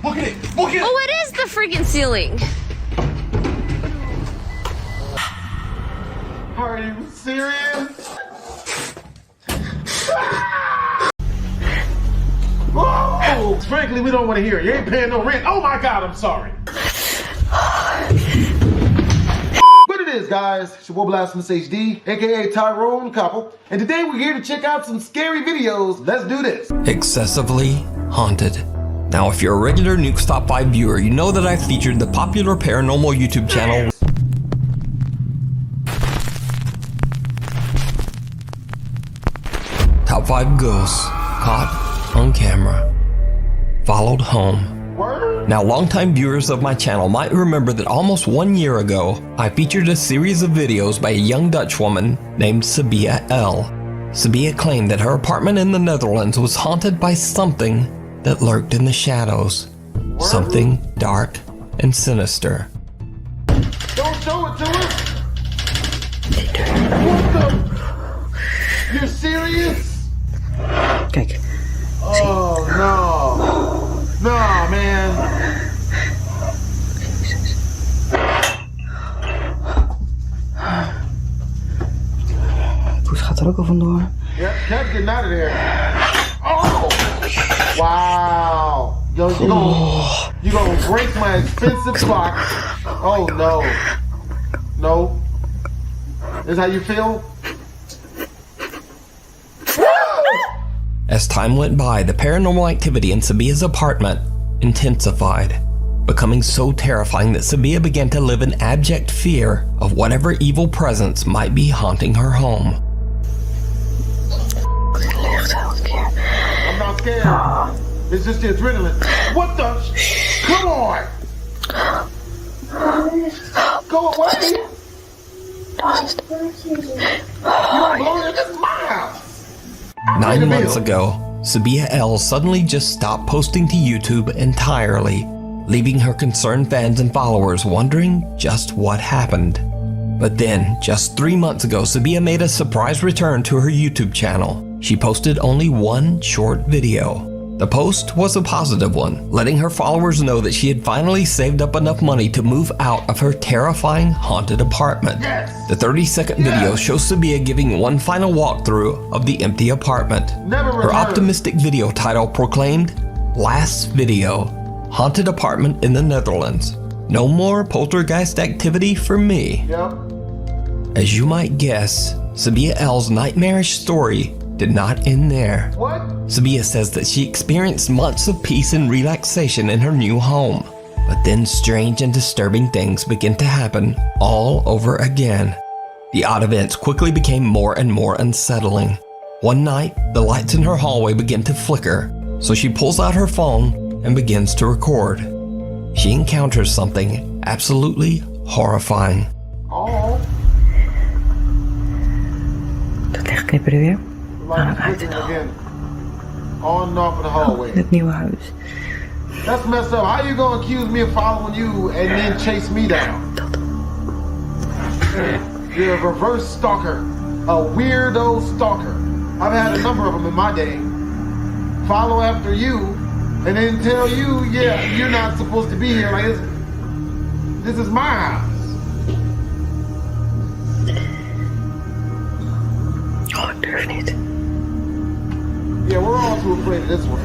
Look at it! Look at it! Oh, it is the freaking ceiling. Are you serious? Oh, frankly, we don't want to hear it. You ain't paying no rent. Oh my God, I'm sorry. What it is, guys, it's your boy BlastphamousHD, aka Tyrone Couple, and today we're here to check out some scary videos. Let's do this. Excessively haunted. Now, if you're a regular Nuke's Top 5 viewer, you know that I've featured the popular paranormal YouTube channel Top 5 Ghosts Caught on Camera, Followed Home. Now, longtime viewers of my channel might remember that almost 1 year ago, I featured a series of videos by a young Dutch woman named Sabia L. Sabia claimed that her apartment in the Netherlands was haunted by something that lurked in the shadows. Something dark and sinister. Don't show it to us! What the? You're serious? Kijk. Oh no. Nah, man. Poes gaat er ook al vandoor. Yeah, Kevin's getting out of there. Oh! Wow. Yo, you gonna break my expensive clock. Oh no. No. Is how you feel? As time went by, the paranormal activity in Sabia's apartment intensified, becoming so terrifying that Sabia began to live in abject fear of whatever evil presence might be haunting her home. I'm not scared. It's just the adrenaline. What the? Come on! Go away! You're blowing this miles! 9 months ago, Sabia L suddenly just stopped posting to YouTube entirely, leaving her concerned fans and followers wondering just what happened. But then, just 3 months ago, Sabia made a surprise return to her YouTube channel. She posted only one short video. The post was a positive one, letting her followers know that she had finally saved up enough money to move out of her terrifying haunted apartment. The 30-second video shows Sabia giving one final walkthrough of the empty apartment. Her optimistic video title proclaimed, "Last video, haunted apartment in the Netherlands. No more poltergeist activity for me." As you might guess, Sabia L's nightmarish story did not end there. What? Sabia says that she experienced months of peace and relaxation in her new home. But then strange and disturbing things began to happen all over again. The odd events quickly became more and more unsettling. One night, the lights in her hallway begin to flicker, so she pulls out her phone and begins to record. She encounters something absolutely horrifying. Oh. Dat lichtknipper er weer. Light is again. On and off in the hallway. Het nieuwe huis. That's messed up. How you gonna accuse me of following you and then chase me down? You're a reverse stalker. A weirdo stalker. I've had a number of them in my day. Follow after you and then tell you, yeah, you're not supposed to be here. Like this is my house. Oh, ik durf niet. Yeah, we're all too afraid of this one.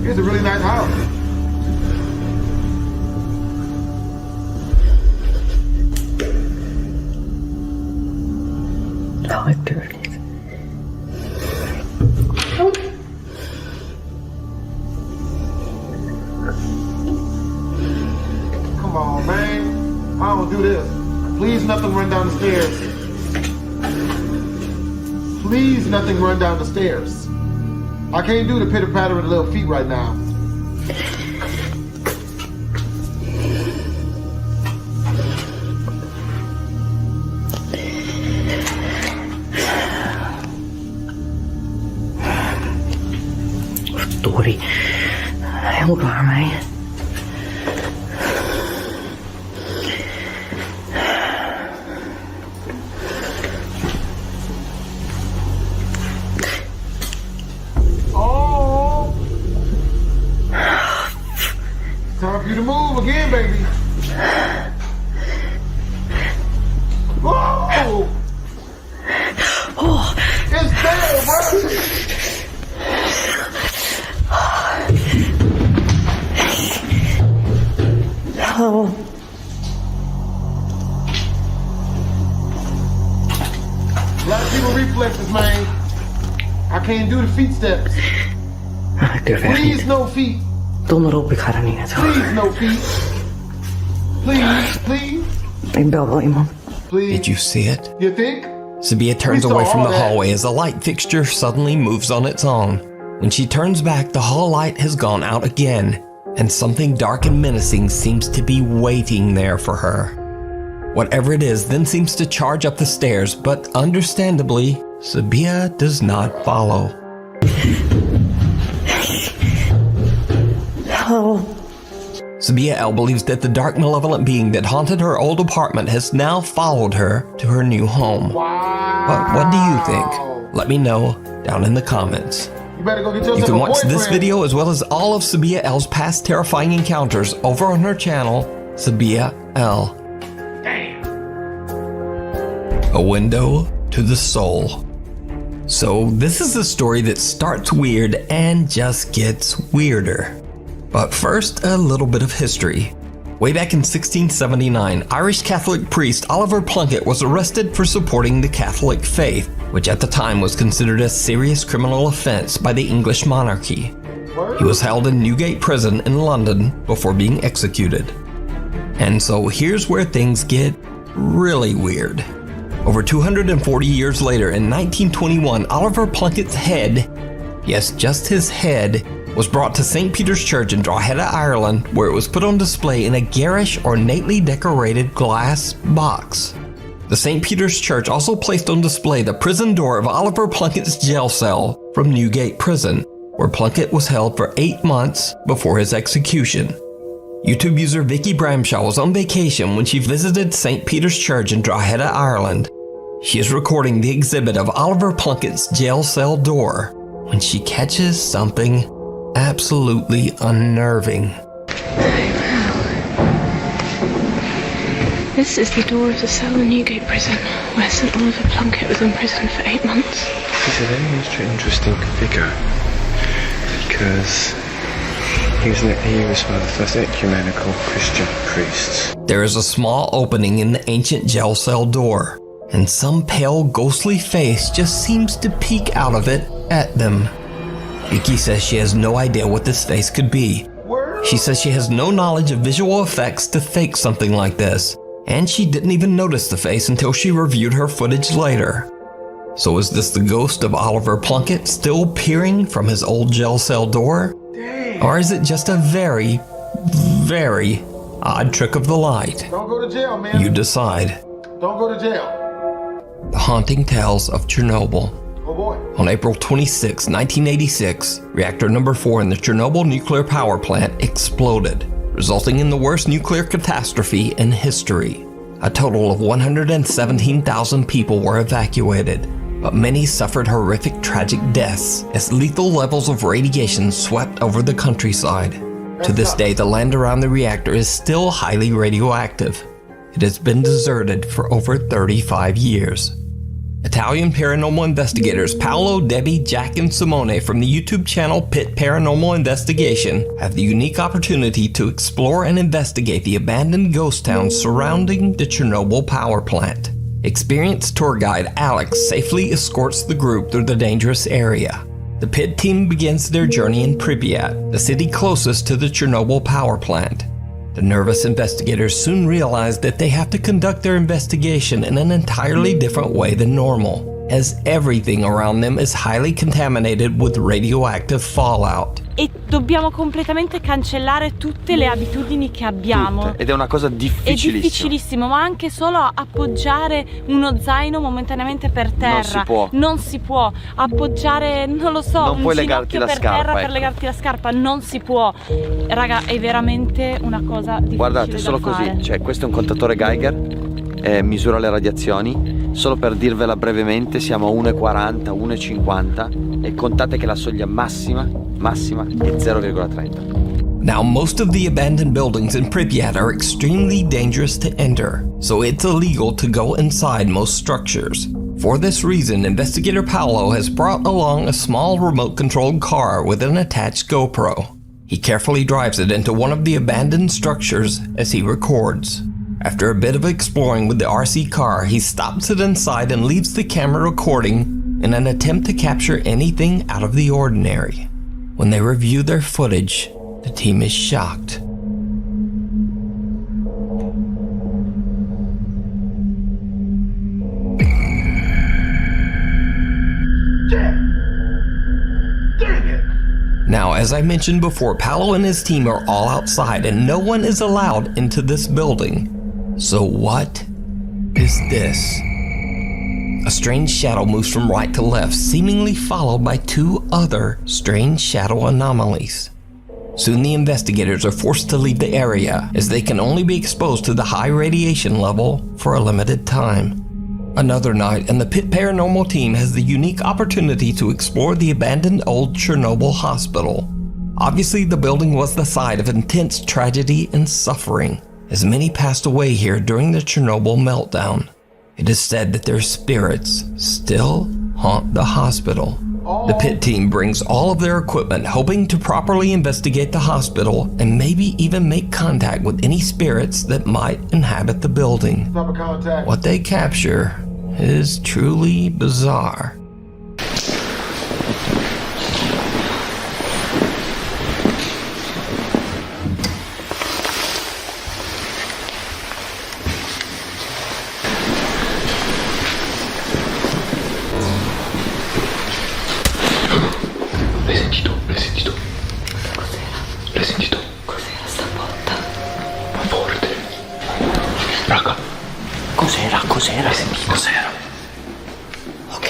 It's a really nice house. Oh, ik durf niet. Come on, man. I don't do this. Please, nothing run down the stairs. Please, nothing run down the stairs. I can't do the pitter-patter of the little feet right now. Verdorie. Help haar mij. time for you to move again, baby. Whoa! Oh, It's there, bro! oh. A lot of people reflexes, man. I can't do the feet steps. Ik durf echt Please, niet. no feet. Donder op, ik ga er niet naartoe. Please, no feet. Please, please, Ik bel wel iemand. please. Did you see it? You think? Sabia turns We saw away from the all that. hallway as a light fixture suddenly moves on its own. When she turns back, the hall light has gone out again, and something dark and menacing seems to be waiting there for her. Whatever it is then seems to charge up the stairs, but understandably, Sabia does not follow. Oh, Sabia L believes that the dark, malevolent being that haunted her old apartment has now followed her to her new home. Wow. But what do you think? Let me know down in the comments. You better go get yourself You can a watch this boyfriend. video as well as all of Sabia L's past terrifying encounters over on her channel, Sabia L. Damn. A window to the soul. So this is a story that starts weird and just gets weirder. But first, a little bit of history. Way back in 1679, Irish Catholic priest Oliver Plunkett was arrested for supporting the Catholic faith, which at the time was considered a serious criminal offense by the English monarchy. He was held in Newgate Prison in London before being executed. And so here's where things get really weird. Over 240 years later, in 1921, Oliver Plunkett's head, yes, just his head, was brought to St. Peter's Church in Drogheda, Ireland, where it was put on display in a garish, ornately decorated glass box. The St. Peter's Church also placed on display the prison door of Oliver Plunkett's jail cell from Newgate Prison, where Plunkett was held for 8 months before his execution. YouTube user Vicky Bramshaw was on vacation when she visited St. Peter's Church in Drogheda, Ireland. She is recording the exhibit of Oliver Plunkett's jail cell door when she catches something absolutely unnerving. This is the door of the cell in Newgate Prison, where St. Oliver Plunkett was imprisoned for 8 months. He's a very interesting figure because he was one of the first ecumenical Christian priests. There is a small opening in the ancient jail cell door, and some pale, ghostly face just seems to peek out of it at them. Vicky says she has no idea what this face could be. She says she has no knowledge of visual effects to fake something like this, and she didn't even notice the face until she reviewed her footage later. So is this the ghost of Oliver Plunkett still peering from his old jail cell door? Or is it just a very, very odd trick of the light? Don't go to jail, man. You decide. Don't go to jail. The haunting tales of Chernobyl. Oh boy. On April 26, 1986, reactor number 4 in the Chernobyl nuclear power plant exploded, resulting in the worst nuclear catastrophe in history. A total of 117,000 people were evacuated, but many suffered horrific tragic deaths as lethal levels of radiation swept over the countryside. To this day, the land around the reactor is still highly radioactive. It has been deserted for over 35 years. Italian paranormal investigators Paolo, Debbie, Jack, and Simone from the YouTube channel Pit Paranormal Investigation have the unique opportunity to explore and investigate the abandoned ghost towns surrounding the Chernobyl power plant. Experienced tour guide Alex safely escorts the group through the dangerous area. The Pit team begins their journey in Pripyat, the city closest to the Chernobyl power plant. The nervous investigators soon realize that they have to conduct their investigation in an entirely different way than normal, as everything around them is highly contaminated with radioactive fallout. E dobbiamo completamente cancellare tutte le abitudini che abbiamo. Tutte. Ed è una cosa difficilissima. È difficilissimo, ma anche solo appoggiare uno zaino momentaneamente per terra. Non si può. Non si può. Appoggiare, non lo so, non un puoi legarti ginocchio la per scarpa, terra ecco. per legarti la scarpa. Non si può. Raga, è veramente una cosa difficile. Guardate, solo da fare. così, cioè questo è un contatore Geiger, misura le radiazioni. Solo per dirvela brevemente, siamo a 1,40, 1,50 e contate che la soglia massima è 0,30. Now, most of the abandoned buildings in Pripyat are extremely dangerous to enter, so it's illegal to go inside most structures. For this reason, investigator Paolo has brought along a small remote-controlled car with an attached GoPro. He carefully drives it into one of the abandoned structures as he records. After a bit of exploring with the RC car, he stops it inside and leaves the camera recording in an attempt to capture anything out of the ordinary. When they review their footage, the team is shocked. Now, as I mentioned before, Paolo and his team are all outside and no one is allowed into this building. So what is this? A strange shadow moves from right to left, seemingly followed by two other strange shadow anomalies. Soon the investigators are forced to leave the area, as they can only be exposed to the high radiation level for a limited time. Another night, and the Pit Paranormal team has the unique opportunity to explore the abandoned old Chernobyl hospital. Obviously, the building was the site of intense tragedy and suffering, as many passed away here during the Chernobyl meltdown. It is said that their spirits still haunt the hospital. The Pit team brings all of their equipment, hoping to properly investigate the hospital and maybe even make contact with any spirits that might inhabit the building. What they capture is truly bizarre. L'hai sentito? Cos'era sta botta? Ma forte. Raga. Cos'era? L'hai sentito? Cos'era? Ok,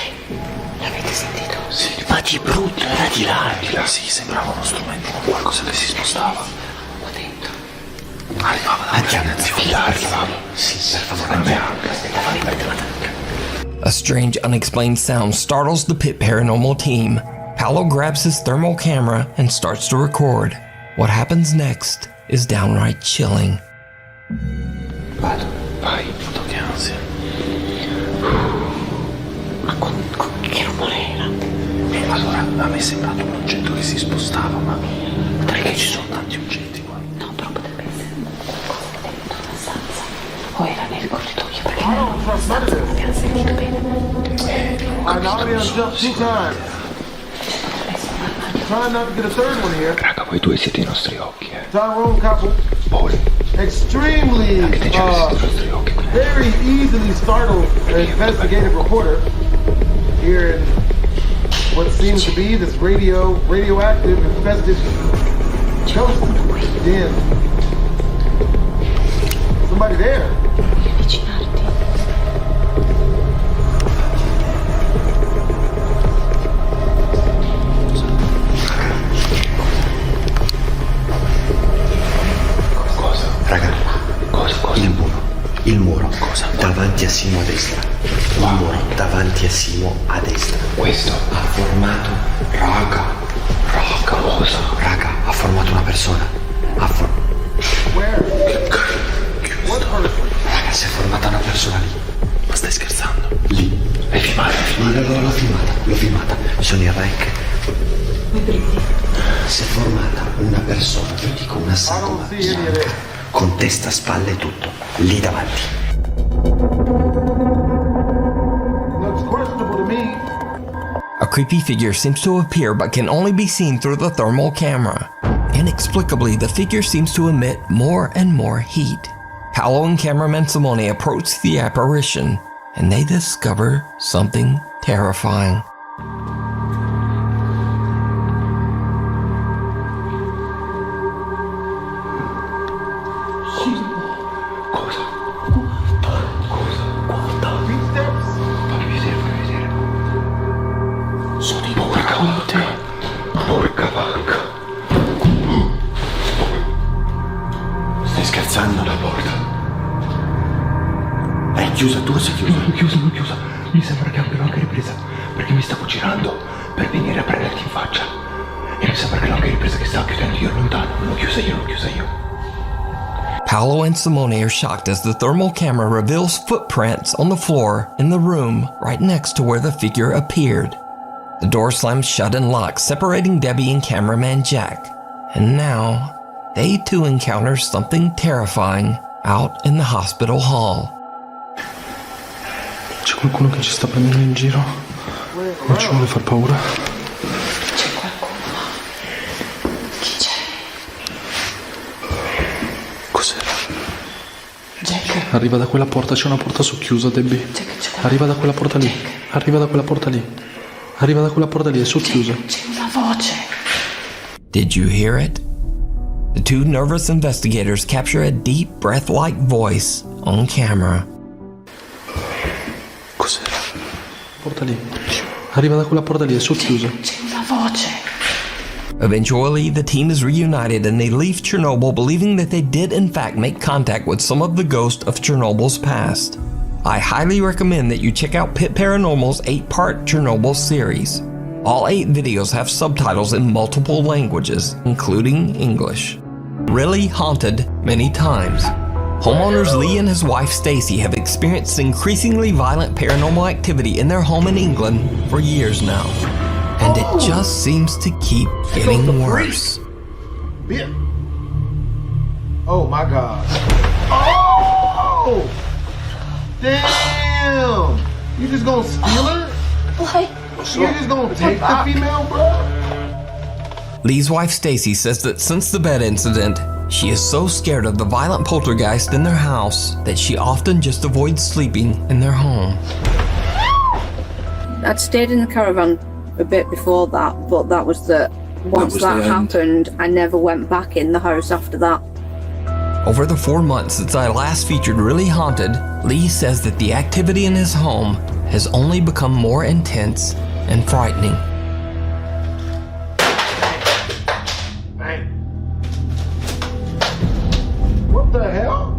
l'avete sentito? Sì. Ma di brutto, era di là. Di là, sì, sembrava uno strumento, qualcosa che si spostava. Qua dentro. Arrivava da arrivava. Sì, Per favore, anche. Fammi prendere la tanca. A strange, unexplained sound startles the Pit Paranormal team. Paolo grabs his thermal camera and starts to record. What happens next is downright chilling. Vado, vai, foto che ansia. Ma che rumore era? Allora, a me è sembrato un oggetto che si spostava, ma perché ci sono tanti oggetti qua? No, però potrebbe essere qualcosa che dentro la stanza. O era nel corridoio, perché I don't trust none of this. abbiamo sentito bene. I've already jumped 2 times. Trying not to get a third one here. Raga, voi due siete i nostri occhi, Tyrone couple. Poi, Extremely, anche te ci avessi i nostri occhi. very easily startled investigative reporter here in what seems to be this radioactive infested ghost den. Somebody there. Devi avvicinarti. Raga, cosa? Il muro, cosa? Davanti a Simo a destra. Il muro davanti a Simo a destra. Questo? Ha formato. Raga, cosa? Raga, ha formato una persona. Where? What person? Raga, si è formata una persona lì. Ma stai scherzando? Lì. L'hai filmata? L'ho filmata. Sono in rec. Si è formata una persona, io dico una I sagoma don't see any of bianca, it. con testa, spalle e tutto, lì davanti. Looks questionable to me. A creepy figure seems to appear but can only be seen through the thermal camera. Inexplicably, the figure seems to emit more and more heat. Paolo and cameraman Simone approach the apparition, and they discover something terrifying. Porca vacca. Stai scherzando? La porta. È chiusa, tu sei chiusa. Non chiusa. Mi sembra che abbiano anche ripresa, perché mi stavo girando per venire a prenderti in faccia. E Chissà perché l'ho anche ripresa che stava chiudendo io lontano. L'ho chiusa io. Paolo and Simone are shocked as the thermal camera reveals footprints on the floor in the room right next to where the figure appeared. The door slams shut and locks, separating Debbie and cameraman Jack. And now, they too encounter something terrifying out in the hospital hall. C'è qualcuno che ci sta prendendo in giro? Non ci vuole far paura? C'è qualcuno. Chi c'è? Cos'era? Jack. Arriva da quella porta, c'è una porta socchiusa, Debbie. Jack, Arriva da quella porta lì. Arriva da quella porta lì. Arriva da quella porta lì, è socchiusa. C'è una voce. Did you hear it? The two nervous investigators capture a deep, breath-like voice on camera. Cos'era? Porta lì. Arriva da quella porta lì, è socchiusa. C'è una voce. Eventually, the team is reunited and they leave Chernobyl believing that they did in fact make contact with some of the ghosts of Chernobyl's past. I highly recommend that you check out Pit Paranormal's 8-part Chernobyl series. All 8 videos have subtitles in multiple languages, including English. Really haunted many times. Homeowners Lee and his wife Stacy have experienced increasingly violent paranormal activity in their home in England for years now. And it just seems to keep getting worse. Oh my God. Oh! Damn! You just gonna steal her? Why? You just gonna take the female, bro? Lee's wife Stacy says that since the bed incident, she is so scared of the violent poltergeist in their house that she often just avoids sleeping in their home. I'd stayed in the caravan a bit before that, but that was once that happened, I never went back in the house after that. Over the 4 months since I last featured Really Haunted, Lee says that the activity in his home has only become more intense and frightening. Hey. What the hell?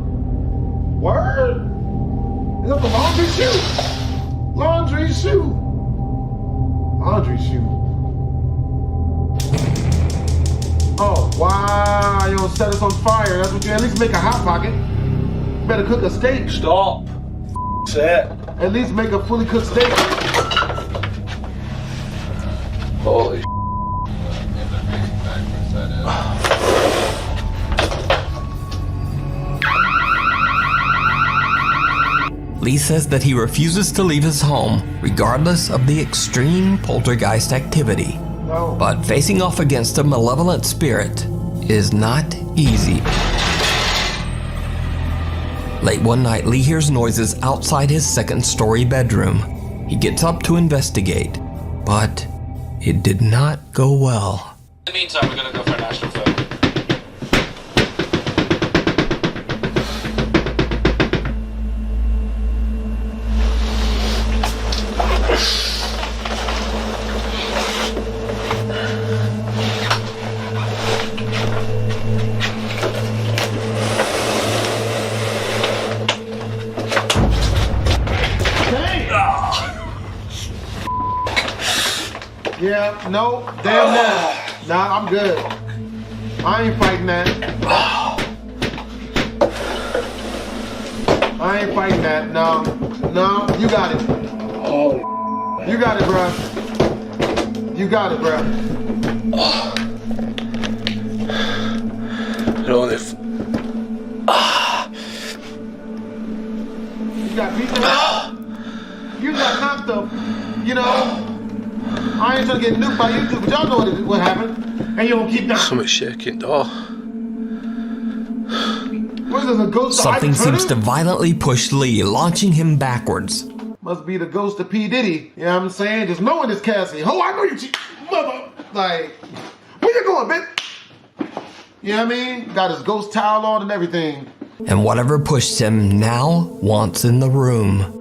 Word? Is that the laundry chute? Laundry chute. Laundry chute. Oh, wow, you don't set us on fire. That's what you at least make a hot pocket. Better cook a steak. Stop. Set. At least make a fully cooked steak. Holy Lee says that he refuses to leave his home, regardless of the extreme poltergeist activity. No. But facing off against a malevolent spirit is not easy. Late one night, Lee hears noises outside his second-story bedroom. He gets up to investigate, but it did not go well. In the meantime, we're gonna go for a national photo. Yeah, no, damn that. Nah, I'm good. I ain't fighting that. I ain't fighting that. No, no, you got it. You got it, bruh. You got it, bruh. I don't want to. You got beaten up. You got knocked up. You know. I ain't trying to get nuked by YouTube, but y'all know what happened. And you don't keep that. Something's shaking. Oh. What is this, a ghost of Something Ike seems to Turner? violently push Lee, launching him backwards. Must be the ghost of P. Diddy. You know what I'm saying? Just knowing this Cassie. Oh, I know you cheat. Mother. Like, where you going, bitch? You know what I mean? Got his ghost towel on and everything. And whatever pushed him now wants in the room.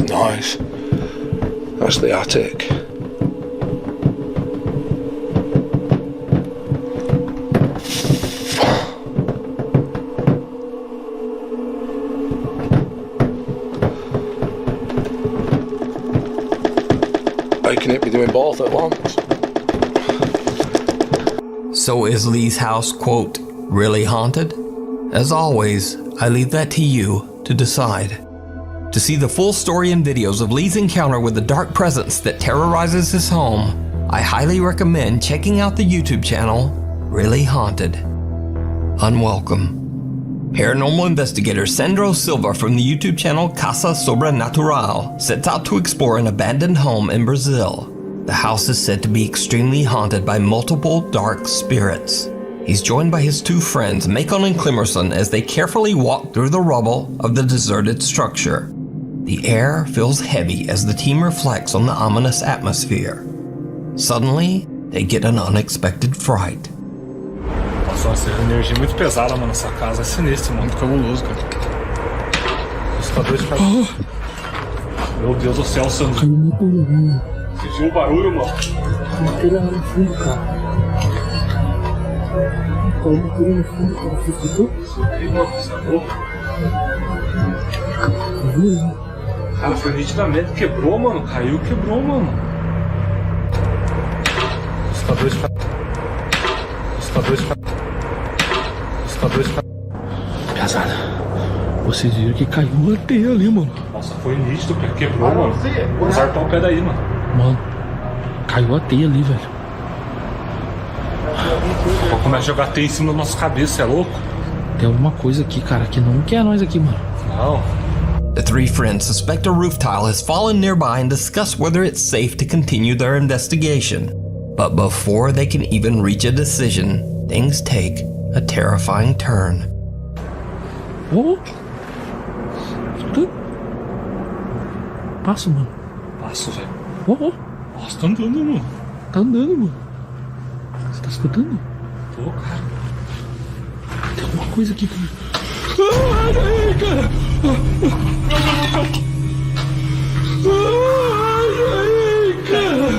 Nice. That's the attic. both at once. So is Lee's house, quote, really haunted? As always, I leave that to you to decide. To see the full story and videos of Lee's encounter with the dark presence that terrorizes his home, I highly recommend checking out the YouTube channel, Really Haunted. Unwelcome. Paranormal investigator Sandro Silva from the YouTube channel Casa Sobrenatural sets out to explore an abandoned home in Brazil. The house is said to be extremely haunted by multiple dark spirits. He's joined by his two friends, Macon and Clemerson, as they carefully walk through the rubble of the deserted structure. The air feels heavy as the team reflects on the ominous atmosphere. Suddenly, they get an unexpected fright. Nossa, essa energia é muito pesada, mano. Essa casa é sinistra, mano. Muito cabuloso, cara. Assustador de cara. Meu Deus do céu, Sandro. Você viu o barulho, mano? Aquele lá no fundo, cara. Caiu uma coisa no fundo, cara. Você escutou? Sim, mano. Você é louco. Cara, foi nitidamente. Quebrou, mano. Caiu, quebrou, mano. Assustador de cara. Assustador de cara. Casada, vocês viram que caiu uma teia ali, mano. Nossa, foi nítido, quebrou, mano. Vamos artar o pé daí, mano. Mano, caiu a teia ali, velho. Pô, começa a jogar teia em cima da nossa cabeça, é louco? Tem alguma coisa aqui, cara, que não quer nós aqui, mano. Não. The three friends suspect a roof tile has fallen nearby and discuss whether it's safe to continue their investigation. But before they can even reach a decision, things take a terrifying turn. Oh! Escuta? Passa, mano. Passo, velho. Oh! Nossa, tá andando, mano. Tá andando, mano. Você tá escutando? Tô, cara. Tem alguma coisa aqui, cara. Ai, ai, cara! Ai, ai, cara!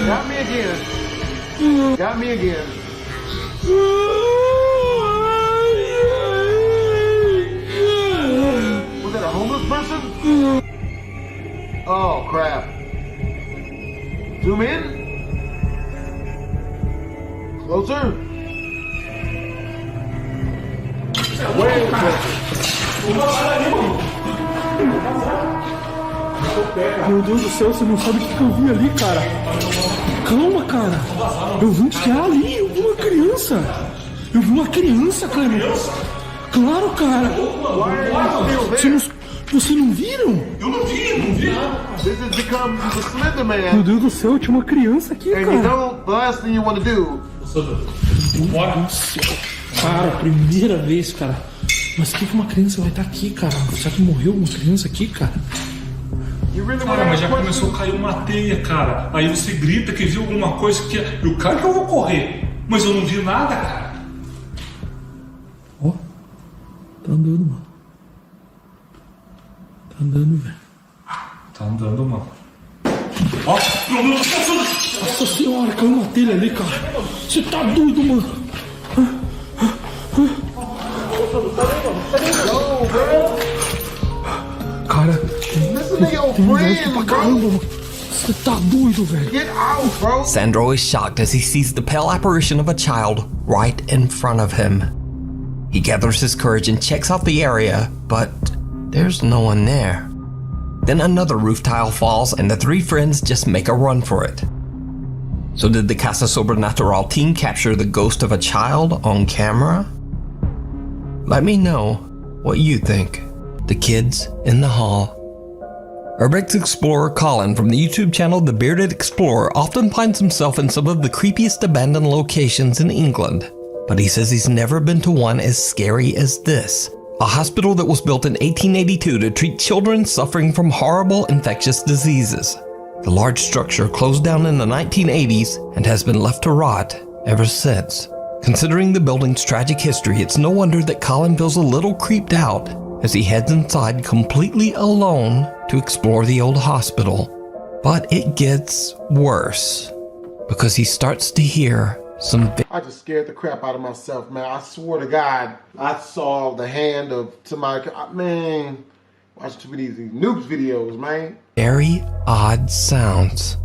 Got me again. Got me again. Was that a homeless person? Oh, crap. Zoom in. Closer. Way closer. Meu Deus do céu, você não sabe o que eu vi ali, cara. Calma, cara. Eu vi que ali, eu vi uma criança. Eu vi uma criança, cara. Claro, cara. Vocês não viram? Eu não vi. This has become the Slender Man. Meu Deus do céu, tinha uma criança aqui, And you cara. know, the last thing you want to do. Bora. Meu Deus do céu. Cara, primeira vez, cara. Mas que uma criança vai estar aqui, cara? Será que morreu uma criança aqui, cara? Cara, mas já começou a cair uma teia, cara. Aí você grita que viu alguma coisa que... E o cara que eu vou correr. Mas eu não vi nada, cara. Ó. Tá andando, mano. Tá andando, velho. Tá andando, mano. Ó. Nossa senhora, caiu uma telha ali, cara. Você tá doido, mano. Cara, tem médico pra caramba, mano. Você tá doido, velho. Get out, bro. Sandro is shocked as he sees the pale apparition of a child right in front of him. He gathers his courage and checks out the area, but there's no one there. Then another roof tile falls and the three friends just make a run for it. So did the Casa Sobrenatural team capture the ghost of a child on camera? Let me know what you think. The kids in the hall. Urbex explorer Colin from the YouTube channel The Bearded Explorer often finds himself in some of the creepiest abandoned locations in England, but he says he's never been to one as scary as this. A hospital that was built in 1882 to treat children suffering from horrible infectious diseases. The large structure closed down in the 1980s and has been left to rot ever since. Considering the building's tragic history, it's no wonder that Colin feels a little creeped out as he heads inside completely alone to explore the old hospital. But it gets worse, because he starts to hear I just scared the crap out of myself, man. I swear to God, I saw the hand of somebody. Man, watching too many of these nukes videos, man. Very odd sounds.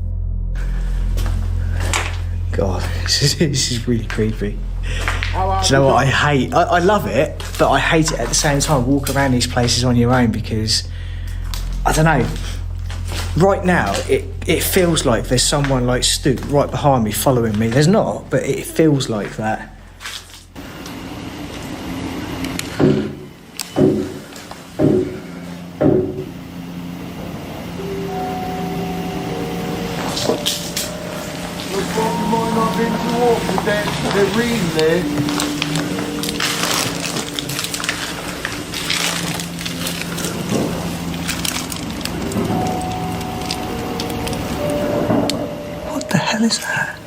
God, this is really creepy. Do you know what I hate? I love it, but I hate it at the same time. Walk around these places on your own because, I don't know, right now it feels like there's someone like stood right behind me following me. There's not, but it feels like that. They're reading there. What the hell is that?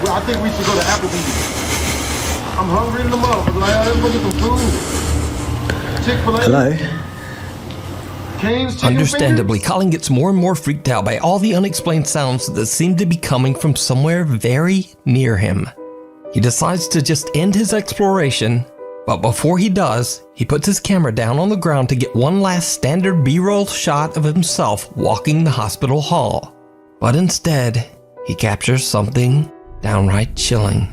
I think we should go to Applebee's. I'm hungry in the motherfucker. Like, let's go get some food. Chick-fil-A. Hello? Cane's Understandably, Colin gets more and more freaked out by all the unexplained sounds that seem to be coming from somewhere very near him. He decides to just end his exploration, but before he does, he puts his camera down on the ground to get one last standard B-roll shot of himself walking the hospital hall. But instead, he captures something downright chilling.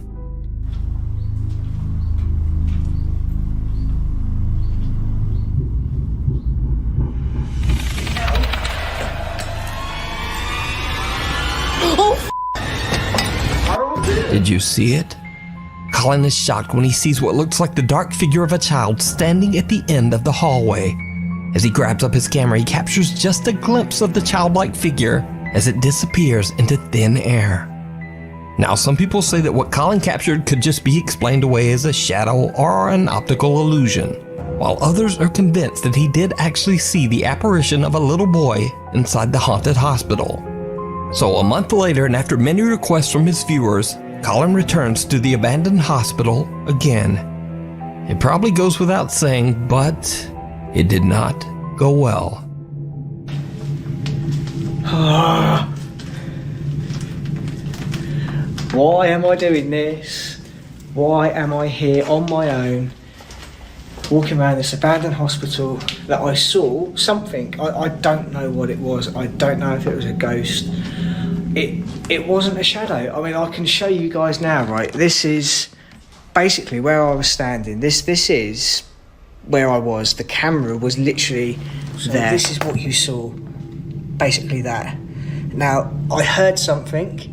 Did you see it? Colin is shocked when he sees what looks like the dark figure of a child standing at the end of the hallway. As he grabs up his camera, he captures just a glimpse of the childlike figure as it disappears into thin air. Now, some people say that what Colin captured could just be explained away as a shadow or an optical illusion, while others are convinced that he did actually see the apparition of a little boy inside the haunted hospital. So a month later, and after many requests from his viewers, Colin returns to the abandoned hospital again. It probably goes without saying, but it did not go well. Why am I doing this? Why am I here on my own, walking around this abandoned hospital that I saw something? I don't know what it was. I don't know if it was a ghost. It wasn't a shadow. I mean, I can show you guys now, right? This is basically where I was standing. This is where I was. The camera was literally there. This is what you saw. Basically that. Now, I heard something.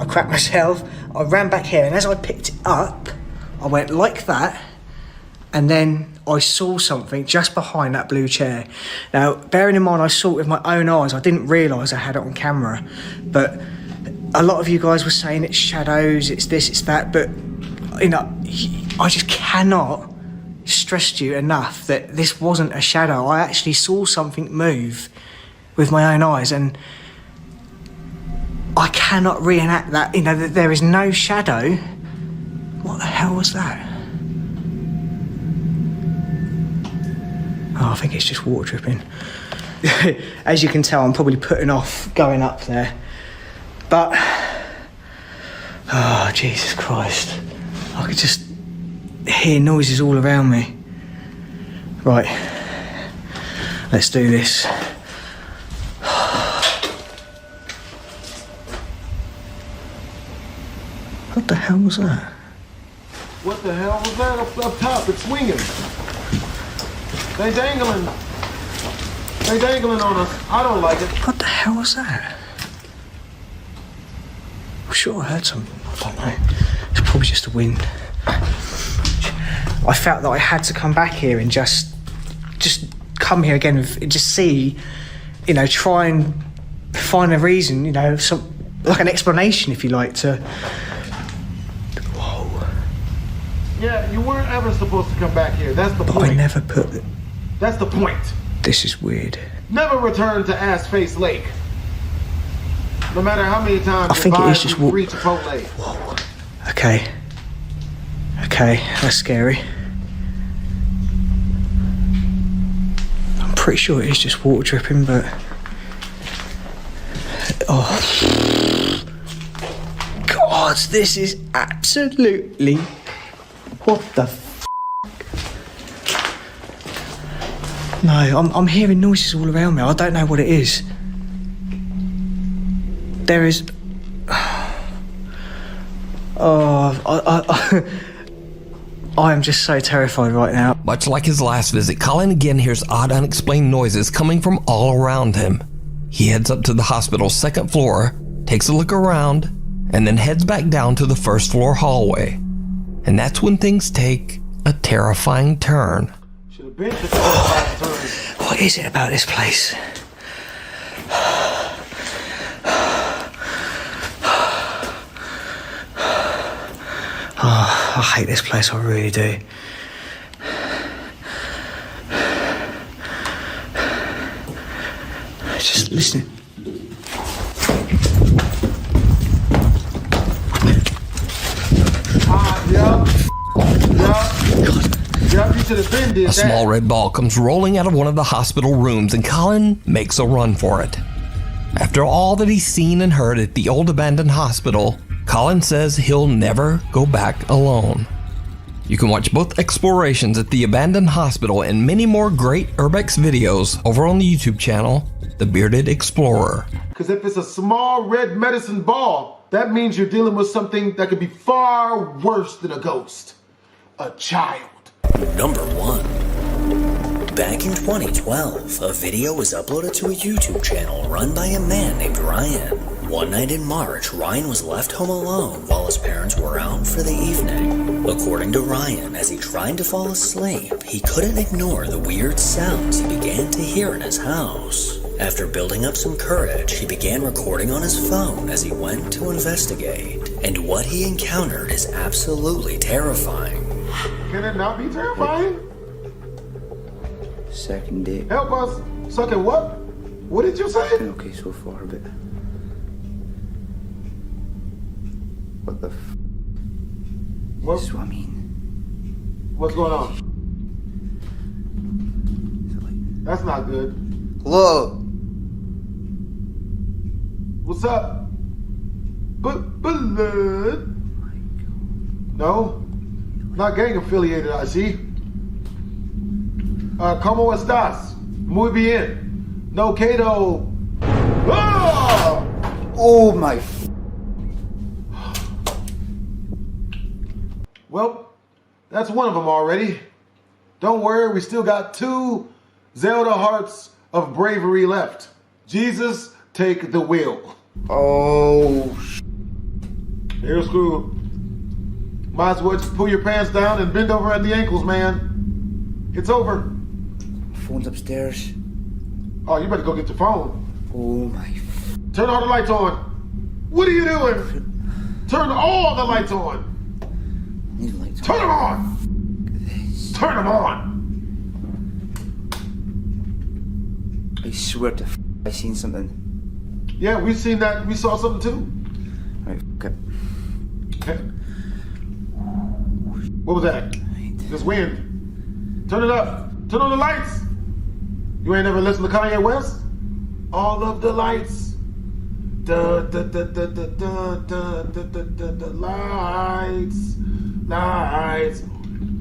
I cracked myself. I ran back here, and as I picked it up, I went like that, and then I saw something just behind that blue chair. Now, bearing in mind I saw it with my own eyes, I didn't realise I had it on camera, but a lot of you guys were saying it's shadows, it's this, it's that, but you know, I just cannot stress to you enough that this wasn't a shadow. I actually saw something move with my own eyes, and I cannot reenact that. You know, that there is no shadow. What the hell was that? Oh, I think it's just water dripping. As you can tell, I'm probably putting off going up there. But, oh, Jesus Christ. I could just hear noises all around me. Right, let's do this. What the hell was that? What the hell was that up top? It's swinging. They dangling. They dangling on us. I don't like it. What the hell was that? I'm sure I heard something. I don't know. It's probably just the wind. I felt that I had to come back here and just come here again and just see, you know, try and find a reason, you know, like an explanation, if you like, to... Whoa. Yeah, you weren't ever supposed to come back here. That's the But point. I never put it. That's the point. This is weird. Never return to Ass Face Lake. No matter how many times I think it is just you reach Chipotle. Whoa. Okay. Okay, that's scary. I'm pretty sure it is just water dripping, but... Oh. God, this is absolutely... What the f***? No, I'm hearing noises all around me. I don't know what it is. There is... Oh, I am just so terrified right now. Much like his last visit, Colin again hears odd, unexplained noises coming from all around him. He heads up to the hospital's second floor, takes a look around, and then heads back down to the first floor hallway. And that's when things take a terrifying turn. What is it about this place? Oh, I hate this place, I really do. Just listen. A small red ball comes rolling out of one of the hospital rooms, and Colin makes a run for it. After all that he's seen and heard at the old abandoned hospital, Colin says he'll never go back alone. You can watch both explorations at the abandoned hospital and many more great Urbex videos over on the YouTube channel, The Bearded Explorer. Because if it's a small red medicine ball, that means you're dealing with something that could be far worse than a ghost. A child. Number 1. Back in 2012, a video was uploaded to a YouTube channel run by a man named Ryan. One night in March, Ryan was left home alone while his parents were out for the evening. According to Ryan, as he tried to fall asleep, he couldn't ignore the weird sounds he began to hear in his house. After building up some courage, he began recording on his phone as he went to investigate. And what he encountered is absolutely terrifying. Can it not be terrifying? Second date. Help us. Suck at what? What did you say? Okay so far, but... What the f... What? That's what I mean. What's going on? That's not good. Hello? What's up? Blood? No? Not gang affiliated, I see. ¿Cómo estás? Muy bien. No quedo. Ah! Oh my... Well, that's one of them already. Don't worry, we still got 2 Zelda hearts of bravery left. Jesus, take the wheel. Oh, Here's screw. Might as well just pull your pants down and bend over at the ankles, man. It's over. Phone's upstairs. Oh, you better go get your phone. Oh my... Turn all the lights on. What are you doing? Turn all the lights on. These lights Turn them on. Turn them on. I swear to I seen something. Yeah, we seen that. We saw something too. Right, okay. What was that? This wind. Turn it up. Turn on the lights. You ain't never listened to Kanye West? All of the lights. The lights. Lights.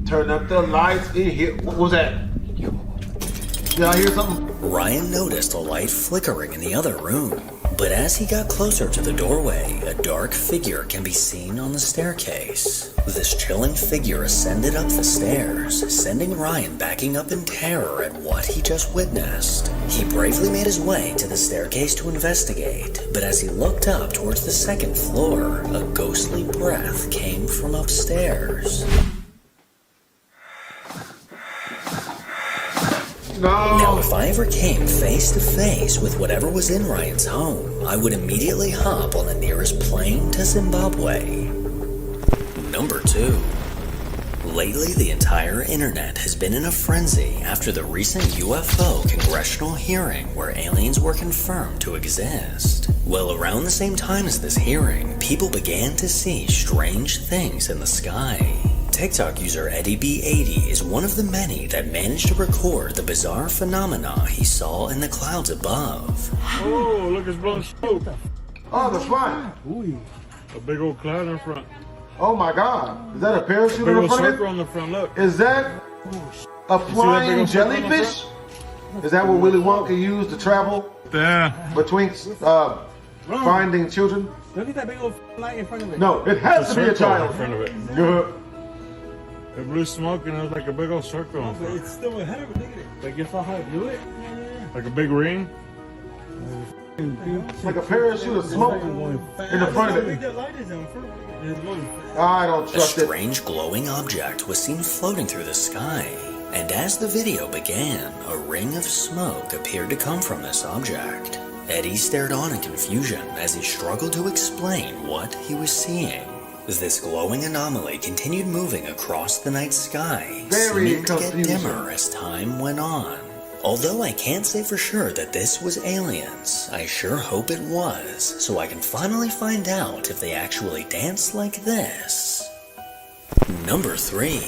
Turn up the lights in here. What was that? Did I hear something? Ryan noticed a light flickering in the other room, but as he got closer to the doorway, a dark figure can be seen on the staircase. This chilling figure ascended up the stairs, sending Ryan backing up in terror at what he just witnessed. He bravely made his way to the staircase to investigate, but as he looked up towards the second floor, a ghostly breath came from upstairs. No. Now, if I ever came face to face with whatever was in Ryan's home, I would immediately hop on the nearest plane to Zimbabwe. Number 2. Lately, the entire internet has been in a frenzy after the recent UFO congressional hearing where aliens were confirmed to exist. Well, around the same time as this hearing, people began to see strange things in the sky. TikTok user EddieB80 is one of the many that managed to record the bizarre phenomena he saw in the clouds above. Oh, look, it's blowing smoke. Oh, the front. A big old cloud in front. Oh my God. Is that a parachute Big on the old front of circle it? on the front, look. Is that a flying jellyfish? Is that what Willy Wonka used to travel? Yeah. Between finding children? Look at that big old light in front of it. No, it has to be a circle child. in front of it. Good. It blew smoke and it was like a big old circle in front. It's still ahead of it. Look at it. Like you saw how it blew it? Like a big ring. Like a parachute of smoke in the front of it. I don't A trust it. strange glowing object was seen floating through the sky, and as the video began, a ring of smoke appeared to come from this object. Eddie stared on in confusion as he struggled to explain what he was seeing. This glowing anomaly continued moving across the night sky, seeming to get dimmer as time went on. Although I can't say for sure that this was aliens, I sure hope it was, so I can finally find out if they actually dance like this. Number 3.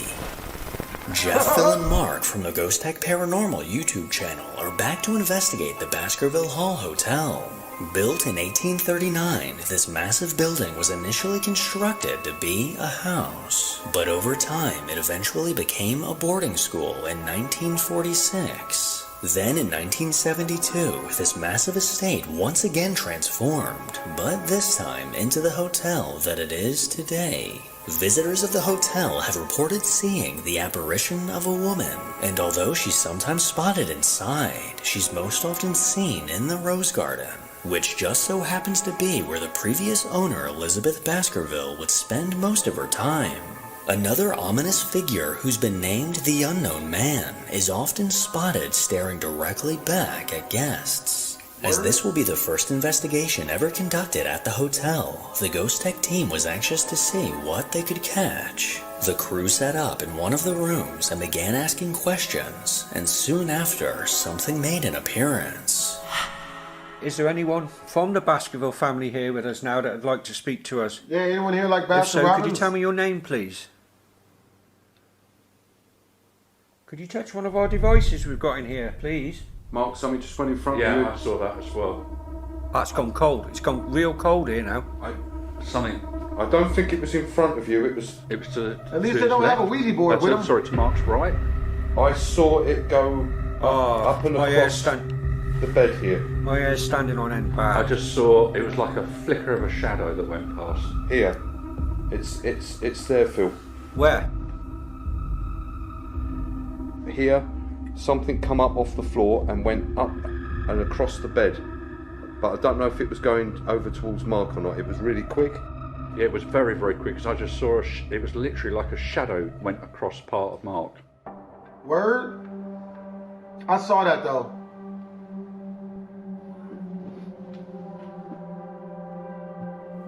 Jeff, Phil, and Mark from the Ghost Tech Paranormal YouTube channel are back to investigate the Baskerville Hall Hotel. Built in 1839, this massive building was initially constructed to be a house, but over time it eventually became a boarding school in 1946. Then in 1972, this massive estate once again transformed, but this time into the hotel that it is today. Visitors of the hotel have reported seeing the apparition of a woman, and although she's sometimes spotted inside, she's most often seen in the Rose Garden, which just so happens to be where the previous owner, Elizabeth Baskerville, would spend most of her time. Another ominous figure who's been named the Unknown Man is often spotted staring directly back at guests. As this will be the first investigation ever conducted at the hotel, the Ghost Tech team was anxious to see what they could catch. The crew set up in one of the rooms and began asking questions, and soon after, something made an appearance. Is there anyone from the Baskerville family here with us now that would like to speak to us? Yeah, anyone here like If Baskin so, Robbins? could you tell me your name, please? Could you touch one of our devices we've got in here, please? Mark, something just went in front of you. Yeah, I saw that as well. That's gone cold. It's gone real cold here now. I don't think it was in front of you. It was to. At least they don't have a Ouija board with them. Sorry, to Mark's right. I saw it go up and across the bed here. My hair's standing on end. I just saw it was like a flicker of a shadow that went past. Here, it's there, Phil. Where? Here, something come up off the floor and went up and across the bed. But I don't know if it was going over towards Mark or not. It was really quick. Yeah, it was very, very quick because I just saw it was literally like a shadow went across part of Mark. Word? I saw that though.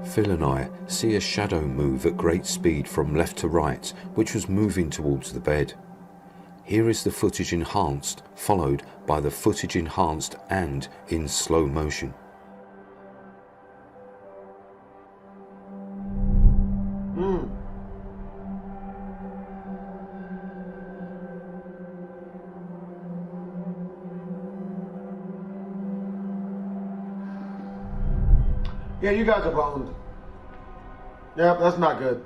Phil and I see a shadow move at great speed from left to right, which was moving towards the bed. Here is the footage enhanced, followed by the footage enhanced and in slow motion. Yeah, you guys are boned. Yep, that's not good.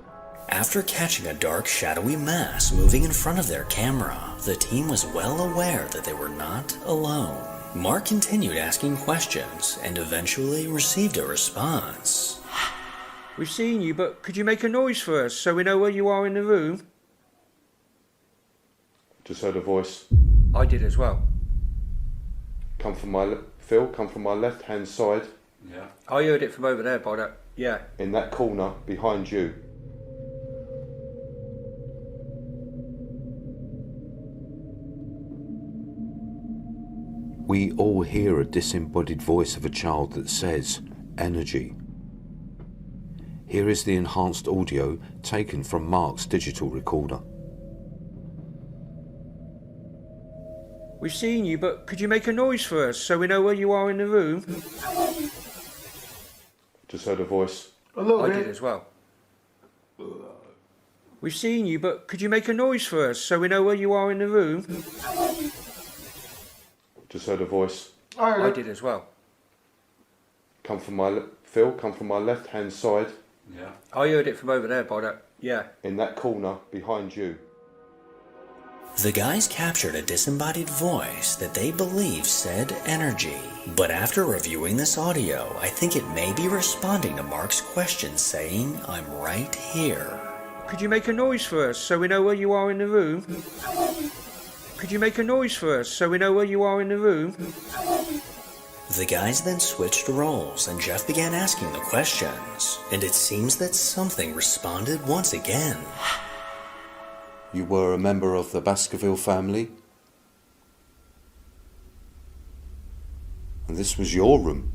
After catching a dark, shadowy mass moving in front of their camera, the team was well aware that they were not alone. Mark continued asking questions and eventually received a response. We've seen you, but could you make a noise for us so we know where you are in the room? Just heard a voice. I did as well. Come from my left-hand side. Yeah. I heard it from over there by that. Yeah. In that corner behind you. We all hear a disembodied voice of a child that says, "Energy." Here is the enhanced audio taken from Mark's digital recorder. We've seen you, but could you make a noise for us so we know where you are in the room? Just heard a voice. A little I bit. did as well. We've seen you, but could you make a noise for us so we know where you are in the room? Just heard a voice. I did as well. Come from my Phil. Come from my left-hand side. Yeah. I heard it from over there by that. Yeah. In that corner behind you. The guys captured a disembodied voice that they believe said energy. But after reviewing this audio, I think it may be responding to Mark's question saying, I'm right here. Could you make a noise for us so we know where you are in the room? Could you make a noise for us so we know where you are in the room? The guys then switched roles and Jeff began asking the questions. And it seems that something responded once again. You were a member of the Baskerville family? And this was your room?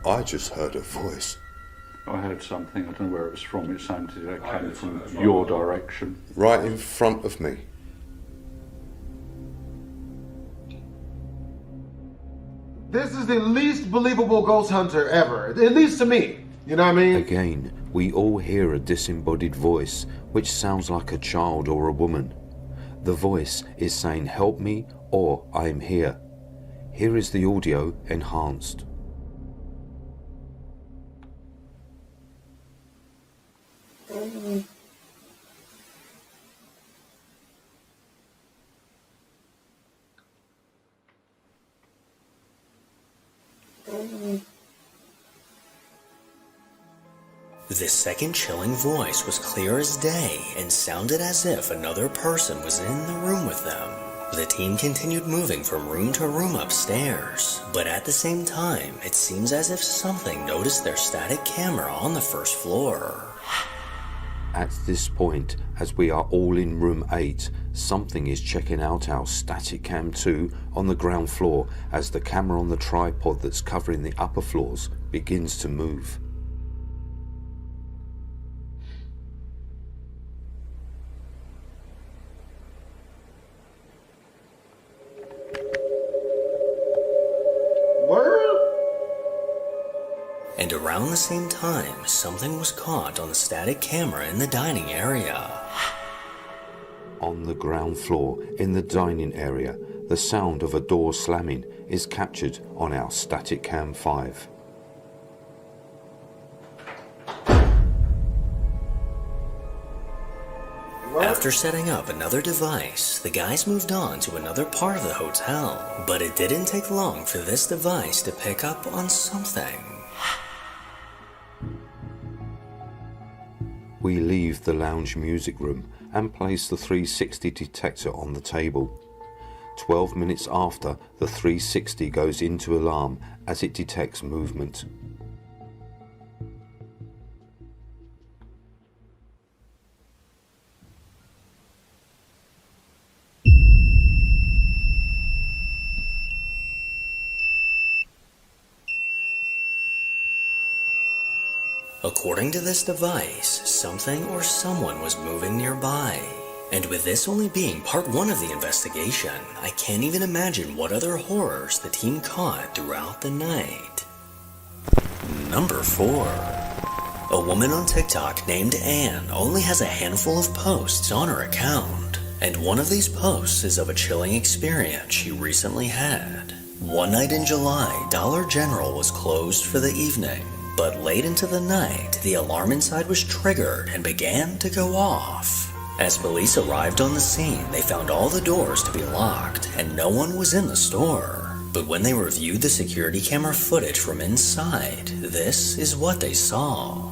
I just heard a voice. I heard something, I don't know where it was from, it sounded like it came from your direction. Right in front of me. This is the least believable ghost hunter ever, at least to me. You know what I mean? Again, we all hear a disembodied voice, which sounds like a child or a woman. The voice is saying, help me, or I am here. Here is the audio enhanced. This second chilling voice was clear as day and sounded as if another person was in the room with them. The team continued moving from room to room upstairs, but at the same time, it seems as if something noticed their static camera on the first floor. At this point, as we are all in room 8, something is checking out our static cam 2 on the ground floor as the camera on the tripod that's covering the upper floors begins to move. And around the same time, something was caught on the static camera in the dining area. On the ground floor, in the dining area, the sound of a door slamming is captured on our static cam 5. After setting up another device, the guys moved on to another part of the hotel, but it didn't take long for this device to pick up on something. We leave the lounge music room and place the 360 detector on the table. 12 minutes after, the 360 goes into alarm as it detects movement. According to this device, something or someone was moving nearby. And with this only being part 1 of the investigation, I can't even imagine what other horrors the team caught throughout the night. Number 4. A woman on TikTok named Anne only has a handful of posts on her account. And one of these posts is of a chilling experience she recently had. One night in July, Dollar General was closed for the evening. But late into the night, the alarm inside was triggered and began to go off. As police arrived on the scene, they found all the doors to be locked and no one was in the store. But when they reviewed the security camera footage from inside, this is what they saw.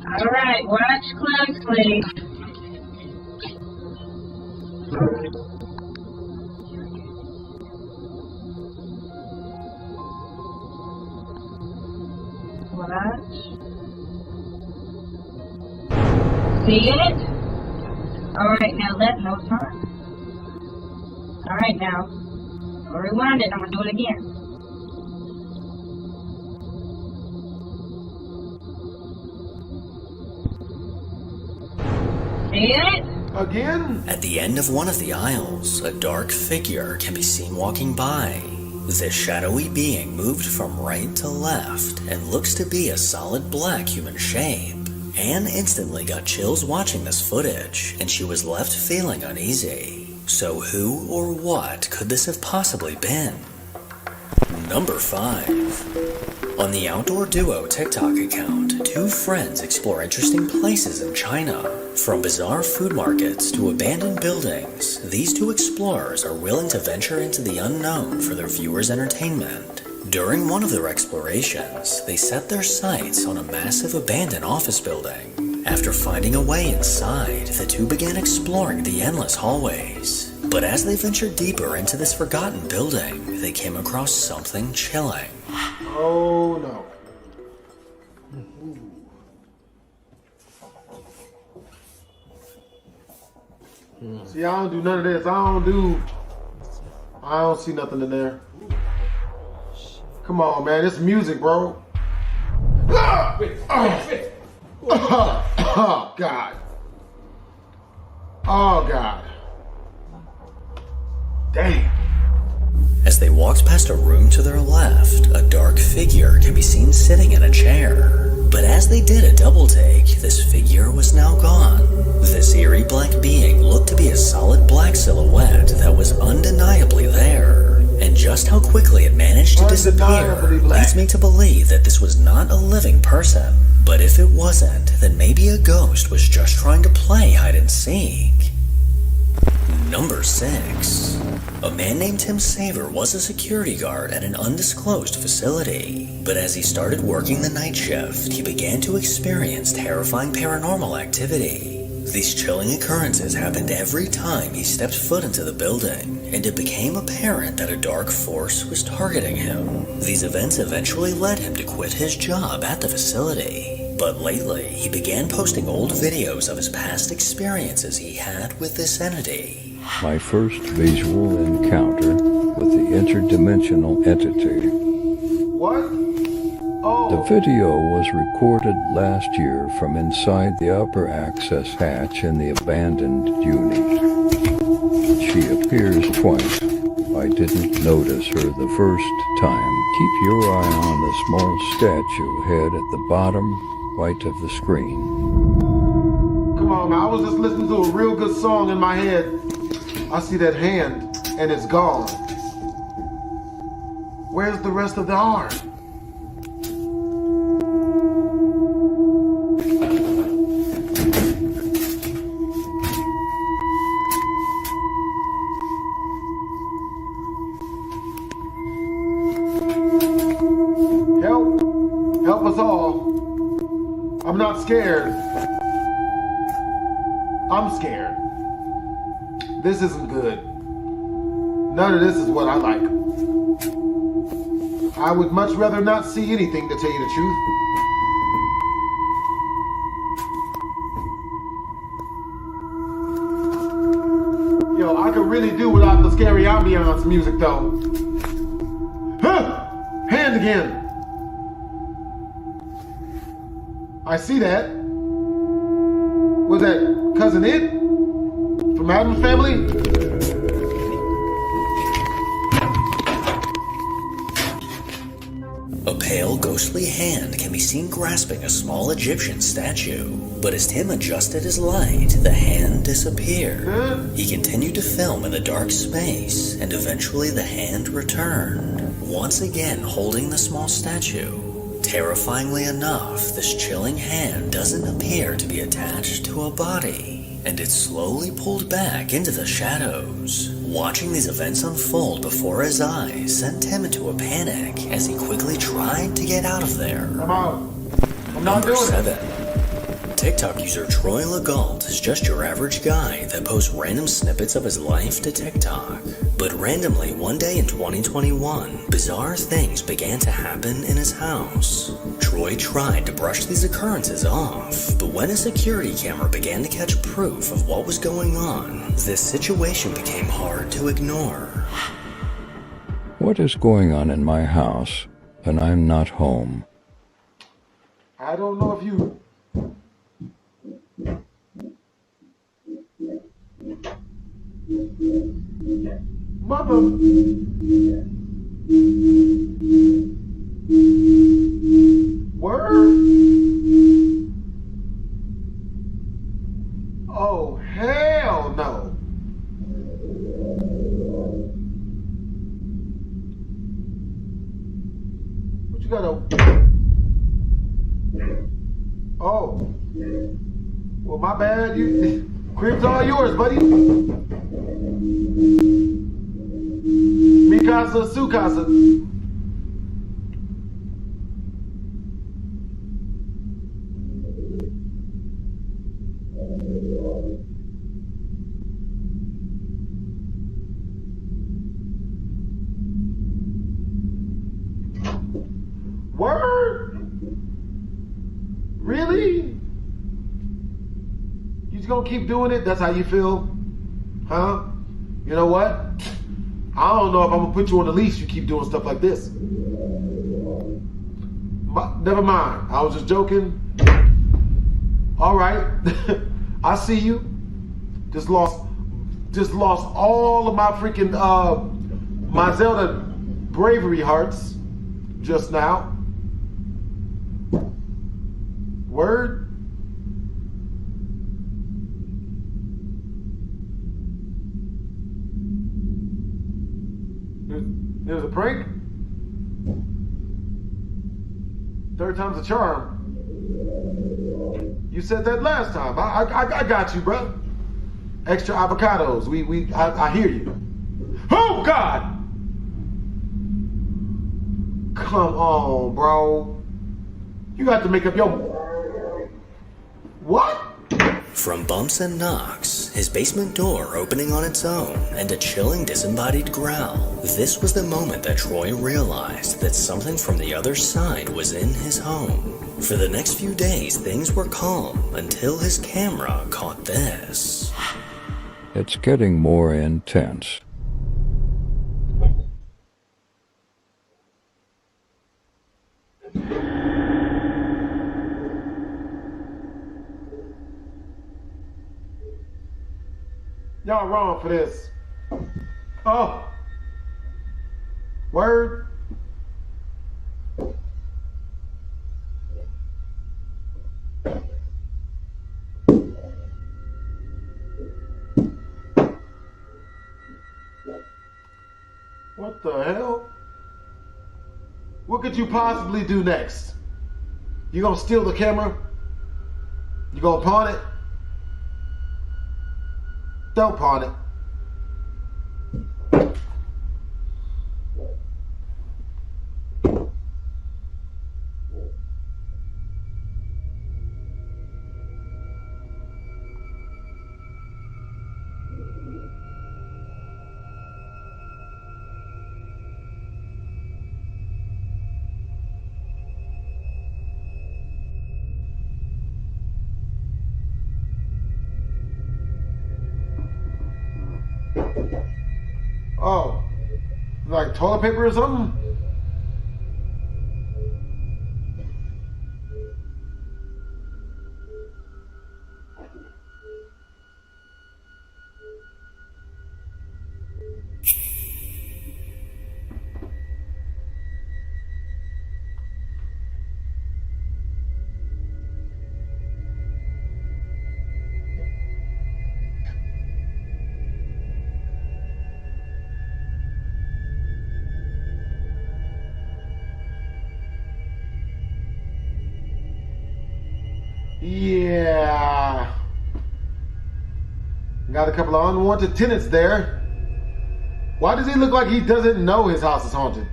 Alright, watch closely. Watch. See it? Alright, now let no turn. Alright, now. I'll rewind it. I'm going to do it again. See it? Again? At the end of one of the aisles, a dark figure can be seen walking by. This shadowy being moved from right to left and looks to be a solid black human shape. Anne instantly got chills watching this footage, and she was left feeling uneasy. So who or what could this have possibly been? Number 5. On the Outdoor Duo TikTok account, two friends explore interesting places in China. From bizarre food markets to abandoned buildings, these two explorers are willing to venture into the unknown for their viewers' entertainment. During one of their explorations, they set their sights on a massive abandoned office building. After finding a way inside, the two began exploring the endless hallways. But as they ventured deeper into this forgotten building, they came across something chilling. Oh no. See, I don't do none of this. I don't see nothing in there. Come on, man. It's music, bro. Oh, God. Oh, God. Damn. As they walked past a room to their left, a dark figure can be seen sitting in a chair. But as they did a double take, this figure was now gone. This eerie black being looked to be a solid black silhouette that was undeniably there. And just how quickly it managed to disappear leads me to believe that this was not a living person. But if it wasn't, then maybe a ghost was just trying to play hide and seek. Number 6. A man named Tim Saver was a security guard at an undisclosed facility. But as he started working the night shift, he began to experience terrifying paranormal activity. These chilling occurrences happened every time he stepped foot into the building, and it became apparent that a dark force was targeting him. These events eventually led him to quit his job at the facility. But lately, he began posting old videos of his past experiences he had with this entity. My first visual encounter with the interdimensional entity. What? Oh. The video was recorded last year from inside the upper access hatch in the abandoned unit. She appears twice. I didn't notice her the first time. Keep your eye on the small statue head at the bottom right of the screen. Come on, man. I was just listening to a real good song in my head. I see that hand, and it's gone. Where's the rest of the arm? Help us all. I'm not scared. I'm scared. This isn't good. None of this is what I like. I would much rather not see anything, to tell you the truth. Yo, I could really do without the scary ambiance music, though. Huh! Hand again. I see that. Was that Cousin It? From Addams Family? A pale, ghostly hand can be seen grasping a small Egyptian statue. But as Tim adjusted his light, the hand disappeared. He continued to film in the dark space, and eventually the hand returned, once again holding the small statue. Terrifyingly enough, this chilling hand doesn't appear to be attached to a body, and it slowly pulled back into the shadows. Watching these events unfold before his eyes sent Tim into a panic as he quickly tried to get out of there. I'm out. I'm not Number doing 7. TikTok user Troy Legault is just your average guy that posts random snippets of his life to TikTok. But randomly, one day in 2021, bizarre things began to happen in his house. Troy tried to brush these occurrences off, but when a security camera began to catch proof of what was going on, this situation became hard to ignore. What is going on in my house when I'm not home? I don't know if you... Mother... Word? Oh, hell no. What you got to... Oh. Well, my bad. You... Crib's all yours, buddy. Mi casa, su casa. Word? Really? You just gonna keep doing it? That's how you feel? Huh? You know what? I don't know if I'm gonna put you on the leash. You keep doing stuff like this. Never mind. I was just joking. All right. I see you. Just lost all of my freaking my Zelda bravery hearts just now. Word? There's a prank? Third time's a charm. You said that last time. I got you, bro. Extra avocados. I hear you. Oh God! Come on, bro. You got to make up your... What? From bumps and knocks, his basement door opening on its own, and a chilling disembodied growl, this was the moment that Troy realized that something from the other side was in his home. For the next few days, things were calm until his camera caught this. It's getting more intense. Y'all wrong for this. Oh. Word. What the hell? What could you possibly do next? You gonna steal the camera? You gonna pawn it? Don't pawn it. Oh, like toilet paper or something? Yeah. Got a couple of unwanted tenants there. Why does he look like he doesn't know his house is haunted?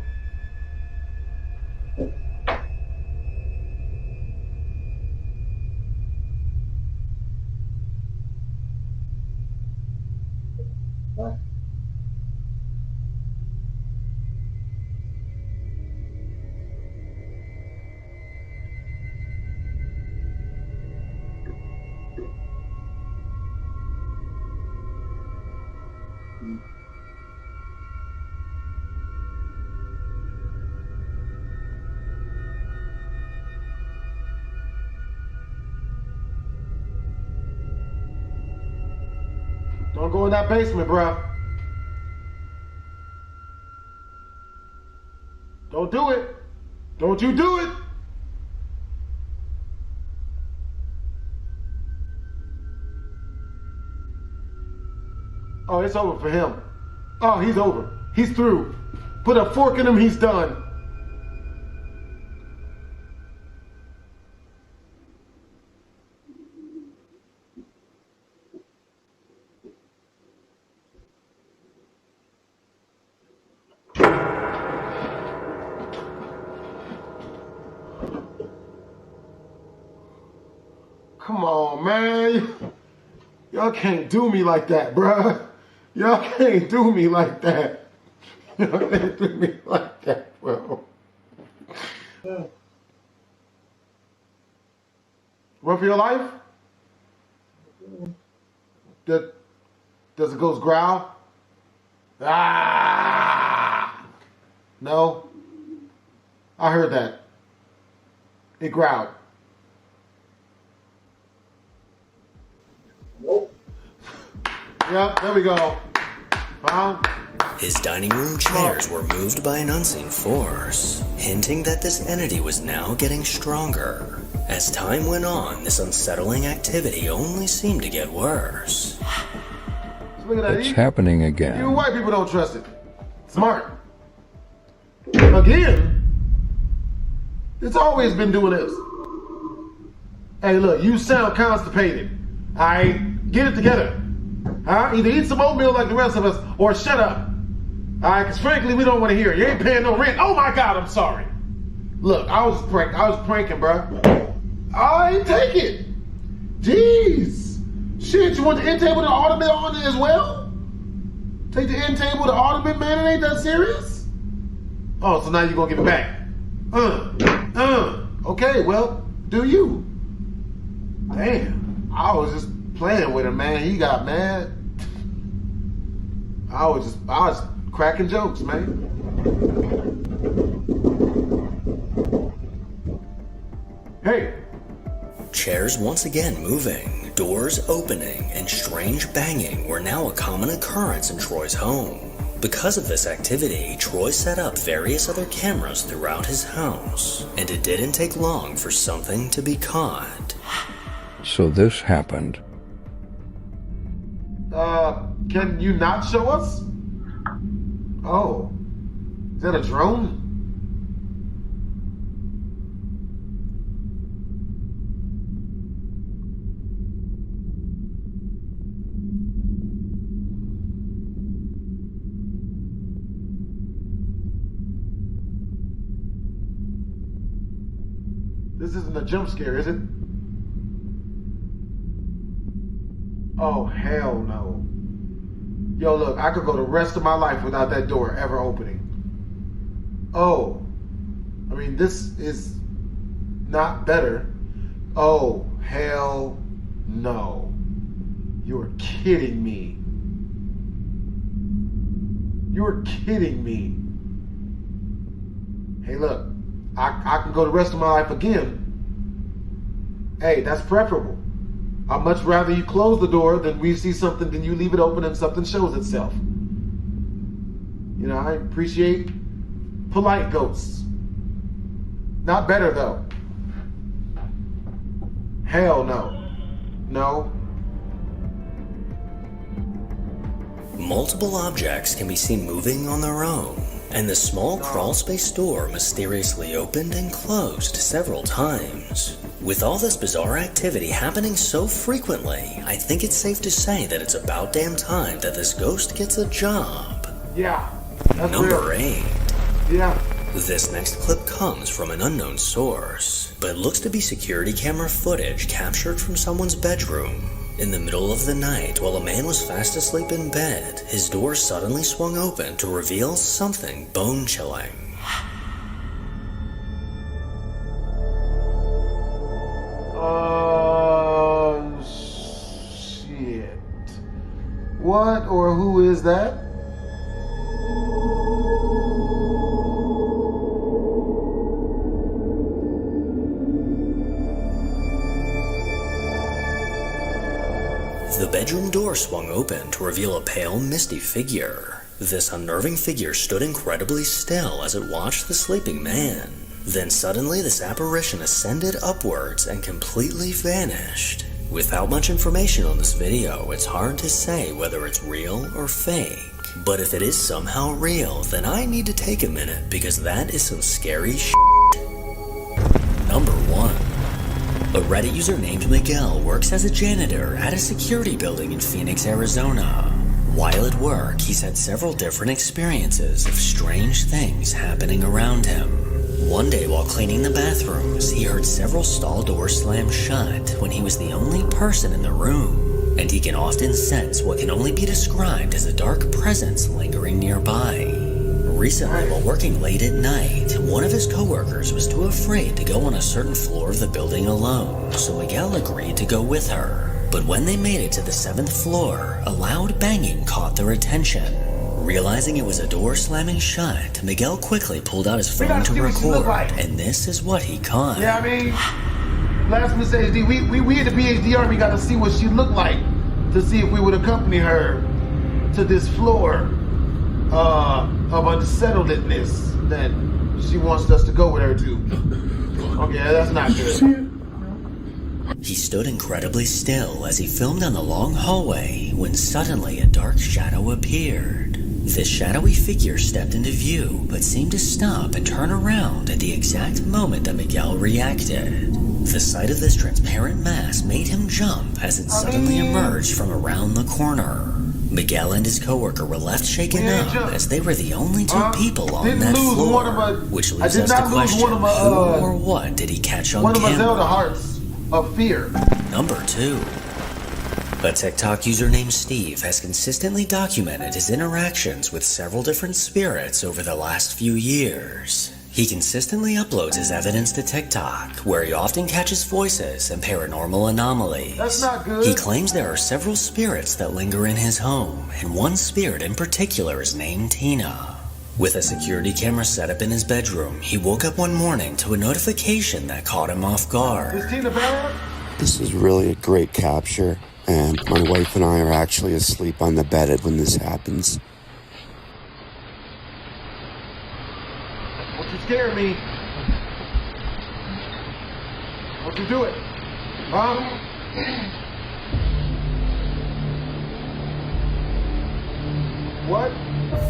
Don't go in that basement, bruh. Don't do it. Don't you do it. Oh, it's over for him. Oh, he's over. He's through. Put a fork in him, he's done. Come on, man. Y'all can't do me like that, bruh. Y'all can't do me like that. Y'all can't do me like that, bro. Run for your life? Does the ghost growl? Ah! No? I heard that. It growled. Nope. Yep, there we go. His dining room chairs were moved by an unseen force, hinting that this entity was now getting stronger. As time went on, this unsettling activity only seemed to get worse. Look at that. It's happening again. You white people don't trust it. Smart. Again? It's always been doing this. Hey, look, you sound constipated. Alright? Get it together. Huh? Either eat some oatmeal like the rest of us, or shut up. Alright? Because frankly, we don't want to hear it. You ain't paying no rent. Oh my God, I'm sorry. Look, I was pranking, bro. I take it. Jeez. Shit, you want the end table to ottoman on it as well? Take the end table to ottoman, man. It ain't that serious. Oh, so now you're gonna give it back. Okay, well, do you? Damn, I was just playing with him, man. He got mad. I was cracking jokes, man. Hey. Chairs once again moving, doors opening, and strange banging were now a common occurrence in Troy's home. Because of this activity, Troy set up various other cameras throughout his house, and it didn't take long for something to be caught. So this happened. Can you not show us? Oh, is that a drone? This isn't a jump scare, is it? Oh, hell no. Yo, look, I could go the rest of my life without that door ever opening. Oh, I mean, this is not better. Oh, hell no. You're kidding me. You're kidding me. Hey, look, I can go the rest of my life again. Hey, that's preferable. I'd much rather you close the door than we see something than you leave it open and something shows itself. You know, I appreciate polite ghosts. Not better though. Hell no. No. Multiple objects can be seen moving on their own, and the small crawlspace door mysteriously opened and closed several times. With all this bizarre activity happening so frequently, I think it's safe to say that it's about damn time that this ghost gets a job. Yeah. Number 8. Yeah. This next clip comes from an unknown source, but looks to be security camera footage captured from someone's bedroom. In the middle of the night, while a man was fast asleep in bed, his door suddenly swung open to reveal something bone-chilling. Shit. What or who is that? The bedroom door swung open to reveal a pale, misty figure. This unnerving figure stood incredibly still as it watched the sleeping man. Then suddenly this apparition ascended upwards and completely vanished. Without much information on this video, it's hard to say whether it's real or fake. But if it is somehow real, then I need to take a minute because that is some scary shit. Number 1. A Reddit user named Miguel works as a janitor at a security building in Phoenix, Arizona. While at work, he's had several different experiences of strange things happening around him. One day while cleaning the bathrooms, he heard several stall doors slam shut when he was the only person in the room, and he can often sense what can only be described as a dark presence lingering nearby. Recently, while working late at night, one of his coworkers was too afraid to go on a certain floor of the building alone, so Miguel agreed to go with her. But when they made it to the 7th floor, a loud banging caught their attention. Realizing it was a door slamming shut, Miguel quickly pulled out his phone to record, and this is what he caught. Yeah, I mean, BlastphamousHD, we at the PhD Army got to see what she looked like to see if we would accompany her to this floor of unsettledness that she wants us to go with her to. Okay, that's not good. He stood incredibly still as he filmed down the long hallway when suddenly a dark shadow appeared. This shadowy figure stepped into view but seemed to stop and turn around at the exact moment that Miguel reacted. The sight of this transparent mass made him jump as it suddenly emerged from around the corner. Miguel and his coworker were left shaken up as they were the only two people on that floor, which leaves us to question who or what did he catch on camera. One of my Zelda hearts of fear. Number 2. A TikTok user named Steve has consistently documented his interactions with several different spirits over the last few years. He consistently uploads his evidence to TikTok, where he often catches voices and paranormal anomalies. That's not good. He claims there are several spirits that linger in his home, and one spirit in particular is named Tina. With a security camera set up in his bedroom, he woke up one morning to a notification that caught him off guard. Is Tina bad? This is really a great capture, and my wife and I are actually asleep on the bed when this happens. Don't you scare me. Don't you do it. Huh? What?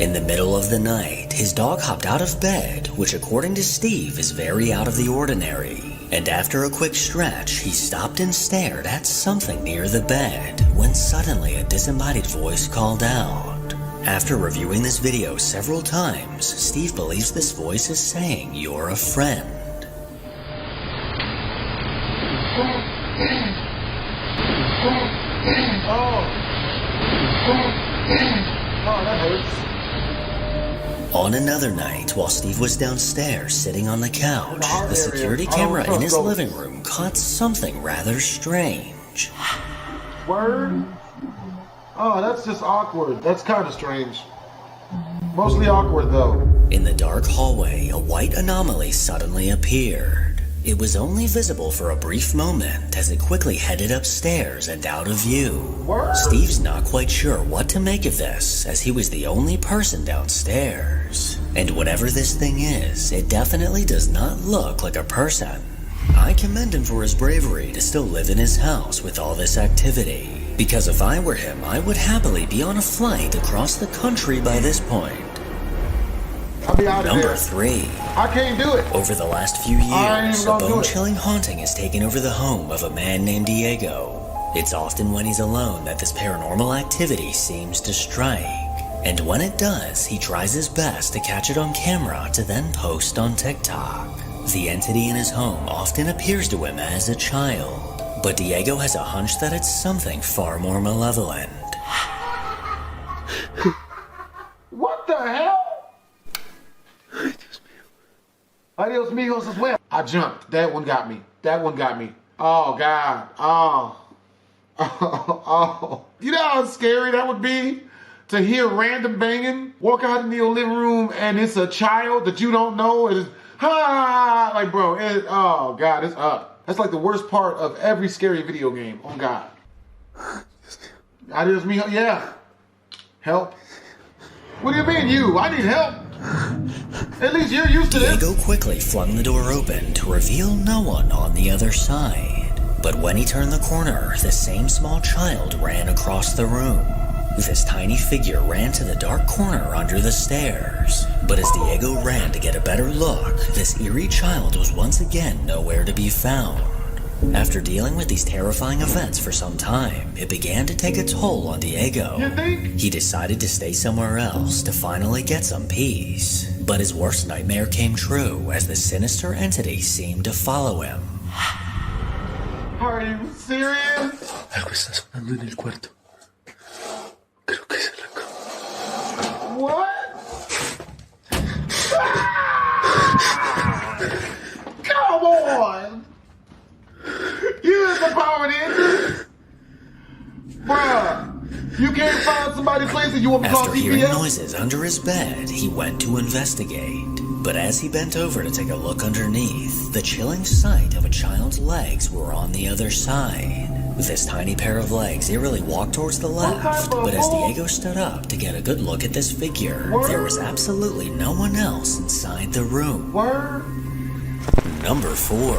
In the middle of the night, his dog hopped out of bed, which according to Steve is very out of the ordinary. And after a quick stretch, he stopped and stared at something near the bed, when suddenly a disembodied voice called out. After reviewing this video several times, Steve believes this voice is saying, "You're a friend." Oh, that hurts. On another night, while Steve was downstairs sitting on the couch, the security camera in his living room caught something rather strange. Word? Oh, that's just awkward. That's kind of strange. Mostly awkward, though. In the dark hallway, a white anomaly suddenly appeared. It was only visible for a brief moment as it quickly headed upstairs and out of view. What? Steve's not quite sure what to make of this, as he was the only person downstairs. And whatever this thing is, it definitely does not look like a person. I commend him for his bravery to still live in his house with all this activity, because if I were him, I would happily be on a flight across the country by this point. I'll be out of Number there. 3. I can't do it. Over the last few years, a bone-chilling haunting has taken over the home of a man named Diego. It's often when he's alone that this paranormal activity seems to strike. And when it does, he tries his best to catch it on camera to then post on TikTok. The entity in his home often appears to him as a child, But Diego has a hunch that it's something far more malevolent. What the hell? Adios amigos as well. I jumped. That one got me. That one got me. Oh, God. Oh. Oh. You know how scary that would be? To hear random banging, walk out in your living room, and it's a child that you don't know. It's, like, bro, oh, God, it's up. That's like the worst part of every scary video game. Oh, God. Adios amigos. Yeah. Help. What do you mean, you? I need help. At least you're used to this. Diego quickly flung the door open to reveal no one on the other side. But when he turned the corner, the same small child ran across the room. This tiny figure ran to the dark corner under the stairs. But as Diego ran to get a better look, this eerie child was once again nowhere to be found. After dealing with these terrifying events for some time, it began to take a toll on Diego. He decided to stay somewhere else to finally get some peace. But his worst nightmare came true as the sinister entity seemed to follow him. Are you serious? Algo está sonando en el cuarto. Creo que es en la cama. What? Come on! You have the power to enter? Bruh, you can't find somebody's place that you want to call After hearing CPS? noises under his bed, he went to investigate. But as he bent over to take a look underneath, the chilling sight of a child's legs were on the other side. This tiny pair of legs eerily walked towards the left, but as Diego stood up to get a good look at this figure, there was absolutely no one else inside the room. Number 4.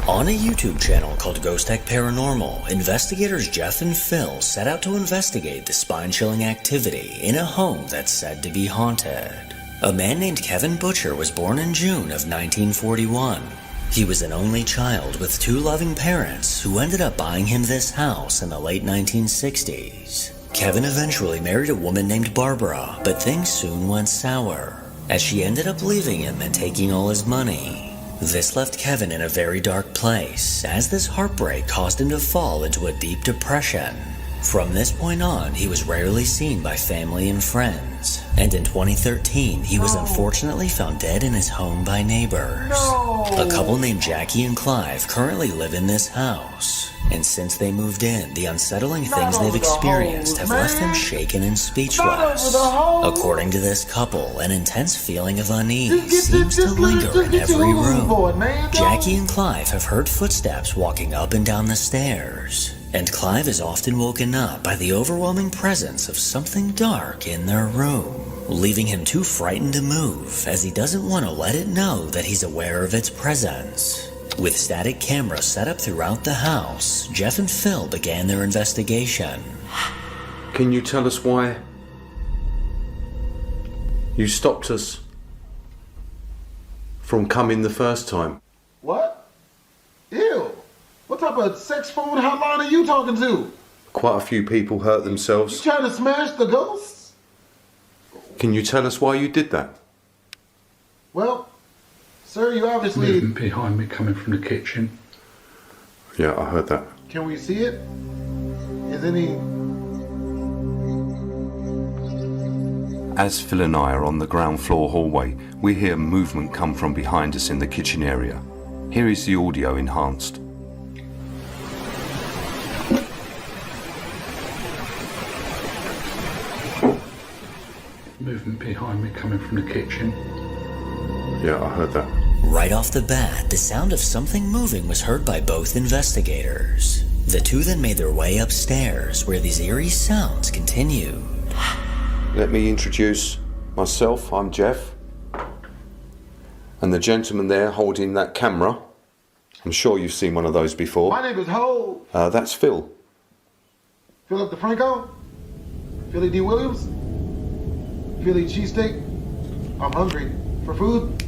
On a YouTube channel called Ghost Tech Paranormal, investigators Jeff and Phil set out to investigate the spine-chilling activity in a home that's said to be haunted. A man named Kevin Butcher was born in June of 1941. He was an only child with 2 loving parents who ended up buying him this house in the late 1960s. Kevin eventually married a woman named Barbara, but things soon went sour, as she ended up leaving him and taking all his money. This left Kevin in a very dark place, as this heartbreak caused him to fall into a deep depression. From this point on, he was rarely seen by family and friends, and in 2013, he was unfortunately found dead in his home by neighbors. A couple named Jackie and Clive currently live in this house, and since they moved in, the unsettling things they've experienced have left them shaken and speechless. According to this couple, an intense feeling of unease seems to linger in every room. Jackie and Clive have heard footsteps walking up and down the stairs, and Clive is often woken up by the overwhelming presence of something dark in their room, leaving him too frightened to move, as he doesn't want to let it know that he's aware of its presence. With static cameras set up throughout the house, Jeff and Phil began their investigation. Can you tell us why you stopped us from coming the first time? What? Ew. What type of sex phone hotline are you talking to? Quite a few people hurt You themselves. trying to smash the ghosts? Can you tell us why you did that? Well, sir, you obviously... Movement behind me coming from the kitchen. Yeah, I heard that. Can we see it? Is any... As Phil and I are on the ground floor hallway, we hear movement come from behind us in the kitchen area. Here is the audio enhanced. Movement behind me coming from the kitchen. Yeah, I heard that. Right off the bat, the sound of something moving was heard by both investigators. The two then made their way upstairs, where these eerie sounds continued. Let me introduce myself. I'm Jeff. And the gentleman there holding that camera, I'm sure you've seen one of those before. My name is Ho. That's Phil. Philip DeFranco? Philly D. Williams? Philly cheesesteak? I'm hungry. For food?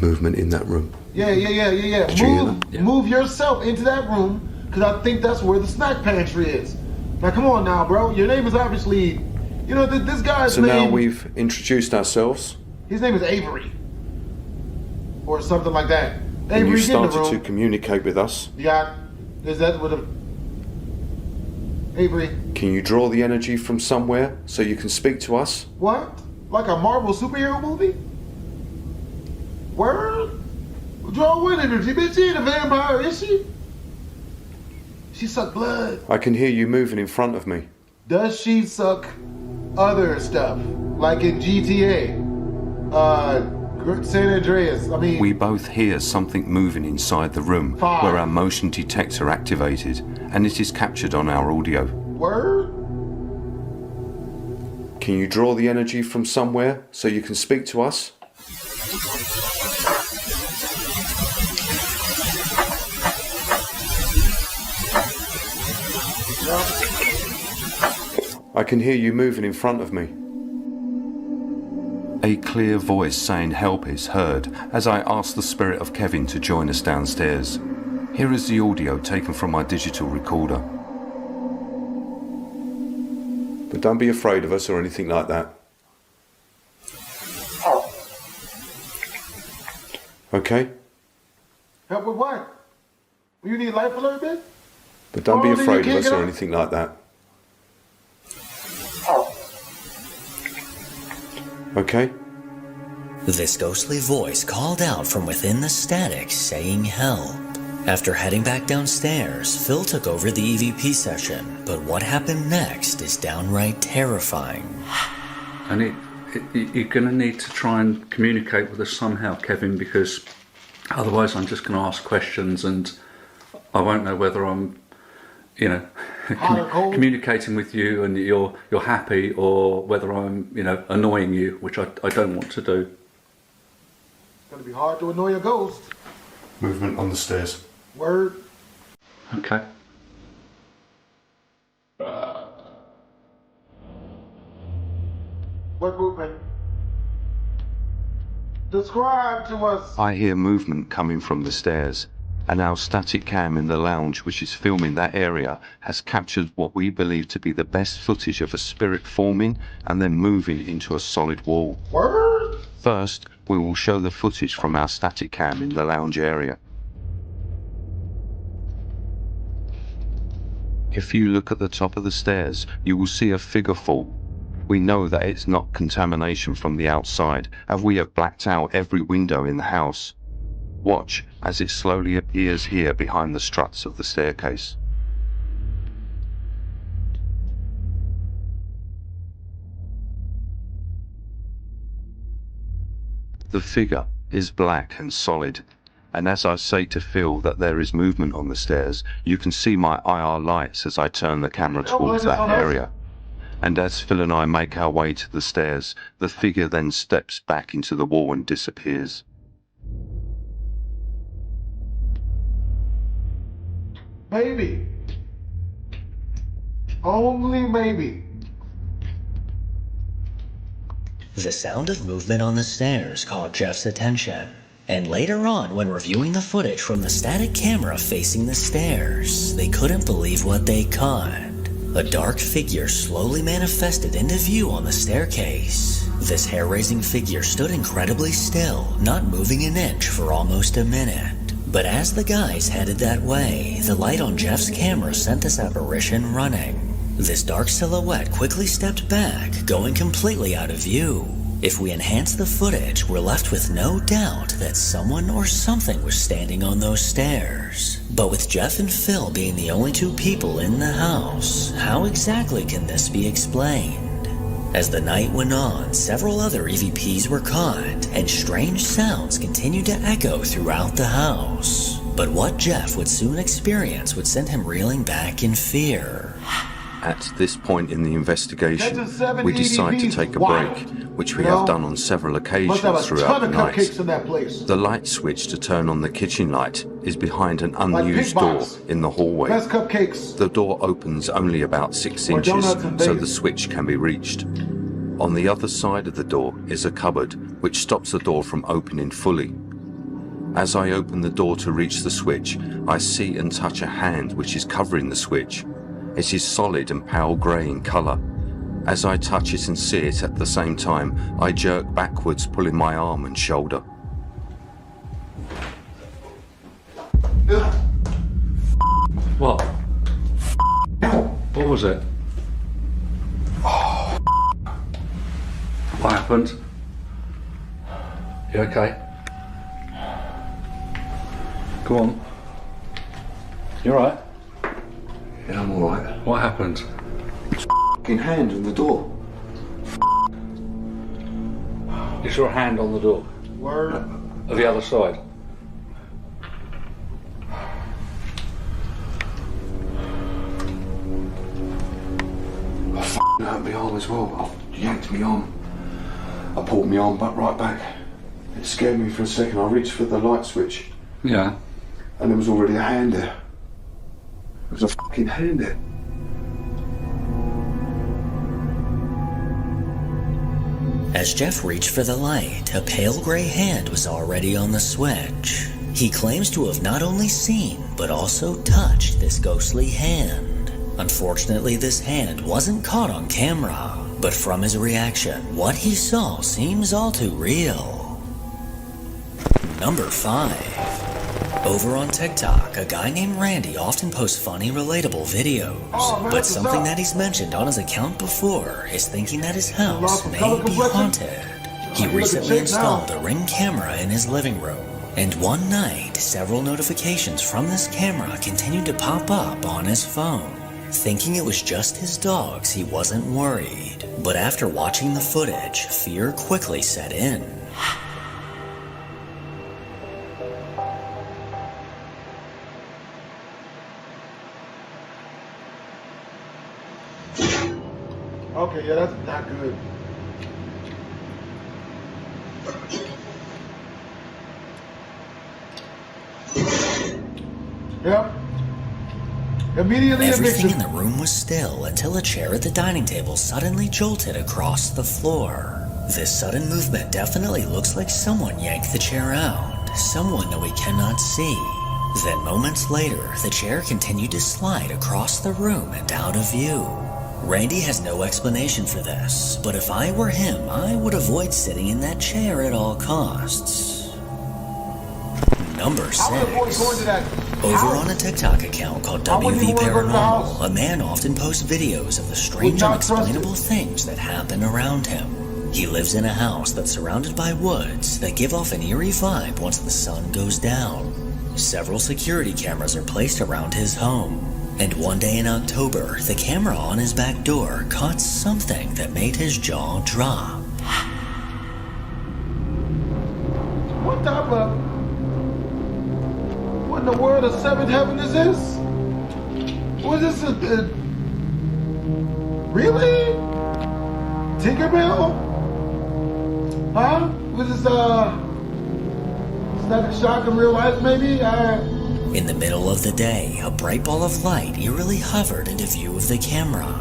Movement in that room. Yeah. Did you hear that? Move yourself into that room, because I think that's where the snack pantry is. Now, come on now, bro. Your name is obviously... You know, this guy's So name... now we've introduced ourselves. His name is Avery. Or something like that. And Avery, you get in the started to room. communicate with us. You got Is that what a... Avery, Can you draw the energy from somewhere so you can speak to us? what? Like a Marvel superhero movie? Word? Draw what energy? Bitch, she ain't a vampire, is she? She suck blood. I can hear you moving in front of me. Does she suck other stuff? Like in GTA? San Andreas, I mean... We both hear something moving inside the room 5. where our motion detector activated, and it is captured on our audio. Word? Can you draw the energy from somewhere so you can speak to us? I can hear you moving in front of me. A clear voice saying help is heard as I ask the spirit of Kevin to join us downstairs. Here is the audio taken from my digital recorder. But don't be afraid of us or anything like that. Okay? Help with what? You need life alert, bitch? But don't be Oh, then you afraid of can't us get or up? anything like that. Okay? This ghostly voice called out from within the static saying help. After heading back downstairs, Phil took over the EVP session, but what happened next is downright terrifying. And you're going to need to try and communicate with us somehow, Kevin, because otherwise I'm just going to ask questions and I won't know whether I'm, you know, communicating with you and you're happy, or whether I'm, you know, annoying you, which I don't want to do. It's gonna be hard to annoy a ghost. Movement on the stairs. Word. Okay. What movement? Describe to us. I hear movement coming from the stairs, and our static cam in the lounge, which is filming that area, has captured what we believe to be the best footage of a spirit forming and then moving into a solid wall. Word? First, we will show the footage from our static cam in the lounge area. If you look at the top of the stairs, you will see a figure fall. We know that it's not contamination from the outside, as we have blacked out every window in the house. Watch as it slowly appears here behind the struts of the staircase. The figure is black and solid, and as I say to Phil that there is movement on the stairs, you can see my IR lights as I turn the camera towards that area. And as Phil and I make our way to the stairs, the figure then steps back into the wall and disappears. Maybe. Only maybe. The sound of movement on the stairs caught Jeff's attention, and later on, when reviewing the footage from the static camera facing the stairs, they couldn't believe what they caught. A dark figure slowly manifested into view on the staircase. This hair-raising figure stood incredibly still, not moving an inch for almost a minute. But as the guys headed that way, the light on Jeff's camera sent this apparition running. This dark silhouette quickly stepped back, going completely out of view. If we enhance the footage, we're left with no doubt that someone or something was standing on those stairs. But with Jeff and Phil being the only two people in the house, how exactly can this be explained? As the night went on, several other EVPs were caught, and strange sounds continued to echo throughout the house. But what Jeff would soon experience would send him reeling back in fear. At this point in the investigation, That's a 7 we decide to EVPs. take a Wow. break, which we You know, have done on several occasions Must have a throughout ton the of night. cupcakes in that place. The light switch to turn on the kitchen light is behind an Like unused Big door Box. in the hallway. Best cupcakes. The door opens only about 6 Or inches, donuts and so bagels. the switch can be reached. On the other side of the door is a cupboard, which stops the door from opening fully. As I open the door to reach the switch, I see and touch a hand which is covering the switch. It is solid and pale grey in colour. As I touch it and see it at the same time, I jerk backwards, pulling my arm and shoulder. What? What was it? Oh, what happened? You okay? Go on. You alright? Yeah, I'm alright. What happened? F***ing hand on the door. You saw a hand on the door? Word. Of the other side? I f***ing hurt my arm as well. I yanked my arm. I pulled my arm right back. It scared me for a second. I reached for the light switch. Yeah. And there was already a hand there. There was a f***ing hand there. As Jeff reached for the light, a pale gray hand was already on the switch. He claims to have not only seen, but also touched this ghostly hand. Unfortunately, this hand wasn't caught on camera, but from his reaction, what he saw seems all too real. Number 5. Over on TikTok, a guy named Randy often posts funny, relatable videos. But something that he's mentioned on his account before is thinking that his house may be haunted. He recently installed a Ring camera in his living room, and one night, several notifications from this camera continued to pop up on his phone. Thinking it was just his dogs, he wasn't worried. But after watching the footage, fear quickly set in. Okay, yeah, that's not good. Yep. Immediately Everything eviction. in the room was still until a chair at the dining table suddenly jolted across the floor. This sudden movement definitely looks like someone yanked the chair out, someone that we cannot see. Then moments later, the chair continued to slide across the room and out of view. Randy has no explanation for this, but if I were him, I would avoid sitting in that chair at all costs. Number 6. Over on a TikTok account called WV Paranormal, a man often posts videos of the strange, unexplainable things that happen around him. He lives in a house that's surrounded by woods that give off an eerie vibe once the sun goes down. Several security cameras are placed around his home. And one day in October, the camera on his back door caught something that made his jaw drop. What type of... What in the world of seventh heaven is this? What is this? Really? Tinkerbell? Huh? Was this, Static Shock in real life, maybe? In the middle of the day, a bright ball of light eerily hovered into view of the camera.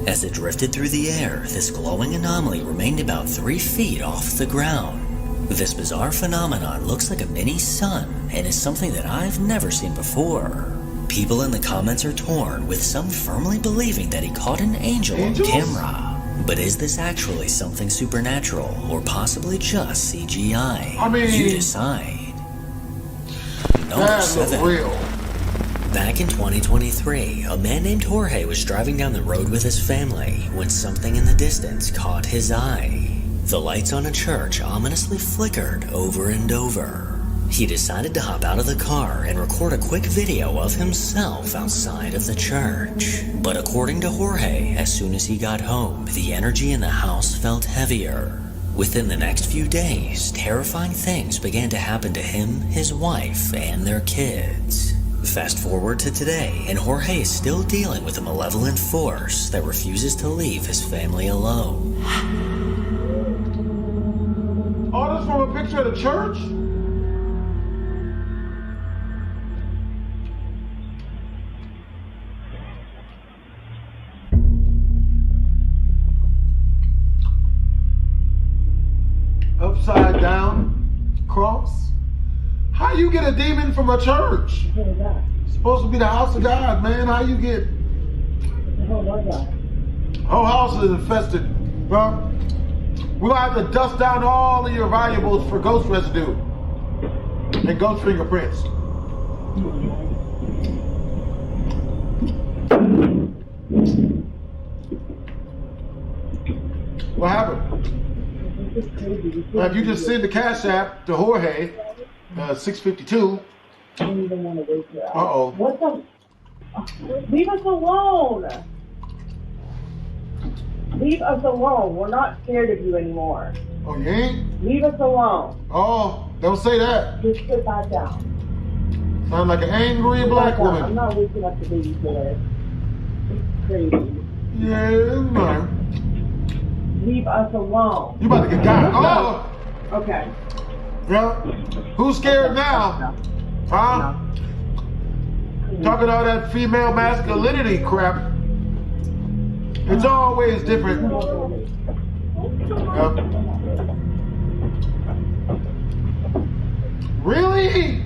As it drifted through the air, this glowing anomaly remained about 3 feet off the ground. This bizarre phenomenon looks like a mini sun and is something that I've never seen before. People in the comments are torn, with some firmly believing that he caught an angel on camera. But is this actually something supernatural, or possibly just CGI? I mean, you decide. Number 7. Back in 2023, a man named Jorge was driving down the road with his family when something in the distance caught his eye. The lights on a church ominously flickered over and over. He decided to hop out of the car and record a quick video of himself outside of the church. But according to Jorge, as soon as he got home, the energy in the house felt heavier. Within the next few days, terrifying things began to happen to him, his wife, and their kids. Fast forward to today, and Jorge is still dealing with a malevolent force that refuses to leave his family alone. All this from a picture of the church? Upside down cross? How you get a demon from a church? It's supposed to be the house of God, man. How you get... Whole house is infested. Well, we're gonna have to dust down all of your valuables for ghost residue and ghost fingerprints. What happened? If you just send the Cash App to Jorge, 652. Uh-oh. What the? Leave us alone. Leave us alone. We're not scared of you anymore. Oh, you ain't? Leave us alone. Oh, don't say that. Just sit back down. Sound like an angry black woman. I'm not waking up the babysitter. It's crazy. Yeah, man. Leave us alone. You about to get got. Oh! Okay. Yeah. Who's scared now? Huh? Talking all that female masculinity crap. It's always different. Yep. Really?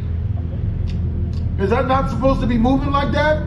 Is that not supposed to be moving like that?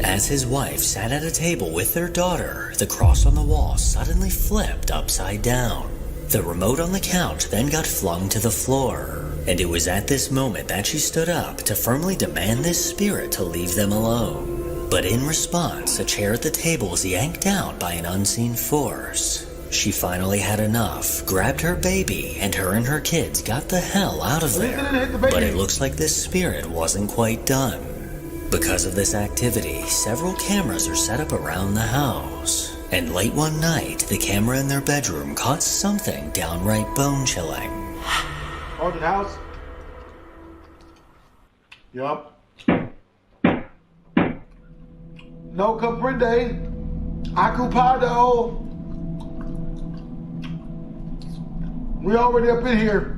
As his wife sat at a table with their daughter, the cross on the wall suddenly flipped upside down. The remote on the couch then got flung to the floor, and it was at this moment that she stood up to firmly demand this spirit to leave them alone. But in response, a chair at the table was yanked out by an unseen force. She finally had enough, grabbed her baby, and her and her kids got the hell out of there. But it looks like this spirit wasn't quite done. Because of this activity, several cameras are set up around the house. And late one night, the camera in their bedroom caught something downright bone-chilling. Haunted house? Yup. No comprende. Ocupado. We already up in here.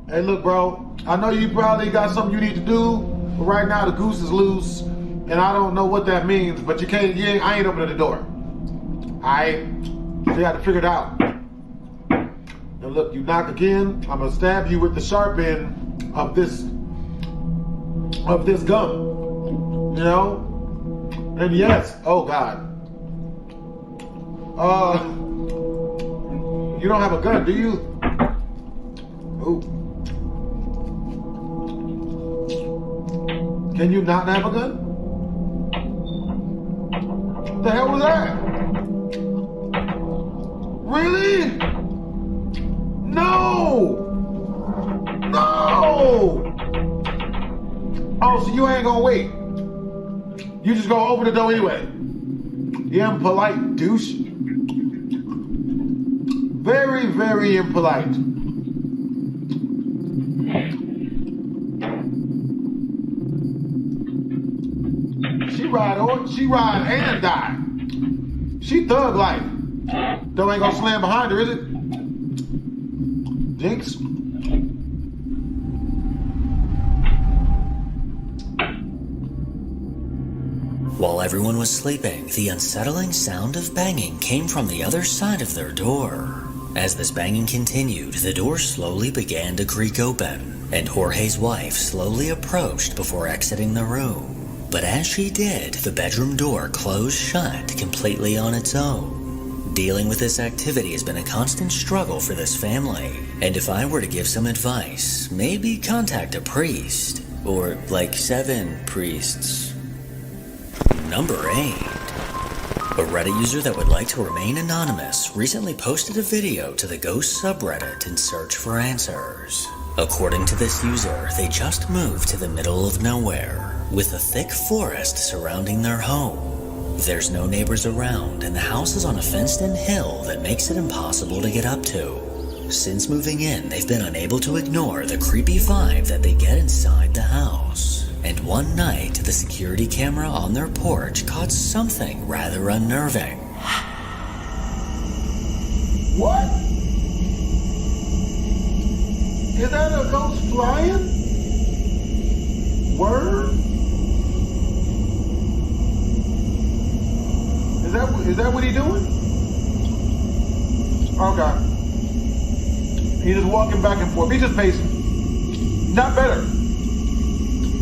Hey, look, bro. I know you probably got something you need to do, but right now the goose is loose, and I don't know what that means. But I ain't opening the door. So you got to figure it out. Now, look, you knock again, I'm gonna stab you with the sharp end of this gum. You know? And yes, oh God. You don't have a gun, do you? Ooh. Can you not have a gun? What the hell was that? Really? No! No! Oh, so you ain't gonna wait. You just gonna open the door anyway. You impolite douche. Very, very impolite. She ride and die. She thug life. Though ain't gonna slam behind her, is it? Jinx. While everyone was sleeping, the unsettling sound of banging came from the other side of their door. As this banging continued, the door slowly began to creak open, and Jorge's wife slowly approached before exiting the room. But as she did, the bedroom door closed shut completely on its own. Dealing with this activity has been a constant struggle for this family, and if I were to give some advice, maybe contact a priest, or like 7 priests. Number 8. A Reddit user that would like to remain anonymous recently posted a video to the Ghost subreddit in search for answers. According to this user, they just moved to the middle of nowhere, with a thick forest surrounding their home. There's no neighbors around, and the house is on a fenced-in hill that makes it impossible to get up to. Since moving in, they've been unable to ignore the creepy vibe that they get inside the house. And one night, the security camera on their porch caught something rather unnerving. What? Is that a ghost flying? Word? Is that what he doing? Oh God. He's just walking back and forth. He's just pacing. Not better.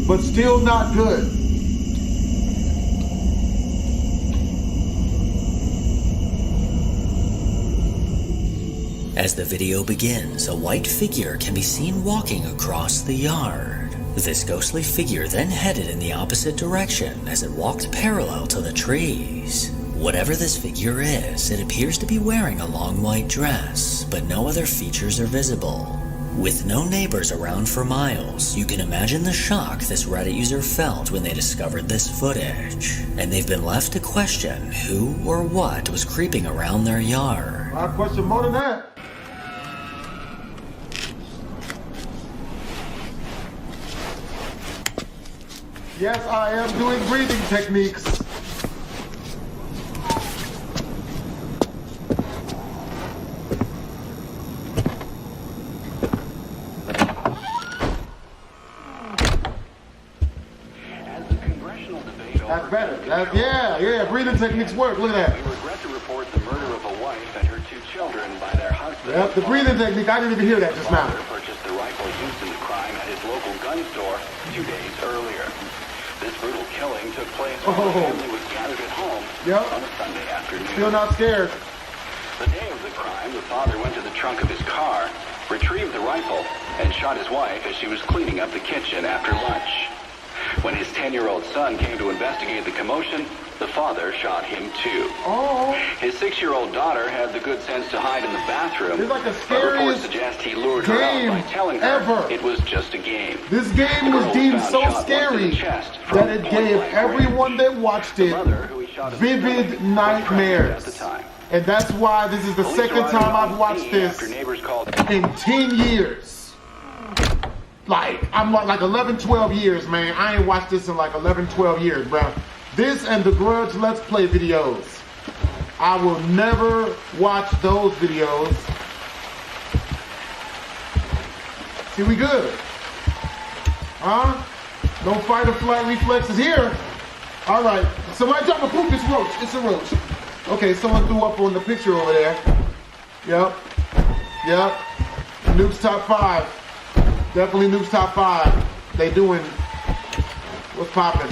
But still not good. As the video begins, a white figure can be seen walking across the yard. This ghostly figure then headed in the opposite direction as it walked parallel to the trees. Whatever this figure is, it appears to be wearing a long white dress, but no other features are visible. With no neighbors around for miles, you can imagine the shock this Reddit user felt when they discovered this footage, and they've been left to question who or what was creeping around their yard. I question more than that. Yes, I am doing breathing techniques. That's better. Yeah, breathing techniques work. Look at that. We regret to report the murder of a wife and her 2 children by their husband. Yep, the breathing technique. I didn't even hear that just now. The father purchased the rifle used in the crime at his local gun store 2 days earlier. This brutal killing took place when the family was gathered at home on a Sunday afternoon. Still not scared. The day of the crime, the father went to the trunk of his car, retrieved the rifle, and shot his wife as she was cleaning up the kitchen after lunch. When his 10-year-old son came to investigate the commotion, the father shot him too. His 6-year-old daughter had the good sense to hide in the bathroom. It's like the but reports scariest suggest he lured her out by telling her it was just a game. This game was deemed so scary that it gave everyone that watched it vivid nightmares. And that's why this is the second time I've watched this in 10 years. Like, I'm like 11, 12 years, man. I ain't watched this in like 11, 12 years, bro. This and the Grudge Let's Play videos. I will never watch those videos. See, we good. Huh? No fight or flight reflexes here. All right. Somebody drop a poop. It's a roach. It's a roach. Okay, someone threw up on the picture over there. Yep. Nuke's top 5. Definitely Nuke's top 5. They doing what's popping.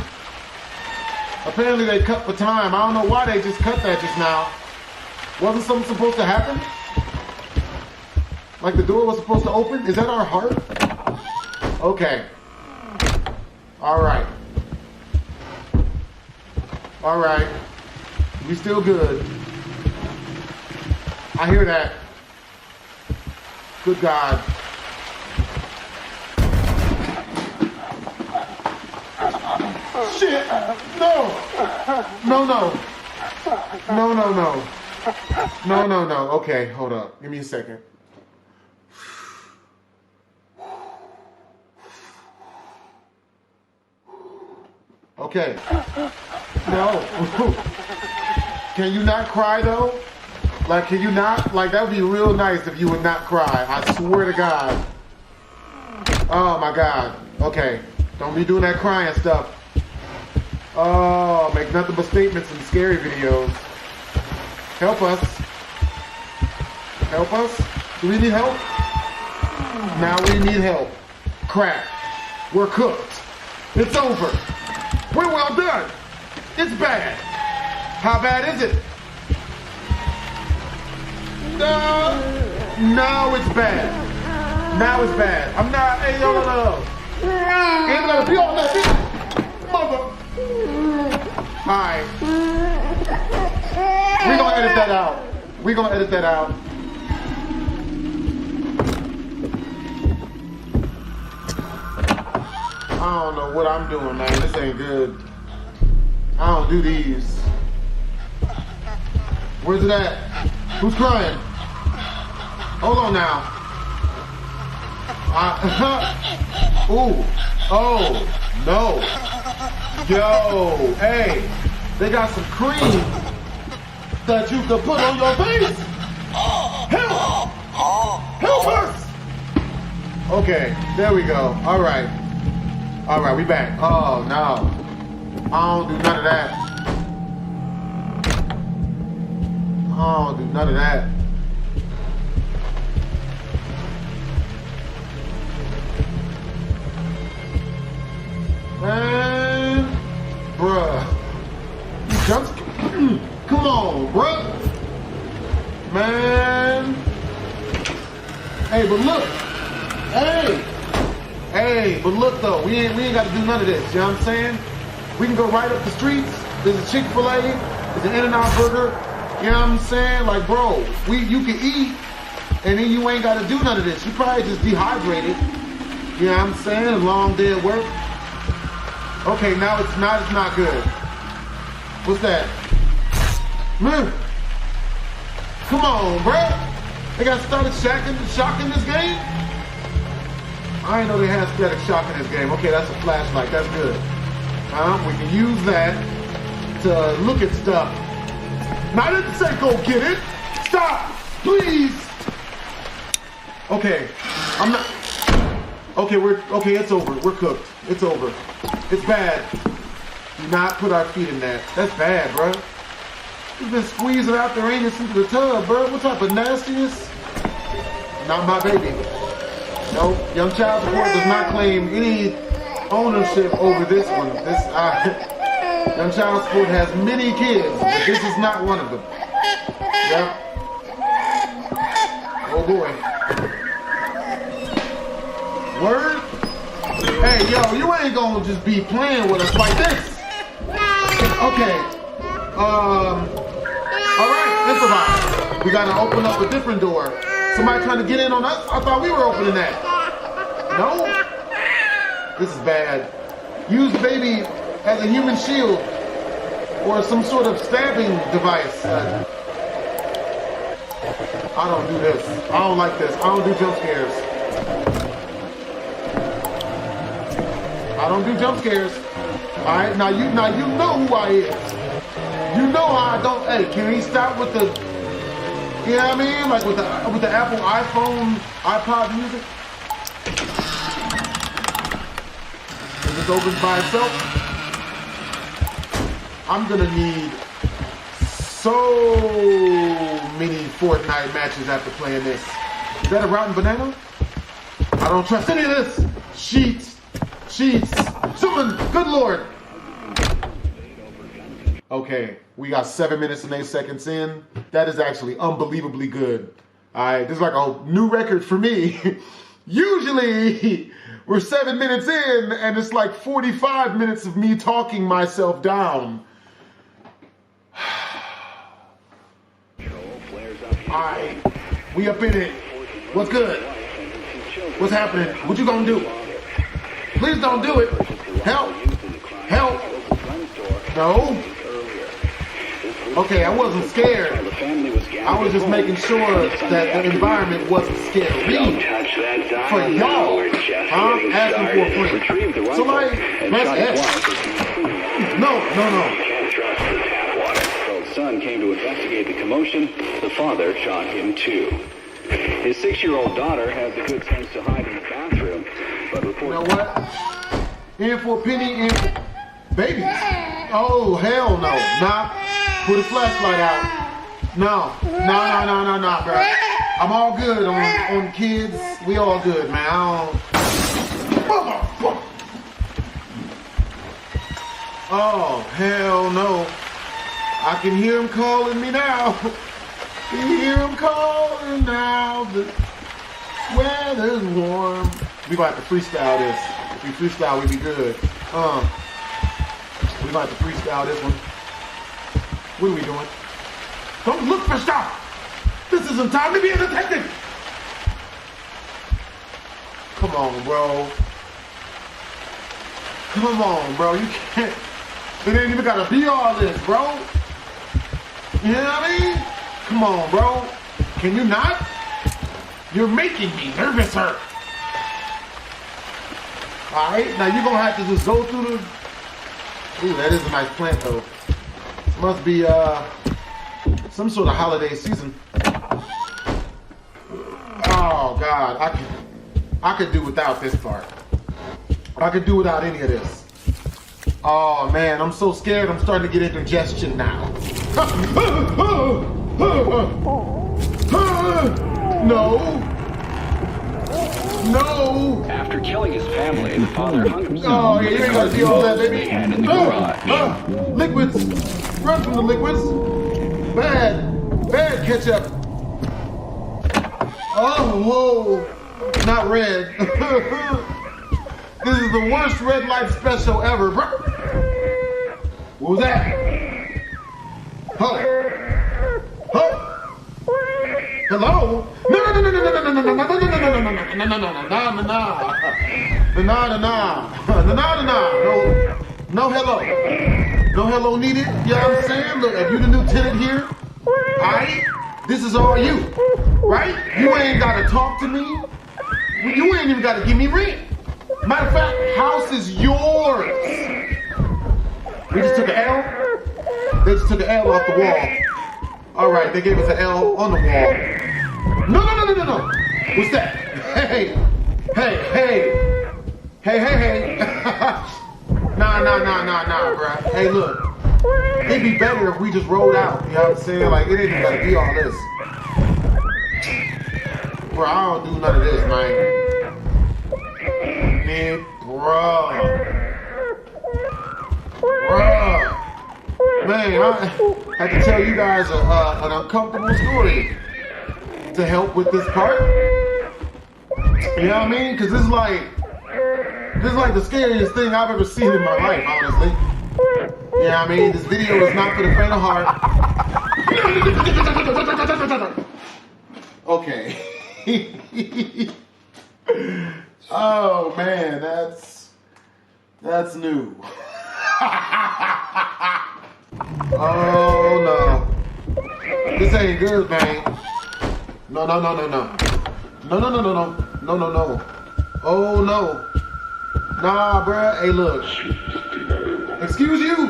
Apparently they cut for time. I don't know why they just cut that just now. Wasn't something supposed to happen? Like the door was supposed to open? Is that our heart? Okay. Alright. We still good. I hear that. Good God. Shit! No! No. Okay, hold up. Give me a second. Okay. No. Can you not cry though? Like, can you not? Like, that would be real nice if you would not cry. I swear to God. Oh my God. Okay. Don't be doing that crying stuff. Oh, make nothing but statements in scary videos. Help us. Help us? Do we need help? Now we need help. Crap. We're cooked. It's over. We're well done. It's bad. How bad is it? No, it's bad. Now it's bad. I'm not. Hey, no. Ain't gonna be all that. Mother. Alright. We're gonna edit that out. I don't know what I'm doing, man. This ain't good. I don't do these. Where's it at? Who's crying? Hold on now. Ooh. Oh, no. Yo, hey, they got some cream that you can put on your face. Help! Help us! Okay, there we go. All right, we back. Oh, no. I don't do none of that. Man, bruh. You jump. Come on, bruh. Man. Hey, but look. Hey, but look though, we ain't got to do none of this. You know what I'm saying? We can go right up the streets. There's a Chick-fil-A. There's an In-N-Out Burger. You know what I'm saying? Like, bro, you can eat, and then you ain't got to do none of this. You probably just dehydrated. You know what I'm saying? A long day at work. Okay, now it's not good. What's that? Man. Come on, bro. They got started shocking this game? I didn't know they had static shock in this game. Okay, that's a flashlight. That's good. We can use that to look at stuff. Now, I didn't say go get it. Stop, please. Okay, I'm not. Okay, it's over. We're cooked. It's over. It's bad. Do not put our feet in that. That's bad, bro. You've been squeezing out their anus into the tub, bro. What type of nastiness? Not my baby. No, Young Child Support does not claim any ownership over this one. Young Child Support has many kids, but this is not one of them. Yep. Oh boy. Word? Hey, yo, you ain't gonna just be playing with us like this. Okay. Alright, improvise. We gotta open up a different door. Somebody trying to get in on us? I thought we were opening that. No? This is bad. Use the baby as a human shield or some sort of stabbing device. I don't do this. I don't like this. I don't do jump scares. I don't do jump scares. Alright, now you know who I is. You know how I don't. Hey, can he stop with the, you know what I mean? Like with the Apple iPhone, iPod music? It just opens by itself. I'm gonna need so many Fortnite matches after playing this. Is that a rotten banana? I don't trust any of this. Sheets. Someone, good Lord. Okay, we got 7 minutes and 8 seconds in. That is actually unbelievably good. All right, this is like a new record for me. Usually, we're 7 minutes in, and it's like 45 minutes of me talking myself down. All right, we up in it. What's good? What's happening? What you gonna do? Please don't do it. Help. Help. No. Okay, I wasn't scared. I was just making sure that the environment wasn't scary for y'all. Asking for a friend. So like, that's it. No. The son came to investigate the commotion. The father shot him too. His 6-year-old daughter had the good sense to hide in the bathroom, but reported. You know what? In for a penny, in for babies. Oh hell no! Nah, put a flashlight out. No, bro. I'm all good on kids. We all good, man. Oh hell no! I can hear him calling me now. Can you hear him calling now? The weather's warm. We about to freestyle this. If we freestyle, we be good. We about to freestyle this one. What are we doing? Don't look for stuff. This isn't time to be a detective. Come on, bro. Come on, bro. You can't. It ain't even gotta be all this, bro. You know what I mean? Come on, bro. Can you not? You're making me nervous, sir. Alright, now you're gonna have to just go through the... Ooh, that is a nice plant, though. It must be, some sort of holiday season. Oh, God. I could do without this part. I could do without any of this. Oh, man, I'm so scared I'm starting to get indigestion now. No! After killing his family, the father hung himself. Oh, yeah, you ain't gotta see all that, baby. Liquids! Run from the liquids! Bad ketchup! Oh, whoa! Not red. This is the worst red light special ever, bro. What was that? Huh? Hello? No. No hello. No hello needed. You know what I'm saying? Look, if you the new tenant here, alright? This is all you. Right? You ain't gotta talk to me. You ain't even gotta give me rent. Matter of fact, house is yours. We just took an L. They just took an L off the wall. Alright, they gave us an L on the wall. No. What's that? Hey. Nah, bruh. Hey, look. It'd be better if we just rolled out. You know what I'm saying? Like, it ain't even gotta be all this. Bro, I don't do none of this, man. Man, bruh. Man, I had to tell you guys an uncomfortable story to help with this part. You know what I mean? Because this is like the scariest thing I've ever seen in my life, honestly. You know what I mean? This video is not for the faint of heart. Okay. Oh man, that's new. Oh no. This ain't good, man. No. No. Oh no. Nah, bruh. Hey, look. Excuse you?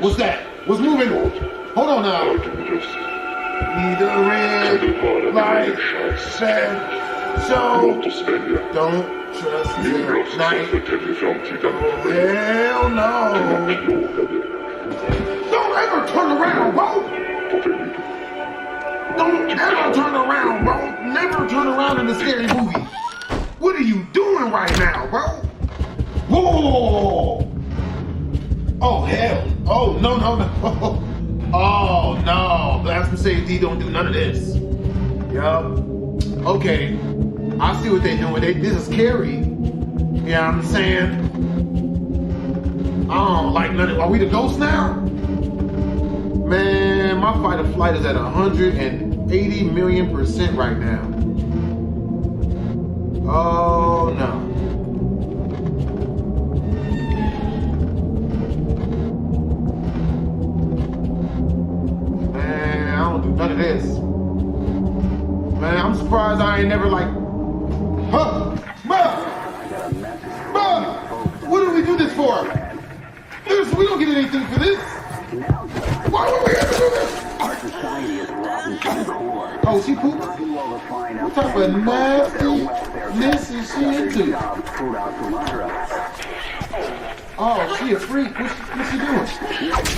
What's that? What's moving? Hold on now. Need the red light said so. Don't trust the night. Hell no. Don't ever turn around, bro. Don't ever turn around, bro. Never turn around in a scary movie. What are you doing right now, bro? Whoa! Oh, hell. Oh, no. Oh, no. BlastphamousHD don't do none of this. Yup. Okay. I see what they're doing. This is scary. You know what I'm saying? I don't like none of it. Are we the ghosts now? Man, my fight or flight is at 180 million% right now. Oh, no. None of this. Man, I'm surprised I ain't never like, huh? Bruh! What did we do this for? We don't get anything for this. Why would we ever do this? Oh, she pooped? What type of nastiness is she into? Oh, she a freak. What's she doing?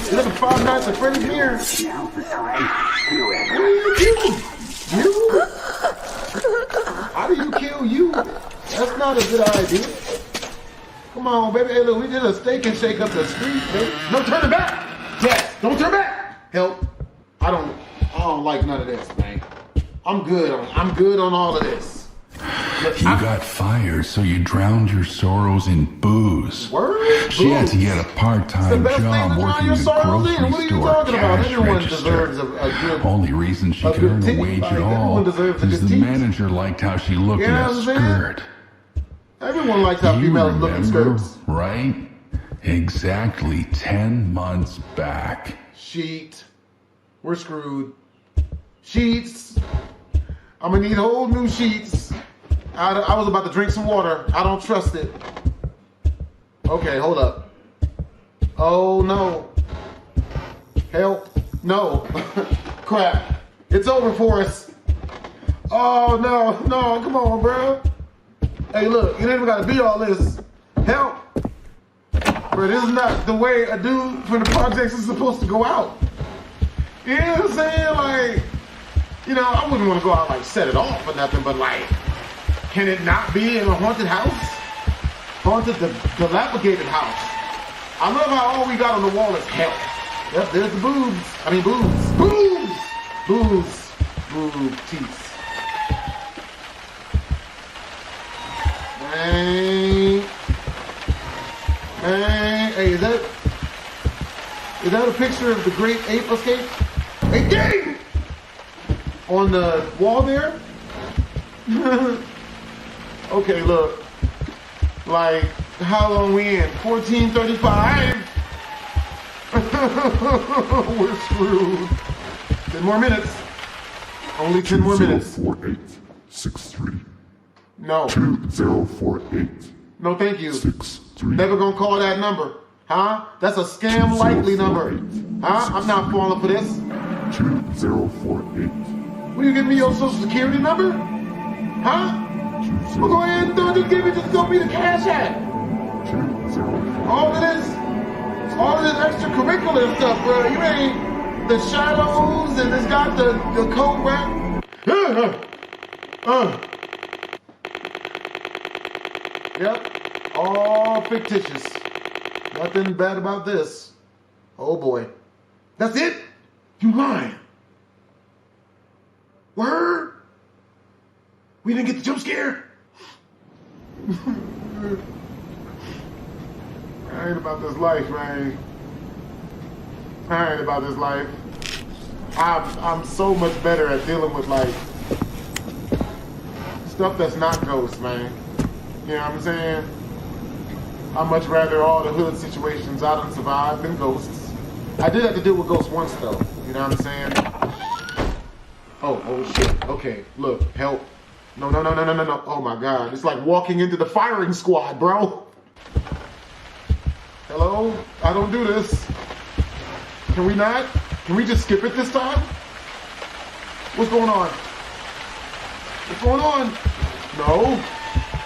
She looking 5 Nights at Freddy's mirror. What do you do? You? How do you kill you? That's not a good idea. Come on, baby. Hey, look, we did a steak and shake up the street, baby. No, turn it back. Yes, don't turn back. Help. I don't like none of this, man. I'm good on all of this. You got fired, so you drowned your sorrows in booze. Word? She had to get a part-time job working the grocery store cash register. Only reason she could earn a wage at all is the manager liked how she looked in a skirt. Everyone likes how females look in skirts. Right? Exactly 10 months back. Sheet. We're screwed. Sheets. I'm gonna need whole new sheets. I was about to drink some water. I don't trust it. Okay, hold up. Oh no. Help. No. Crap. It's over for us. Oh no, come on, bro. Hey, look, you ain't even gotta be all this. Help. Bro, this is not the way a dude for the projects is supposed to go out. You know what I'm saying? Like, you know, I wouldn't want to go out like set it off or nothing, but like, can it not be in a haunted house? Haunted, dilapidated house. I love how all we got on the wall is hell. Yep, there's the boobs. I mean boobs. Boobs! Boobs. Boob teeth. Man. Hey, is that a picture of the great ape escape? Hey, gang! On the wall there? Okay, look. Like, how long we in? 14:35? We're screwed. 10 more minutes. Only 10 more minutes. 204863. No. 2048. No, thank you. Never gonna call that number. Huh? That's a scam likely number. Huh? I'm not falling for this. 2048. Will you give me your social security number? Huh? Well, go ahead and just give me, just throw me the cash app. All of this extracurricular stuff, bro. You ain't the shadows and it's got the code rap. Yep. All fictitious. Nothing bad about this. Oh boy. That's it? You lying. Word? We didn't get the jump scare? I ain't about this life, man. I ain't about this life. I'm so much better at dealing with like stuff that's not ghosts, man. You know what I'm saying? I'd much rather all the hood situations I done survived than ghosts. I did have to deal with ghosts once though. You know what I'm saying? Oh shit. Okay, look, help. No. Oh my God. It's like walking into the firing squad, bro. Hello? I don't do this. Can we not? Can we just skip it this time? What's going on? What's going on? No.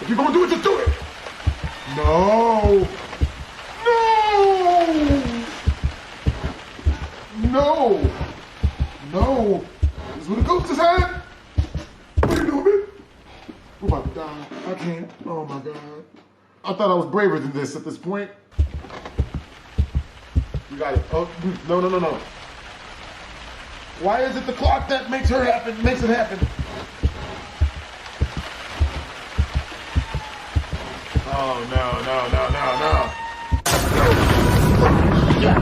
If you're gonna do it, just do it. No. No. This is what a ghost is at. What are you doing, man? We're about to die. I can't. Oh my God. I thought I was braver than this at this point. You got it. Oh, no. Why is it the clock that makes it happen? Oh, no. Yeah.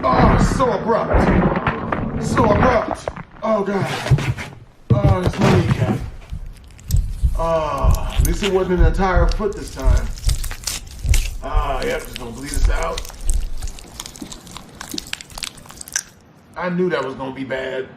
Oh, so abrupt. Oh, God. Oh, that's my kneecap. Oh, at least it wasn't an entire foot this time. Yep, just gonna bleed us out. I knew that was gonna be bad.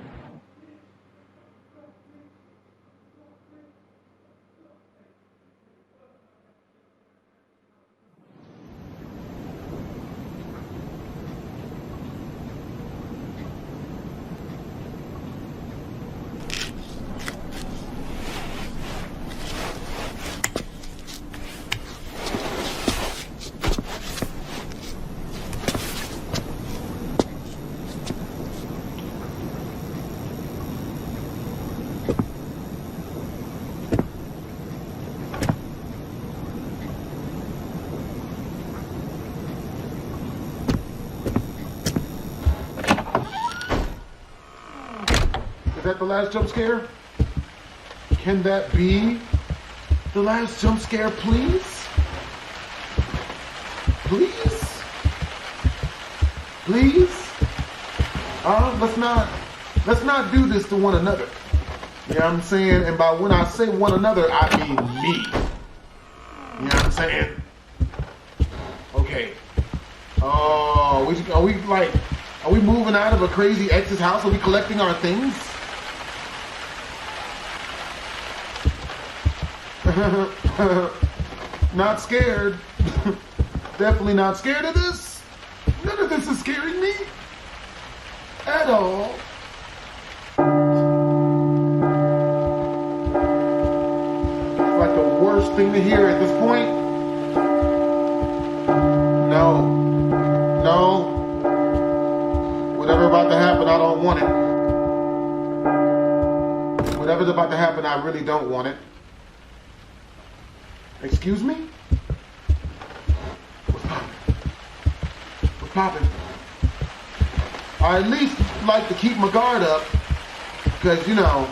Is that the last jump scare? Can that be the last jump scare, please? Please? Let's not do this to one another. You know what I'm saying? And by when I say one another, I mean me. You know what I'm saying? Okay. Oh, are we moving out of a crazy ex's house? Are we collecting our things? Not scared. Definitely not scared of this. None of this is scaring me at all. Like the worst thing to hear at this point. No. Whatever's about to happen, I don't want it. Whatever's about to happen, I really don't want it. Excuse me? What's poppin'? I at least like to keep my guard up, because, you know,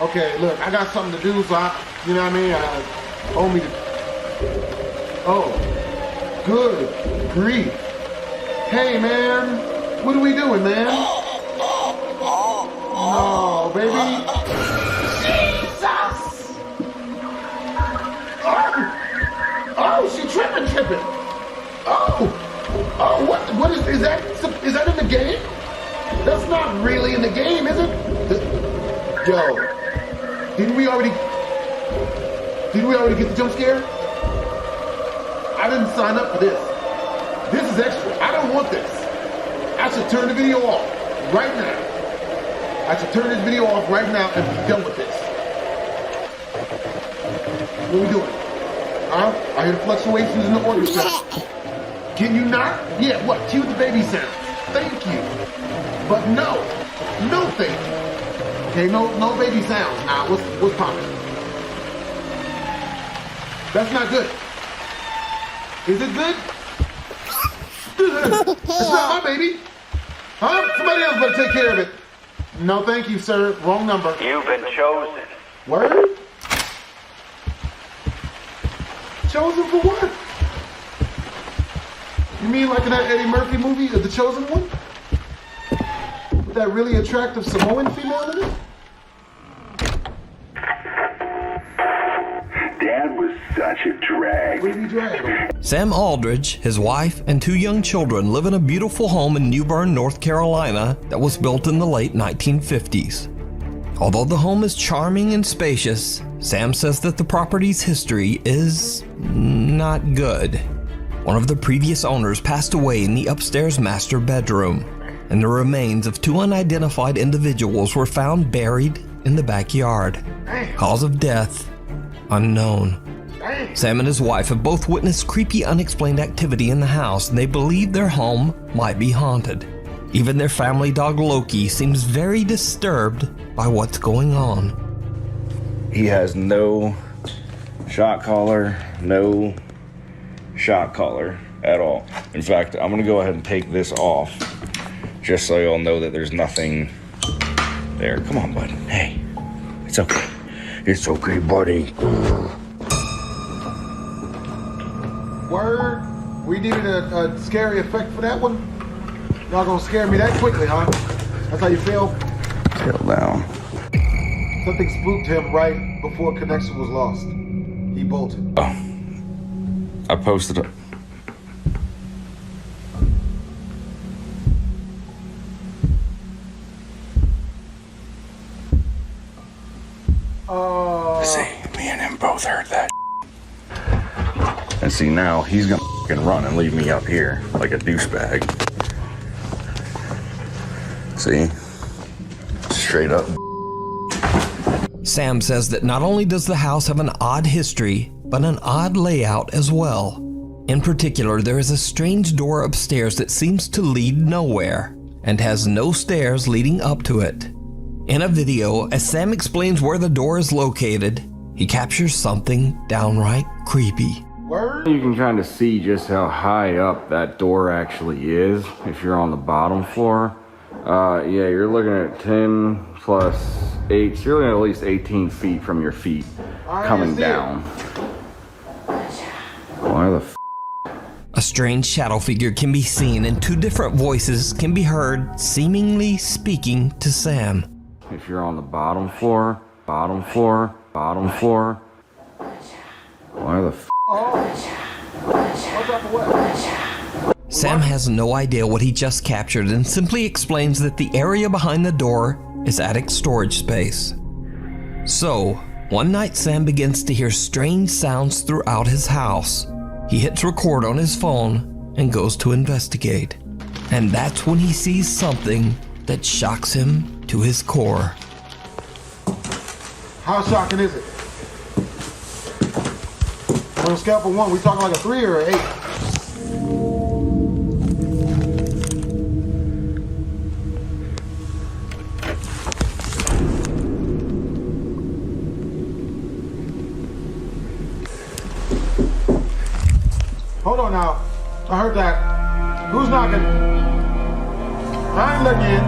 Okay, look, I got something to do, so you know what I mean? Owe me to... Oh, good grief. Hey, man, what are we doing, man? No, baby. Jesus! Oh, she tripping. Oh, what is that in the game? That's not really in the game, is it? Yo, didn't we already get the jump scare? I didn't sign up for this. This is extra. I don't want this. I should turn the video off right now. I should turn this video off right now and be done with this. What are we doing? Huh? I hear the fluctuations in the orchestra. Can you not? Yeah, what? Cue the baby sound. Thank you. But no thank you. Okay, no baby sounds. Now, what's popping? That's not good. Is it good? It's not my baby. Huh? Somebody else better take care of it. No, thank you, sir. Wrong number. You've been chosen. Word? Chosen for what? You mean like in that Eddie Murphy movie, The Chosen One? With that really attractive Samoan female in it? Dad was such a drag. What did he drag? Sam Aldridge, his wife, and 2 young children live in a beautiful home in New Bern, North Carolina that was built in the late 1950s. Although the home is charming and spacious, Sam says that the property's history is not good. One of the previous owners passed away in the upstairs master bedroom, and the remains of 2 unidentified individuals were found buried in the backyard. Cause of death unknown. Sam and his wife have both witnessed creepy, unexplained activity in the house, and they believe their home might be haunted. Even their family dog Loki seems very disturbed by what's going on. He has no shot collar, no shot collar at all. In fact, I'm gonna go ahead and take this off just so you'll know that there's nothing there. Come on, bud. Hey, it's okay. It's okay, buddy. Word? We needed a scary effect for that one? Y'all gonna scare me that quickly, huh? That's how you feel? Chill down. Something spooked him right before connection was lost. He bolted. Oh. I posted it. See, me and him both heard that. And see, now he's gonna fucking run and leave me up here like a douchebag. See? Straight up. Sam says that not only does the house have an odd history, but an odd layout as well. In particular, there is a strange door upstairs that seems to lead nowhere, and has no stairs leading up to it. In a video, as Sam explains where the door is located, he captures something downright creepy. You can kind of see just how high up that door actually is if you're on the bottom floor. Yeah, you're looking at 10 plus 8, so you're looking at least 18 feet from your feet coming down. Why the f? A strange shadow figure can be seen, and 2 different voices can be heard seemingly speaking to Sam. If you're on the bottom floor. Why the f? Sam has no idea what he just captured and simply explains that the area behind the door is attic storage space. So, one night Sam begins to hear strange sounds throughout his house. He hits record on his phone and goes to investigate. And that's when he sees something that shocks him to his core. How shocking is it? On a scale of 1, we talking like a 3 or an 8? Hold on now. I heard that. Who's knocking? I ain't letting you in.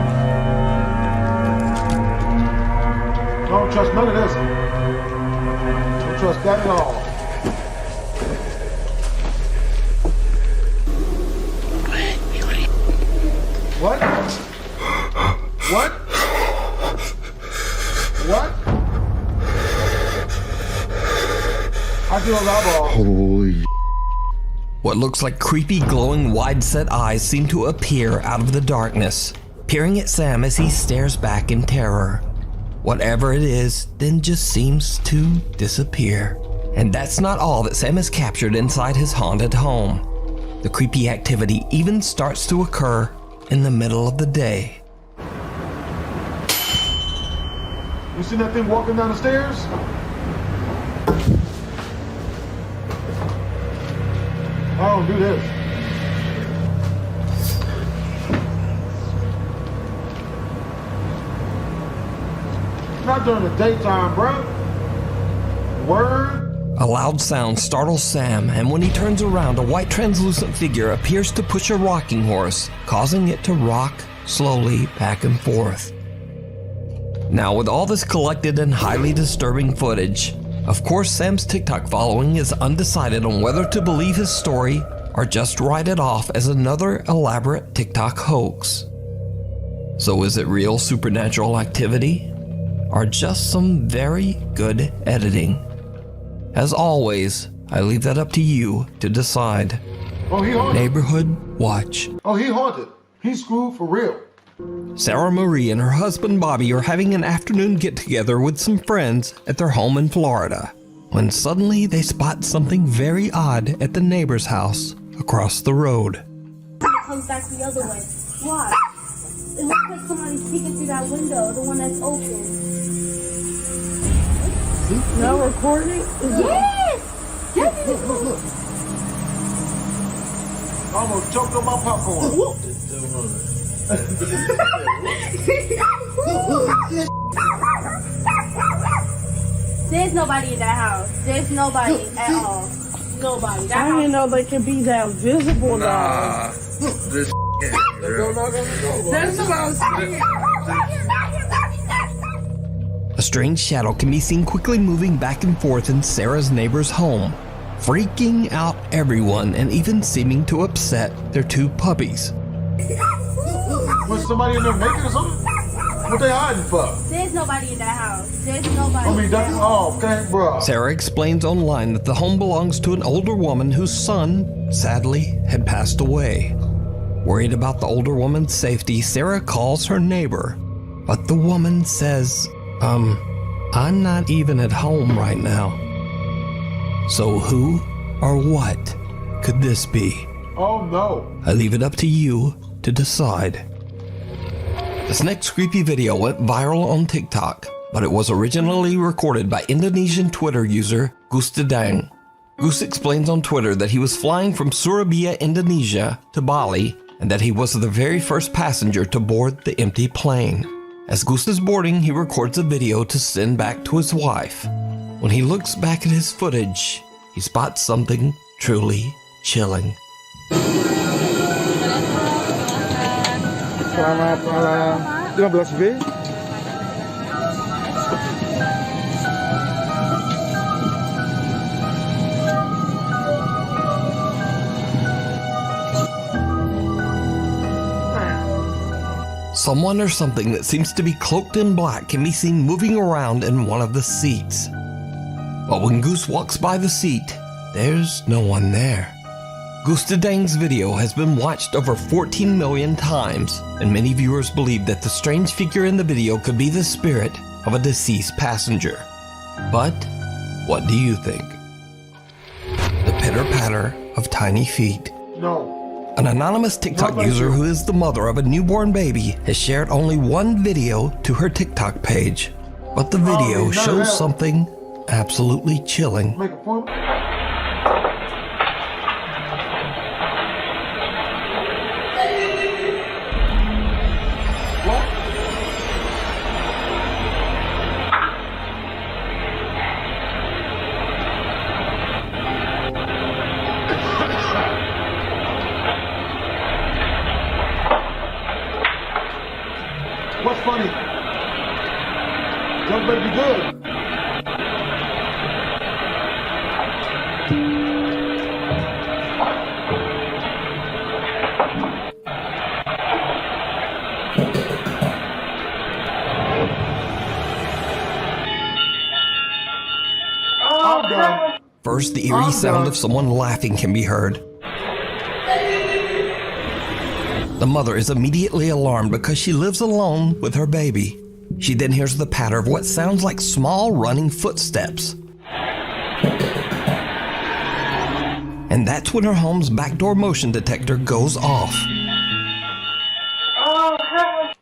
Don't trust none of this. Don't trust that at all. What? What? What? I feel a eyeball. Holy. What looks like creepy, glowing, wide-set eyes seem to appear out of the darkness, peering at Sam as he stares back in terror. Whatever it is, then just seems to disappear. And that's not all that Sam has captured inside his haunted home. The creepy activity even starts to occur in the middle of the day. You seen that thing walking down the stairs? I don't do this. Not during the daytime, bro. Word. A loud sound startles Sam, and when he turns around, a white translucent figure appears to push a rocking horse, causing it to rock slowly back and forth. Now, with all this collected and highly disturbing footage, of course Sam's TikTok following is undecided on whether to believe his story or just write it off as another elaborate TikTok hoax. So is it real supernatural activity, or just some very good editing? As always, I leave that up to you to decide. Oh, he haunted. Neighborhood Watch. Oh, he haunted. He's screwed for real. Sarah Marie and her husband Bobby are having an afternoon get-together with some friends at their home in Florida, when suddenly they spot something very odd at the neighbor's house across the road. It comes back the other way. Why? It looks like somebody's peeking through that window, the one that's open. Now recording? Yes! Look. I almost choked on my popcorn. There's nobody in that house. There's nobody at all. Nobody. That I didn't know they could be that visible though. This That's what I was saying. A strange shadow can be seen quickly moving back and forth in Sarah's neighbor's home, freaking out everyone and even seeming to upset their two puppies. Was somebody in there naked or something? What they hiding for? There's nobody in that house. There's nobody. I mean, that's all. Okay, bro. Sarah explains online that the home belongs to an older woman whose son, sadly, had passed away. Worried about the older woman's safety, Sarah calls her neighbor, but the woman says, I'm not even at home right now. So who or what could this be? Oh no. I leave it up to you to decide. This next creepy video went viral on TikTok, but it was originally recorded by Indonesian Twitter user Gustadang. Gus explains on Twitter that he was flying from Surabaya, Indonesia to Bali, and that he was the very first passenger to board the empty plane. As Gus is boarding, he records a video to send back to his wife. When he looks back at his footage, he spots something truly chilling. Selamat malam. 15B. Someone or something that seems to be cloaked in black can be seen moving around in one of the seats. But when Goose walks by the seat, there's no one there. Gustadang's video has been watched over 14 million times, and many viewers believe that the strange figure in the video could be the spirit of a deceased passenger. But what do you think? The pitter-patter of tiny feet. No. An anonymous TikTok user who is the mother of a newborn baby has shared only one video to her TikTok page, but the video shows something absolutely chilling. Make a point. What's funny? Jump better be good. I'm done. First, the eerie sound of someone laughing can be heard. The mother is immediately alarmed because she lives alone with her baby. She then hears the patter of what sounds like small running footsteps. And that's when her home's backdoor motion detector goes off.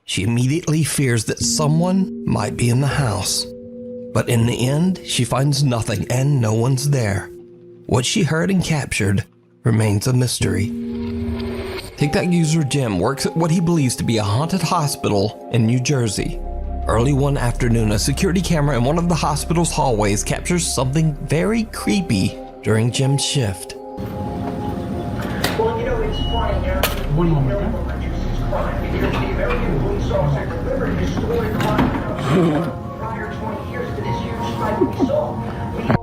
She immediately fears that someone might be in the house. But in the end, she finds nothing and no one's there. What she heard and captured remains a mystery. TikTok user Jim works at what he believes to be a haunted hospital in New Jersey. Early one afternoon, a security camera in one of the hospital's hallways captures something very creepy during Jim's shift. Well, you know, it's funny, you know, we know malicious crime because the American police officer delivered his story prior 20 years to this huge spike we saw.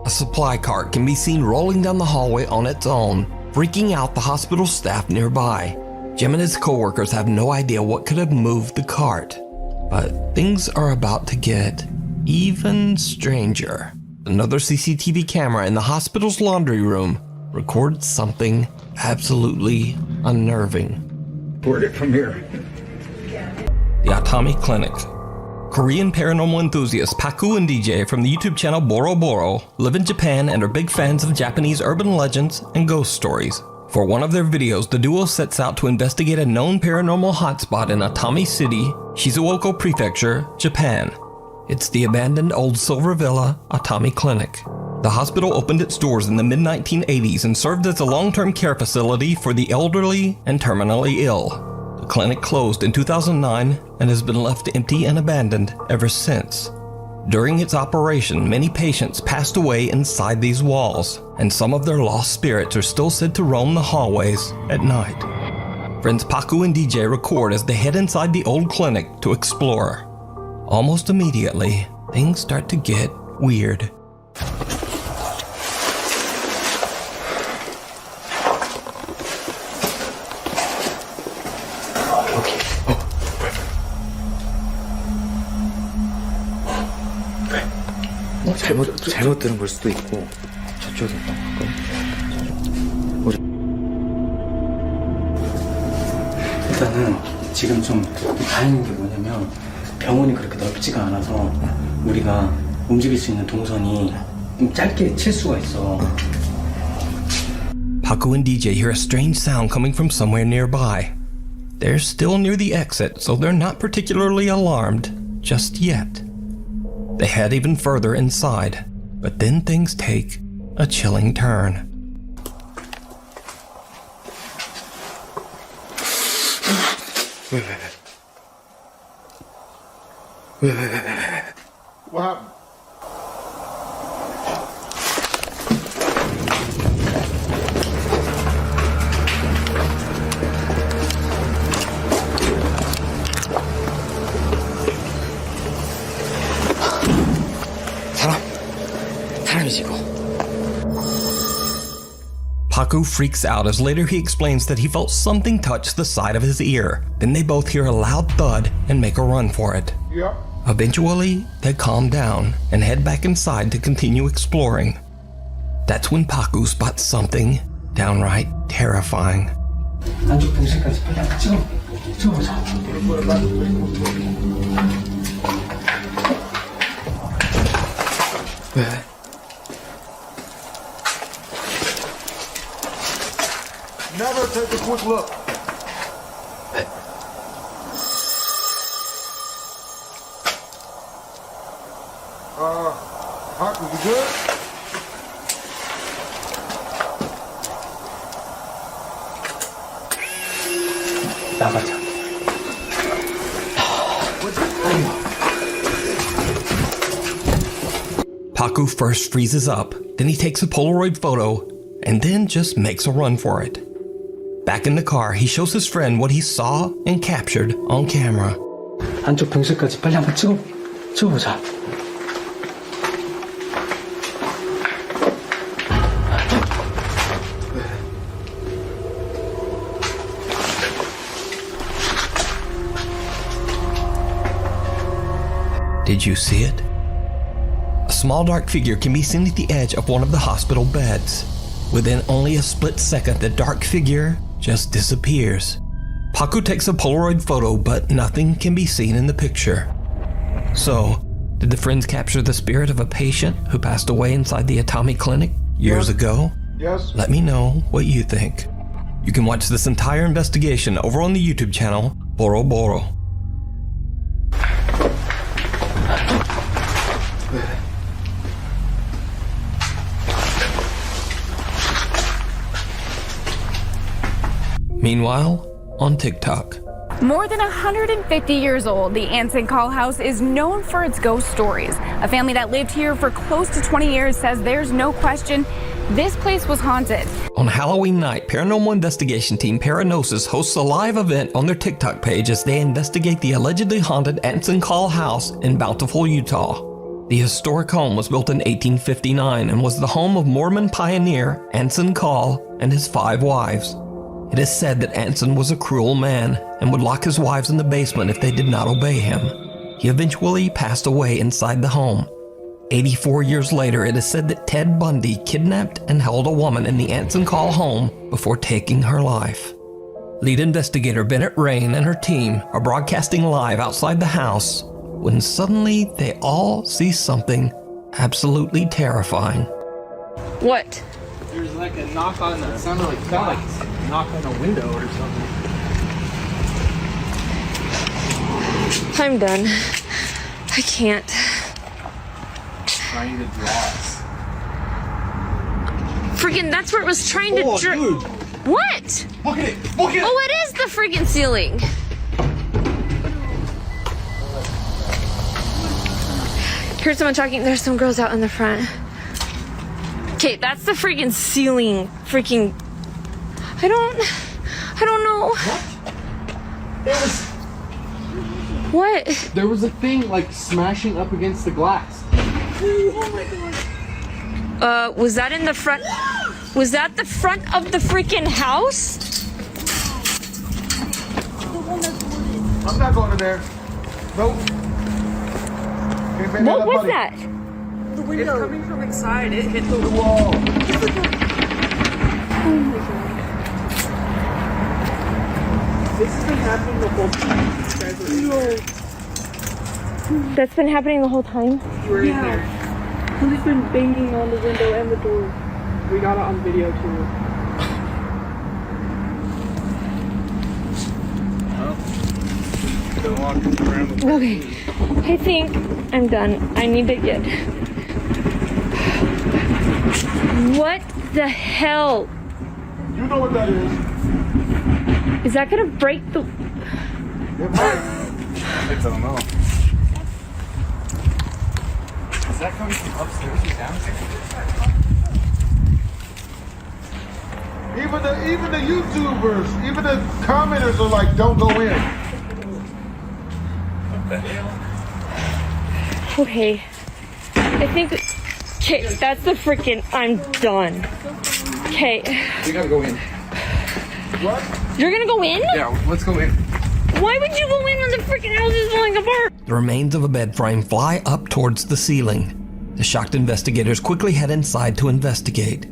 A supply cart can be seen rolling down the hallway on its own, freaking out the hospital staff nearby. Jim and his coworkers have no idea what could have moved the cart. But things are about to get even stranger. Another CCTV camera in the hospital's laundry room records something absolutely unnerving. Where'd it from here? The Atami Clinic. Korean paranormal enthusiasts Paku and DJ from the YouTube channel Boro Boro live in Japan and are big fans of Japanese urban legends and ghost stories. For one of their videos, the duo sets out to investigate a known paranormal hotspot in Atami City, Shizuoka Prefecture, Japan. It's the abandoned old silver villa, Atami Clinic. The hospital opened its doors in the mid-1980s and served as a long-term care facility for the elderly and terminally ill. The clinic closed in 2009 and has been left empty and abandoned ever since. During its operation, many patients passed away inside these walls, and some of their lost spirits are still said to roam the hallways at night. Friends Paku and DJ record as they head inside the old clinic to explore. Almost immediately, things start to get weird. 잘못 들은 걸 수도 있고 저쪽에 일단은 지금 좀 다행인 게 뭐냐면 병원이 그렇게 넓지가 않아서 우리가 움직일 수 있는 동선이 짧게 칠 수가 있어. Paku and DJ hear a strange sound coming from somewhere nearby. They're still near the exit, so they're not particularly alarmed just yet. They head even further inside, but then things take a chilling turn. What happened? Paku freaks out as later he explains that he felt something touch the side of his ear. Then they both hear a loud thud and make a run for it. Yep. Eventually, they calm down and head back inside to continue exploring. That's when Paku spots something downright terrifying. 안쪽 동생까지 빨리 한번 찍어보자. 왜? Never take a quick look. Hawk, is you good? 나가자. Paku first freezes up, then he takes a Polaroid photo, and then just makes a run for it. Back in the car, he shows his friend what he saw and captured on camera. 안쪽 병실까지 빨리 한번 찍어보자. Did you see it? A small dark figure can be seen at the edge of one of the hospital beds. Within only a split second, the dark figure just disappears. Paku takes a Polaroid photo, but nothing can be seen in the picture. So, did the friends capture the spirit of a patient who passed away inside the Atami Clinic years ago? Yes. Let me know what you think. You can watch this entire investigation over on the YouTube channel, Boro Boro. Meanwhile, on TikTok. More than 150 years old, the Anson Call house is known for its ghost stories. A family that lived here for close to 20 years says there's no question this place was haunted. On Halloween night, paranormal investigation team Paranosis hosts a live event on their TikTok page as they investigate the allegedly haunted Anson Call house in Bountiful, Utah. The historic home was built in 1859 and was the home of Mormon pioneer Anson Call and his 5 wives. It is said that Anson was a cruel man and would lock his wives in the basement if they did not obey him. He eventually passed away inside the home. 84 years later, it is said that Ted Bundy kidnapped and held a woman in the Anson Call home before taking her life. Lead investigator Bennett Rain and her team are broadcasting live outside the house when suddenly they all see something absolutely terrifying. What? There's like a knock on the, sounded like a knock on a window or something. I'm done. I can't. Trying to draw us. Freaking, that's where it was trying to dude. What? Look at it! Look at it! Oh, it is the freaking ceiling. Here's someone talking. There's some girls out in the front. Okay, that's the freaking ceiling. Freaking. I don't know. What? There was. What? There was a thing like smashing up against the glass. Oh my god. Was that in the front? Was that the front of the freaking house? I'm not going in there. Nope. What was that? The window. It's coming from inside. It hit the wall. Oh my god. This has been happening the whole time. You guys are in there. That's been happening the whole time? You were in there. He's been banging on the window and the door. We got it on video too. Go walking around the Okay, I think I'm done. I need to get. What the hell? You know what that is. Is that gonna break the. I don't know. Is that coming from upstairs or downstairs? Even the YouTubers, even the commenters are like, don't go in. Okay. I think. Okay, that's the freaking. I'm done. Okay. We gotta go in. What? You're gonna go in? Yeah, let's go in. Why would you go in when the freaking house is falling apart? The remains of a bed frame fly up towards the ceiling. The shocked investigators quickly head inside to investigate.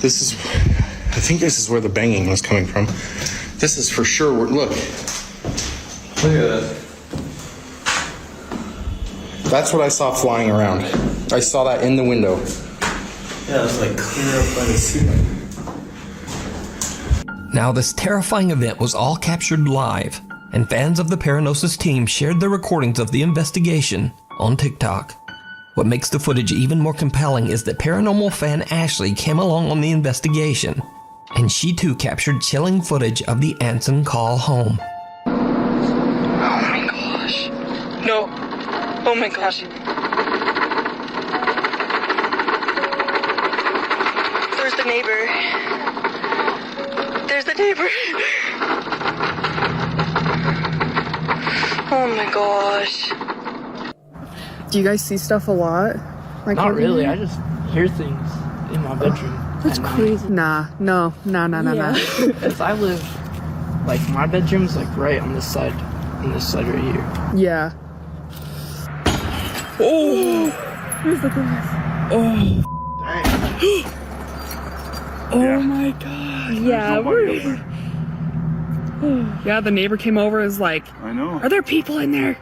This is, I think this is where the banging was coming from. This is for sure, look. Look at that. That's what I saw flying around. I saw that in the window. Yeah, it was like clear up by the ceiling. Now, this terrifying event was all captured live, and fans of the Paranosis team shared their recordings of the investigation on TikTok. What makes the footage even more compelling is that paranormal fan Ashley came along on the investigation, and she too captured chilling footage of the Anson Call home. Oh my gosh. No. Oh my gosh. There's the neighbor. There's the neighbor. Oh my gosh. Do you guys see stuff a lot? Like not really. I just hear things in my bedroom. That's crazy. Nah. If I live, like my bedroom's like right on this side. on this side right here. Yeah. Oh! Where's the glass? Oh! Oh my god. Yeah, yeah, the neighbor came over and was like, I know. Are there people in there?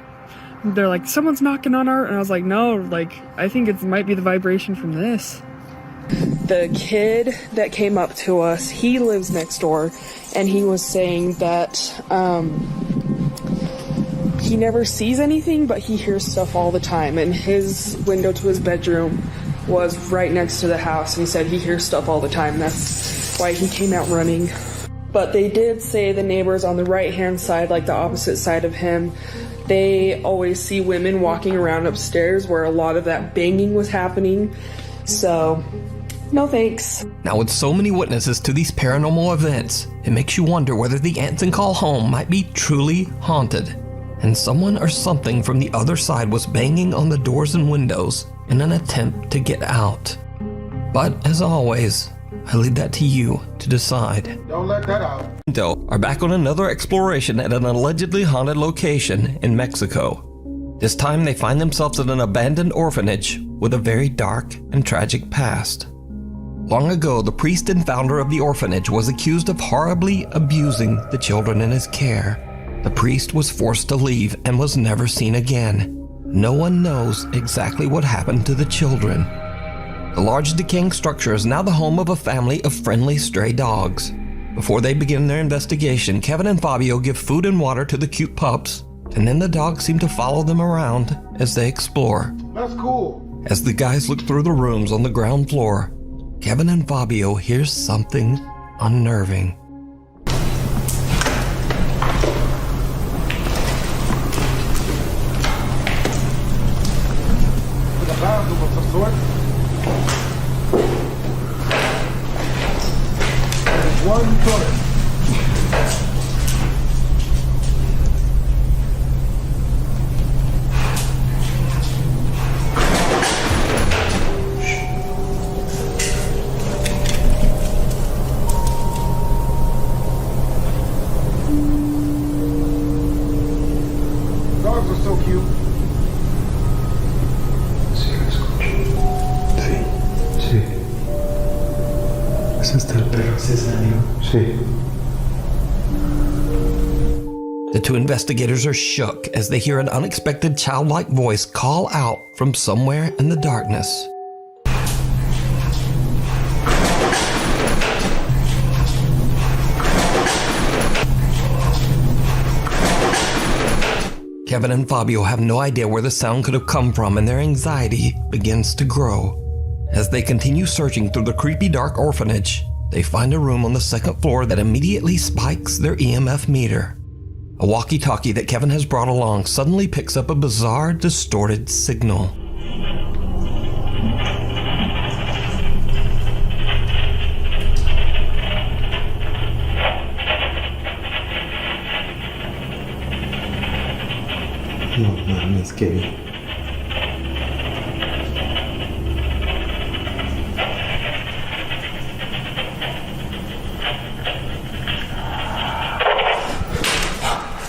They're like, someone's knocking on our, and I was like, no, like, I think it might be the vibration from this. The kid that came up to us, he lives next door, and he was saying that he never sees anything, but he hears stuff all the time, and his window to his bedroom was right next to the house, and he said he hears stuff all the time. That's why he came out running. But they did say the neighbors on the right-hand side, like the opposite side of him, they always see women walking around upstairs where a lot of that banging was happening. So, no thanks. Now, with so many witnesses to these paranormal events, it makes you wonder whether the Anson Call home might be truly haunted, and someone or something from the other side was banging on the doors and windows in an attempt to get out. But as always, I leave that to you to decide. Don't let that out. Are back on another exploration at an allegedly haunted location in Mexico. This time they find themselves at an abandoned orphanage with a very dark and tragic past. Long ago, the priest and founder of the orphanage was accused of horribly abusing the children in his care. The priest was forced to leave and was never seen again. No one knows exactly what happened to the children. The large decaying structure is now the home of a family of friendly stray dogs. Before they begin their investigation, Kevin and Fabio give food and water to the cute pups, and then the dogs seem to follow them around as they explore. That's cool. As the guys look through the rooms on the ground floor, Kevin and Fabio hear something unnerving. Like a bathroom of some sort. One toilet. Dogs are so cute. Sí. ¿Es este el perro cesario? Sí. The two investigators are shook as they hear an unexpected childlike voice call out from somewhere in the darkness. Kevin and Fabio have no idea where the sound could have come from, and their anxiety begins to grow. As they continue searching through the creepy dark orphanage, they find a room on the second floor that immediately spikes their EMF meter. A walkie-talkie that Kevin has brought along suddenly picks up a bizarre, distorted signal. No mames, Kevin.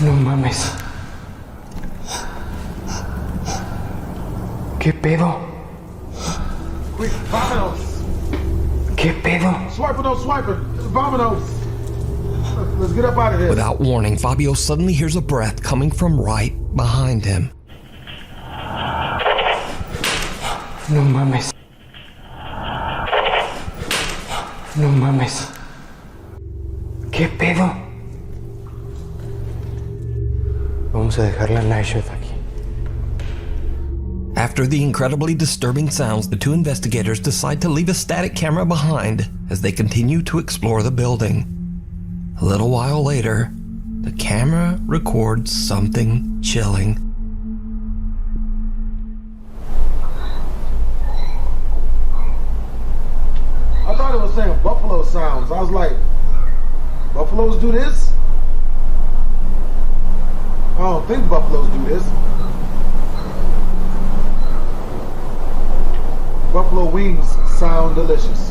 No mames. ¿Qué pedo? Quick, vámonos. ¿Qué pedo? Swiper. Vámonos. Let's get up out of here. Without warning, Fabio suddenly hears a breath coming from right behind him. No mames. No mames. ¿Qué pedo? Vamos a dejar la night shift aquí. After the incredibly disturbing sounds, the two investigators decide to leave a static camera behind as they continue to explore the building. A little while later, the camera records something chilling. I thought it was saying buffalo sounds. I was like, buffaloes do this? I don't think buffaloes do this. Buffalo wings sound delicious.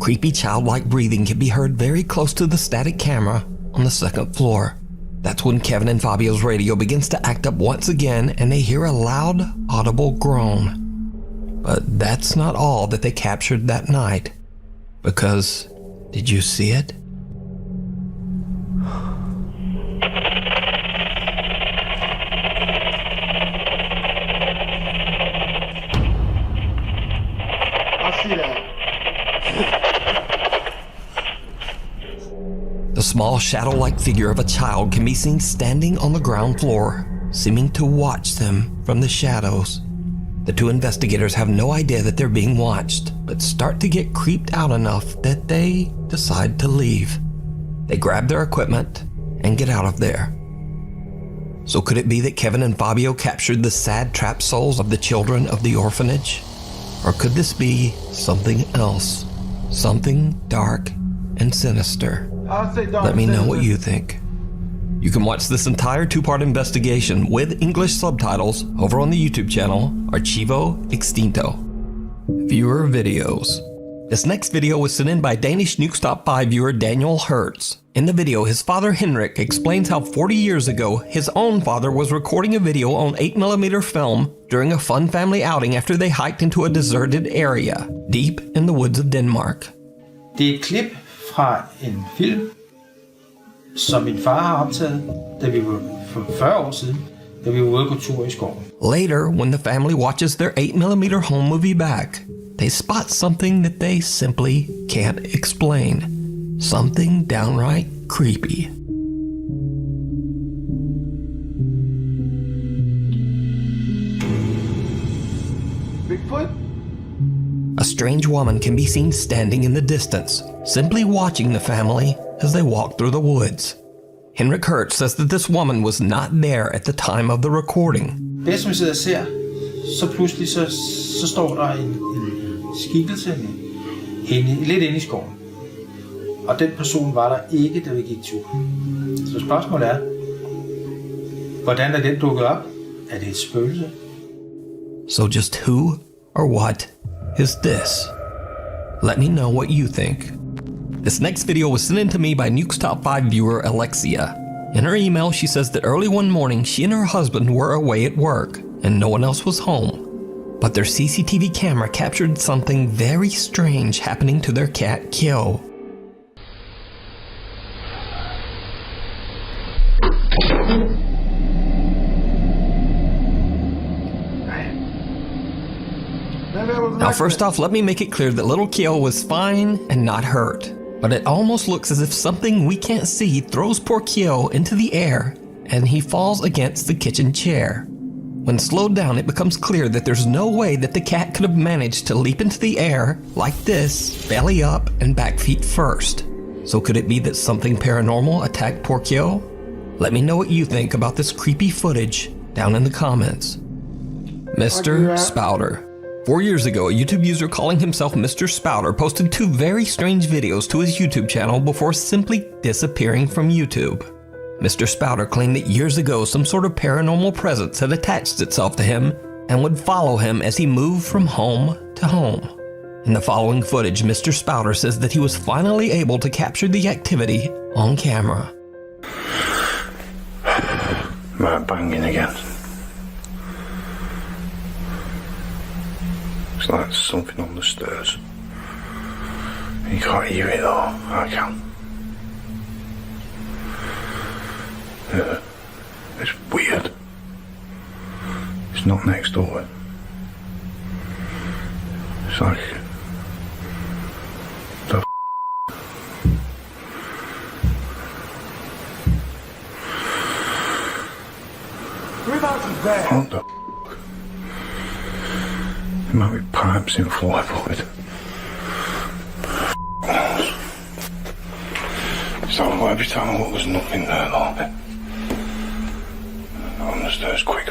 creepy childlike breathing can be heard very close to the static camera on the second floor. That's when Kevin and Fabio's radio begins to act up once again and they hear a loud, audible groan. But that's not all that they captured that night. Because, did you see it? I see that. The small shadow-like figure of a child can be seen standing on the ground floor, seeming to watch them from the shadows. The two investigators have no idea that they're being watched, but start to get creeped out enough that they decide to leave. They grab their equipment and get out of there. So could it be that Kevin and Fabio captured the sad trapped souls of the children of the orphanage? Or could this be something else? Something dark and sinister? Let me know what you think. You can watch this entire two-part investigation with English subtitles over on the YouTube channel Archivo Extinto. Viewer videos. This next video was sent in by Danish Nukes Top 5 viewer Daniel Hertz. In the video, his father Henrik explains how 40 years ago, his own father was recording a video on 8mm film during a fun family outing after they hiked into a deserted area, deep in the woods of Denmark. Det er et klip fra en film, som min far har optaget, da vi var for 40 år siden, da vi var ude på tur i skoven. Later, when the family watches their 8mm home movie back, they spot something that they simply can't explain. Something downright creepy. Bigfoot? A strange woman can be seen standing in the distance, simply watching the family as they walk through the woods. Henrik Hertz says that this woman was not there at the time of the recording. Det som vi sidder og ser, så pludselig så står der en skikkelse lidt inde i skoven. Og den person var der ikke, da vi gik tur. Så spørgsmålet er, hvordan er den dukket op? Er det et spøgelse? So just who or what is this? Let me know what you think. This next video was sent in to me by Nukes Top 5 viewer Alexia. In her email, she says that early one morning, she and her husband were away at work, and no one else was home. But their CCTV camera captured something very strange happening to their cat, Kyo. Now first off, let me make it clear that little Kyo was fine and not hurt. But it almost looks as if something we can't see throws poor Kyo into the air and he falls against the kitchen chair. When slowed down, it becomes clear that there's no way that the cat could have managed to leap into the air like this, belly up and back feet first. So could it be that something paranormal attacked poor Kyo? Let me know what you think about this creepy footage down in the comments. Mr. Spouter. 4 years ago, a YouTube user calling himself Mr. Spouter posted 2 very strange videos to his YouTube channel before simply disappearing from YouTube. Mr. Spouter claimed that years ago some sort of paranormal presence had attached itself to him and would follow him as he moved from home to home. In the following footage, Mr. Spouter says that he was finally able to capture the activity on camera. Right, banging again. It's like there's something on the stairs. You can't hear it though, I can. Yeah, it's weird. It's not next door. It's like... the what the There might be pipes in floorboard. So every time I look, there's nothing there, though. On the stairs, quick.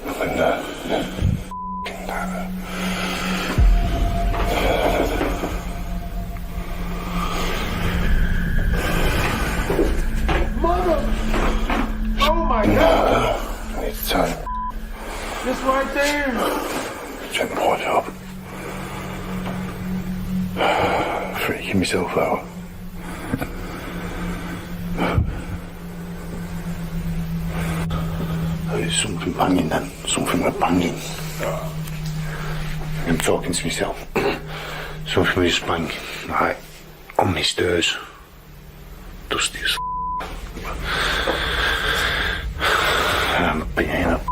Nothing there. F***ing there. Mother! Oh my God! I need to tell you. Just right there. Check the porch up. freaking myself out. There's something banging then. Something went banging. I'm talking to myself. Something was just banging. Right. On my stairs. Dusty as and I'm being up.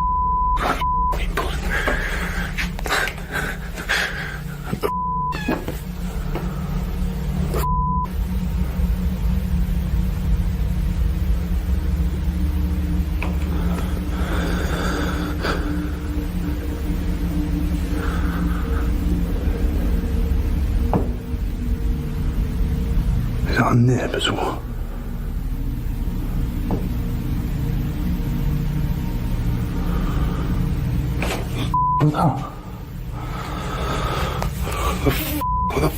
Is that a nip as well? No. What the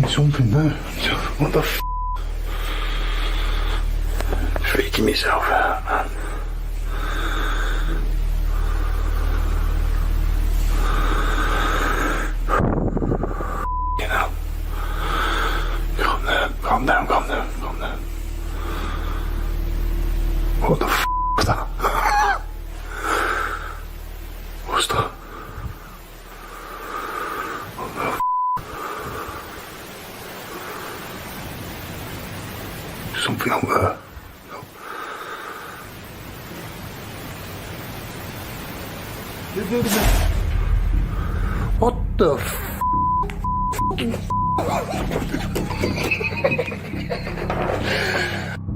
something there. What the f? Freaking myself out, man. You know. Calm down. What the f was that? What's that? What the f? Something up there. What the f?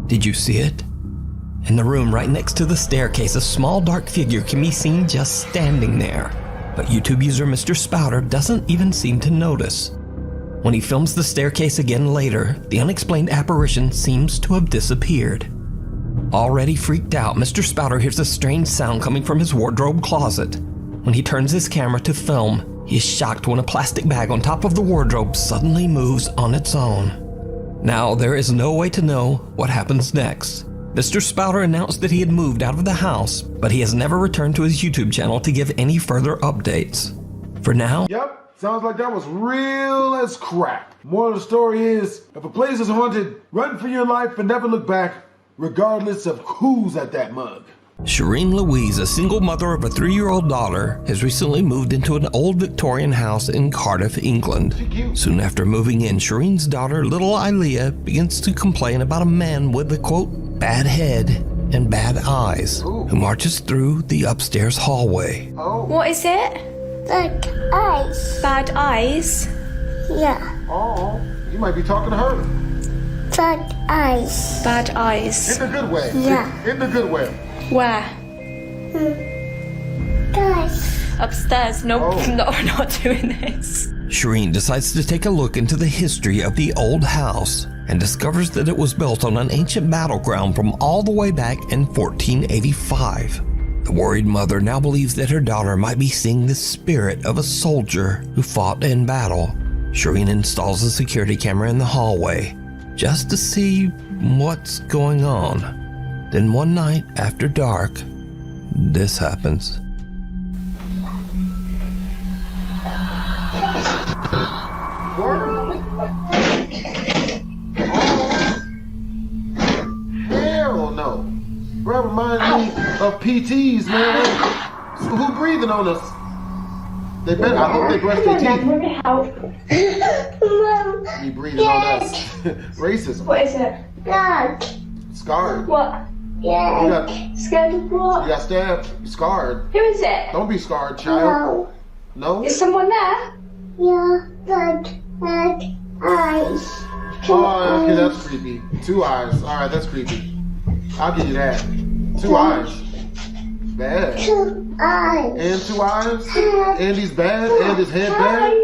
Did you see it? In the room right next to the staircase, a small dark figure can be seen just standing there. But YouTube user Mr. Spouter doesn't even seem to notice. When he films the staircase again later, the unexplained apparition seems to have disappeared. Already freaked out, Mr. Spouter hears a strange sound coming from his wardrobe closet. When he turns his camera to film, he is shocked when a plastic bag on top of the wardrobe suddenly moves on its own. Now, there is no way to know what happens next. Mr. Spouter announced that he had moved out of the house, but he has never returned to his YouTube channel to give any further updates. For now... Yep, sounds like that was real as crap. Moral of the story is, if a place is haunted, run for your life and never look back, regardless of who's at that mug. Shireen Louise, a single mother of a 3-year-old daughter, has recently moved into an old Victorian house in Cardiff, England. Soon after moving in, Shireen's daughter, little Ilea, begins to complain about a man with a, quote, bad head and bad eyes, who marches through the upstairs hallway. What is it? Bad eyes. Bad eyes? Yeah. Oh, you might be talking to her. Bad eyes. Bad eyes. In the good way. Yeah. In the good way. Where? Guys. Upstairs. Nope, no, we're not doing this. Shireen decides to take a look into the history of the old house and discovers that it was built on an ancient battleground from all the way back in 1485. The worried mother now believes that her daughter might be seeing the spirit of a soldier who fought in battle. Shireen installs a security camera in the hallway just to see what's going on. Then one night after dark, this happens. Hell no. Bro, remind me of PTs, man. So who breathing on us? They better, I hope they brush their teeth. You breathing on us. Racism. What is it? Blood. Scarred. What? Yeah. Scared of what? You got stabbed. You're scarred. Who is it? Don't be scarred, child. No? Is someone there? Yeah. Bad eyes. Oh, okay, that's creepy. 2 eyes. Alright, that's creepy. I'll give you that. 2 eyes. Bad. 2 eyes. And 2 eyes? And he's bad? And his head bad?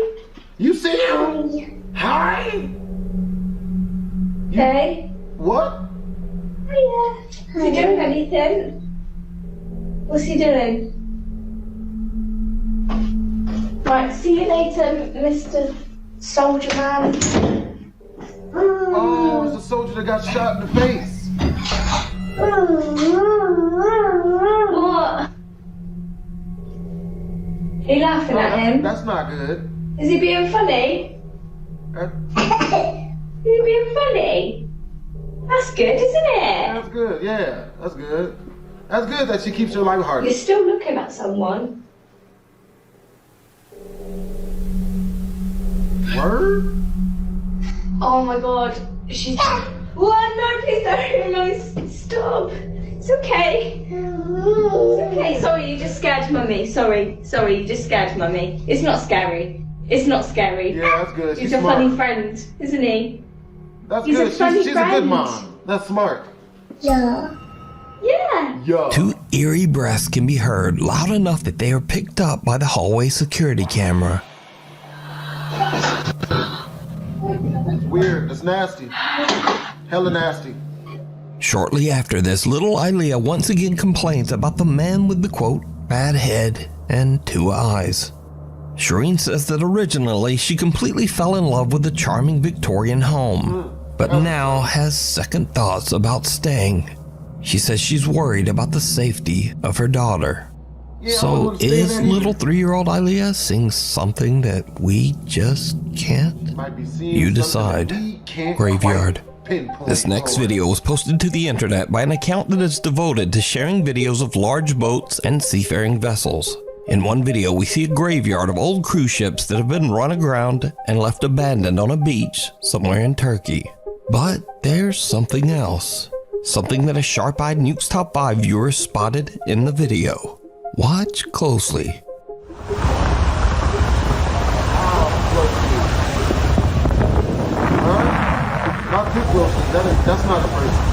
You see him? Hi? Hey? What? Yeah. Is he doing anything? What's he doing? Right, see you later, Mr. Soldier Man. Oh, it's the soldier that got shot in the face. Are you laughing at him? That's not good. Is he being funny? Is he being funny? That's good, isn't it? That's good, yeah. That's good. That's good that she keeps her lighthearted. You're still looking at someone. Word? Oh my god. She's... What? No, please don't. No, stop. It's okay. It's okay. Sorry, you just scared mummy. Sorry, you just scared mummy. It's not scary. It's not scary. Yeah, that's good. He's a funny friend, isn't he? That's He's good. a funny She's a friend. good mom. That's smart. Yeah. Yeah. Yo. Two eerie breaths can be heard loud enough that they are picked up by the hallway security camera. It's weird. It's nasty. Hella nasty. Shortly after this, little Ilea once again complains about the man with the quote, bad head and two eyes. Shireen says that originally she completely fell in love with the charming Victorian home, but now has second thoughts about staying. She says she's worried about the safety of her daughter. So is little 3-year-old Ilea seeing something that we just can't? You decide. Graveyard. This next video was posted to the internet by an account that is devoted to sharing videos of large boats and seafaring vessels. In one video, we see a graveyard of old cruise ships that have been run aground and left abandoned on a beach somewhere in Turkey. But there's something else. Something that a sharp-eyed Nuke's Top 5 viewer spotted in the video. Watch closely. Not too close. That's not a person.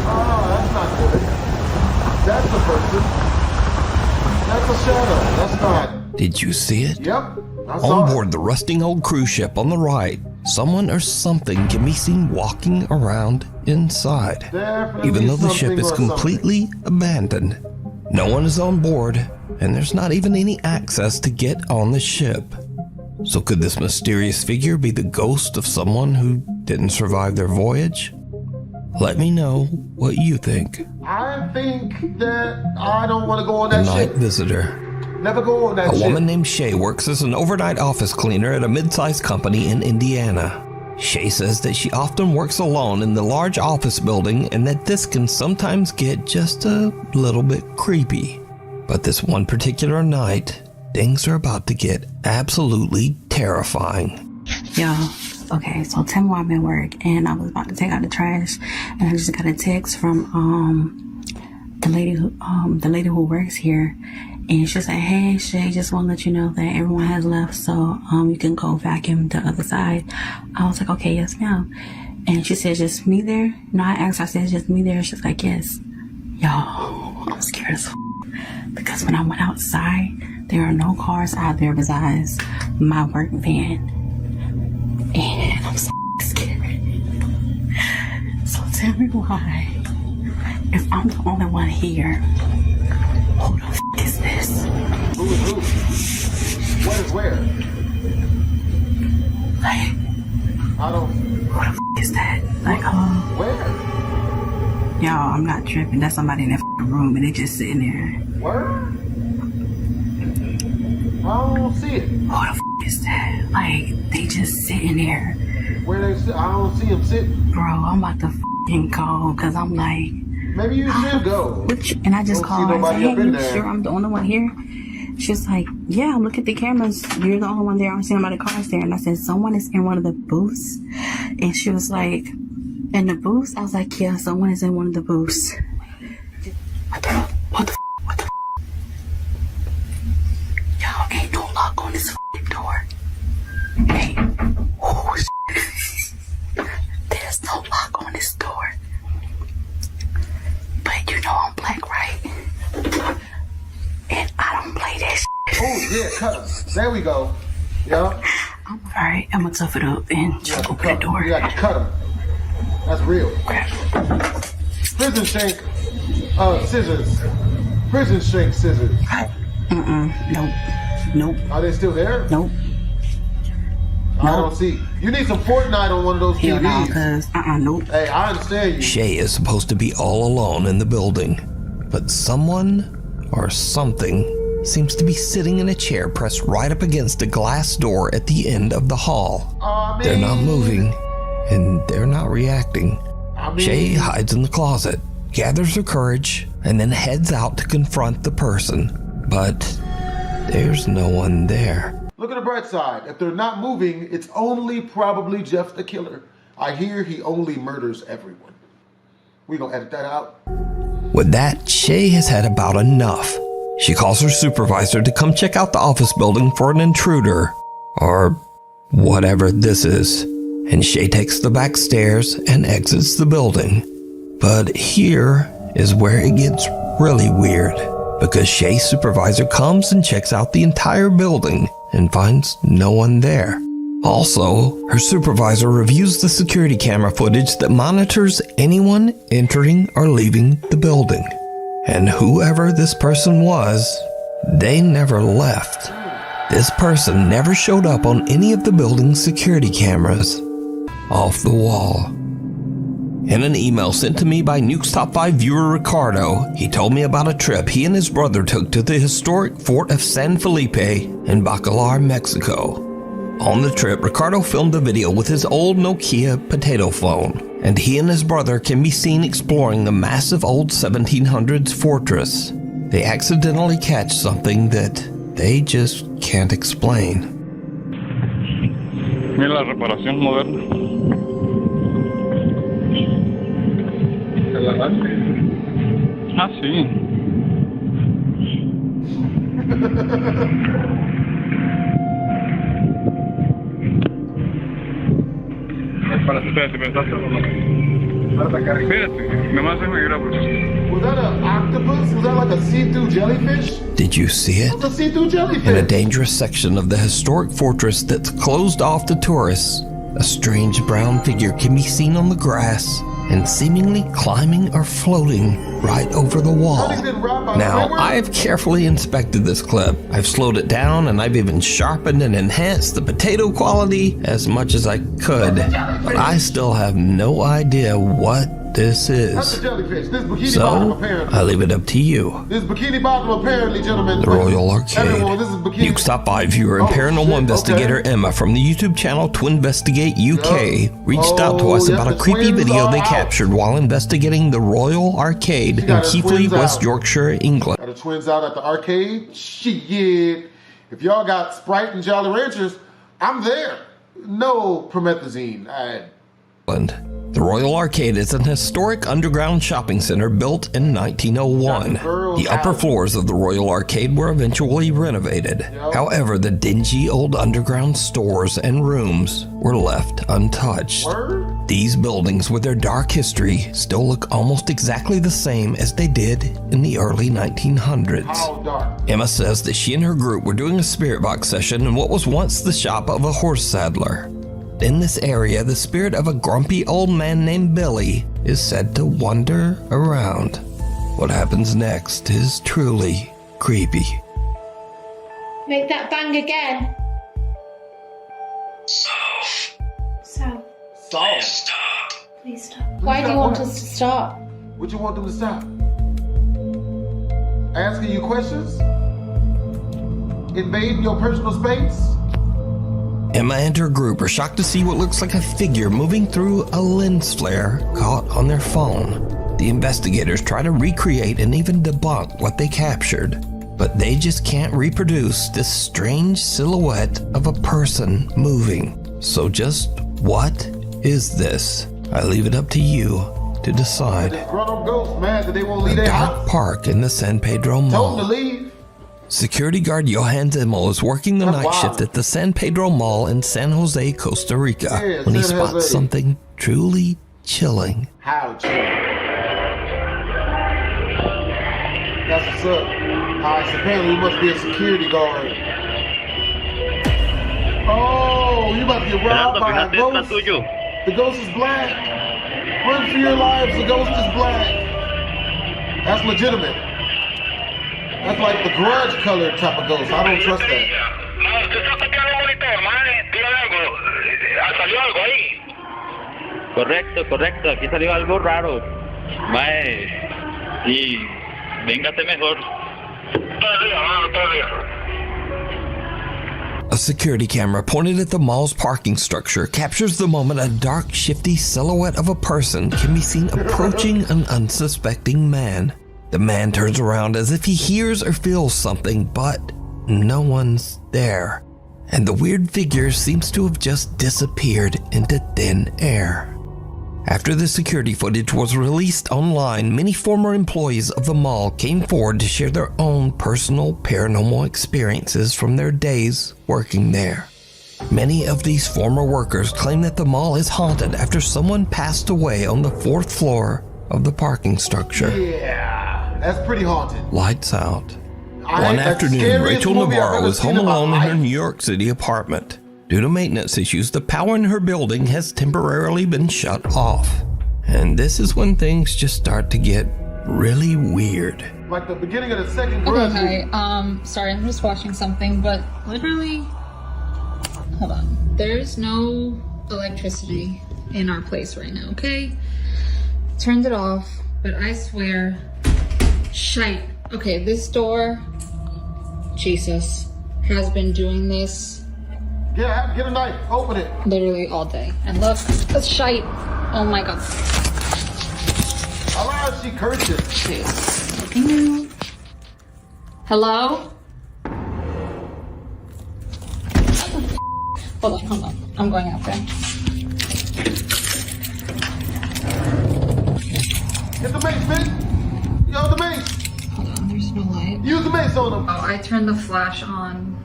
Oh, that's not good. That's a person. That's a shadow. That's not. Did you see it? Yep. I saw On it. board the rusting old cruise ship on the right, someone or something can be seen walking around inside. Definitely Even though the ship something is or completely abandoned. No one is on board, and there's not even any access to get on the ship. So could this mysterious figure be the ghost of someone who didn't survive their voyage? Let me know what you think. I think that I don't want to go on A that night ship. visitor. Never go on that A ship. woman named Shay works as an overnight office cleaner at a mid-sized company in Indiana. Shay says that she often works alone in the large office building and that this can sometimes get just a little bit creepy. But this one particular night, things are about to get absolutely terrifying. Yo, okay, so tell me why I'm at work and I was about to take out the trash and I just got a text from the lady who works here. And she said, hey, Shay, just want to let you know that everyone has left, so you can go vacuum the other side. I was like, okay, yes, ma'am. And she said, just me there? No, I asked her, I said, just me there? She's like, yes. Yo, I'm scared as f***. Because when I went outside, there are no cars out there besides my work van. And I'm so scared. So tell me why, if I'm the only one here, who the f*** is this? Who is who? What is where? Like, I don't. who the f*** is that? Like, Where? y'all, I'm not tripping. That's somebody in that f***ing room and they just sitting there. Where? I don't see it. Who the f*** is that? Like, they just sitting there. Where they sit? I don't see them sitting. Bro, I'm about to f***ing call because I'm like, maybe you should go. And I just Don't called see her and said, nobody up hey, in you there. sure I'm the only one here? She's like, yeah, look at the cameras. You're the only one there. I don't see nobody cars there. And I said, someone is in one of the booths. And she was like, in the booths? I was like, yeah, someone is in one of the booths. What the Y'all, ain't no lock on this f***ing door. Hey, oh shit. There's no lock on this door. But you know I'm black, right? And I don't play that shit. Oh, yeah, cut 'em. There we go. Yeah. Alright, I'm gonna tough it up and just open the door. You got to cut them. That's real. Prison shank scissors. Prison shank scissors. Nope. Are they still there? Nope. I don't see. You need some Fortnite on one of those TVs. No, cause nope. Hey, I understand you. Shay is supposed to be all alone in the building, but someone or something seems to be sitting in a chair pressed right up against a glass door at the end of the hall. They're not moving, and they're not reacting. Shay hides in the closet, gathers her courage, and then heads out to confront the person. But there's no one there. Look at the bright side. If they're not moving, it's only probably Jeff the killer. I hear he only murders everyone. We gonna edit that out. With that, Shay has had about enough. She calls her supervisor to come check out the office building for an intruder, or whatever this is. And Shay takes the back stairs and exits the building. But here is where it gets really weird, because Shay's supervisor comes and checks out the entire building and finds no one there. Also, her supervisor reviews the security camera footage that monitors anyone entering or leaving the building. And whoever this person was, they never left. This person never showed up on any of the building's security cameras. Off the wall. In an email sent to me by Nuke's Top 5 viewer Ricardo, he told me about a trip he and his brother took to the historic Fort of San Felipe in Bacalar, Mexico. On the trip, Ricardo filmed a video with his old Nokia potato phone, and he and his brother can be seen exploring the massive old 1700s fortress. They accidentally catch something that they just can't explain. Mira la reparación moderna. Ah, sí. Espérate, nomás déjame grabar. Was that an octopus? Was that like a see-through jellyfish? Did you see it? It's a see-through jellyfish. In a dangerous section of the historic fortress that's closed off to tourists, a strange brown figure can be seen on the grass and seemingly climbing or floating right over the wall. Now, I've carefully inspected this clip. I've slowed it down, and I've even sharpened and enhanced the potato quality as much as I could, but I still have no idea what this is. That's a jellyfish. This bikini So, bottom, apparently. I leave it up to you. This bikini bottom, apparently, gentlemen. The Royal Arcade. Everyone, this is bikini. Nuke's Top 5 viewer and paranormal investigator Emma from the YouTube channel To Investigate UK reached out to us about a creepy video they captured while investigating the Royal Arcade in Keighley, West Yorkshire, England. Got the twins out at the arcade? Shit. If y'all got Sprite and Jolly Ranchers, I'm there. No promethazine. The Royal Arcade is an historic underground shopping center built in 1901. The upper floors of the Royal Arcade were eventually renovated. However, the dingy old underground stores and rooms were left untouched. These buildings, with their dark history, still look almost exactly the same as they did in the early 1900s. Emma says that she and her group were doing a spirit box session in what was once the shop of a horse saddler. In this area, the spirit of a grumpy old man named Billy is said to wander around. What happens next is truly creepy. Make that bang again. Soft. Please stop. Please stop. Why do you want us to stop? What you want them to stop? Asking you questions? Invading your personal space? Emma and her group are shocked to see what looks like a figure moving through a lens flare caught on their phone. The investigators try to recreate and even debunk what they captured, but they just can't reproduce this strange silhouette of a person moving. So just what is this? I leave it up to you to decide. Grown-up ghosts mad that they won't leave The their dark house. park in the San Pedro Told them to Mall. leave. Security guard Johan Zimmel is working the night shift at the San Pedro Mall in San Jose, Costa Rica, when he San spots Jose. something truly chilling. How chill. That's what's up. Alright, so apparently you must be a security guard. Oh, you about to get robbed by a ghost. The ghost is black. Run for your lives, the ghost is black. That's legitimate. That's like the Grudge color type of ghost. I don't trust that. Correcto, aquí salió algo raro. Mae, y véngate mejor. A security camera pointed at the mall's parking structure captures the moment a dark, shifty silhouette of a person can be seen approaching an unsuspecting man. The man turns around as if he hears or feels something, but no one's there. And the weird figure seems to have just disappeared into thin air. After the security footage was released online, many former employees of the mall came forward to share their own personal paranormal experiences from their days working there. Many of these former workers claim that the mall is haunted after someone passed away on the 4th floor of the parking structure. Yeah, that's pretty haunted. Lights out. One afternoon, Rachel Navarro was home alone in her New York City apartment. Due to maintenance issues, the power in her building has temporarily been shut off. And this is when things just start to get really weird. Like the beginning of the second grudge. Okay, sorry, I'm just watching something, but literally, hold on. There's no electricity in our place right now, okay? Turned it off, but I swear, shite. Okay, this door, Jesus, has been doing this. Yeah, get a knife, open it. Literally all day. And look, that's shite. Oh my god. Allow she curses. Hello? Hold on. I'm going out there. Get the mace, bitch. Yo, the mace. Hold on, there's no light. Use the mace on them. Oh, I turned the flash on.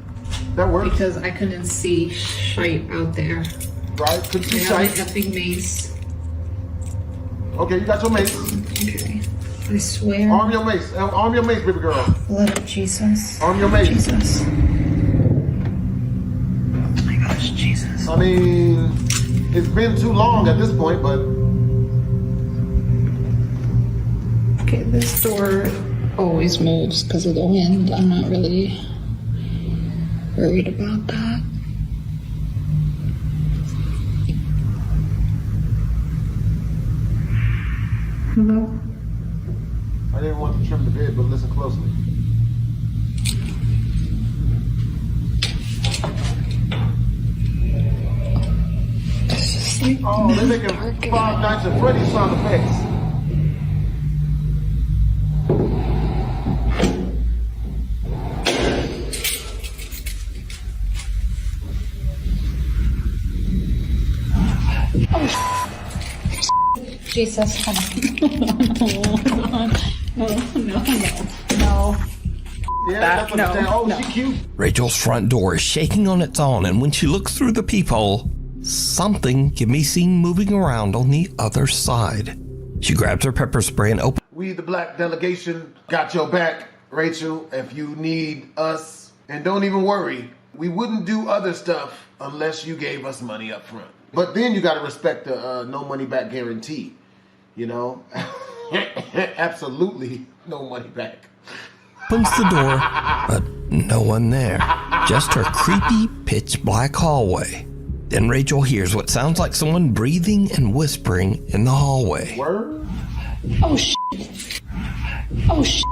That works. Because I couldn't see shite out there. Right, couldn't see shite. shite. Effing mace. Okay, you got your mace. Okay. I swear. Arm your mace. Arm your mace, baby girl. Blood of Jesus. Arm your mace. Jesus. Oh my gosh, Jesus. I mean, it's been too long at this point, but... Okay, this door always moves because of the wind. I'm not really worried about that. Hello? I didn't want to trim the bed, but listen closely. Oh, they're making Five Nights at Freddy's sound effects. Jesus, no. Yeah, no. She cute. Rachel's front door is shaking on its own, and when she looks through the peephole, something can be seen moving around on the other side. She grabs her pepper spray and opens. We, the black delegation, got your back, Rachel, if you need us. And don't even worry, we wouldn't do other stuff unless you gave us money up front. But then you gotta respect the no money back guarantee, you know? Absolutely no money back. Opens the door, but no one there. Just her creepy, pitch black hallway. Then Rachel hears what sounds like someone breathing and whispering in the hallway. Word? Oh shit. Oh shit.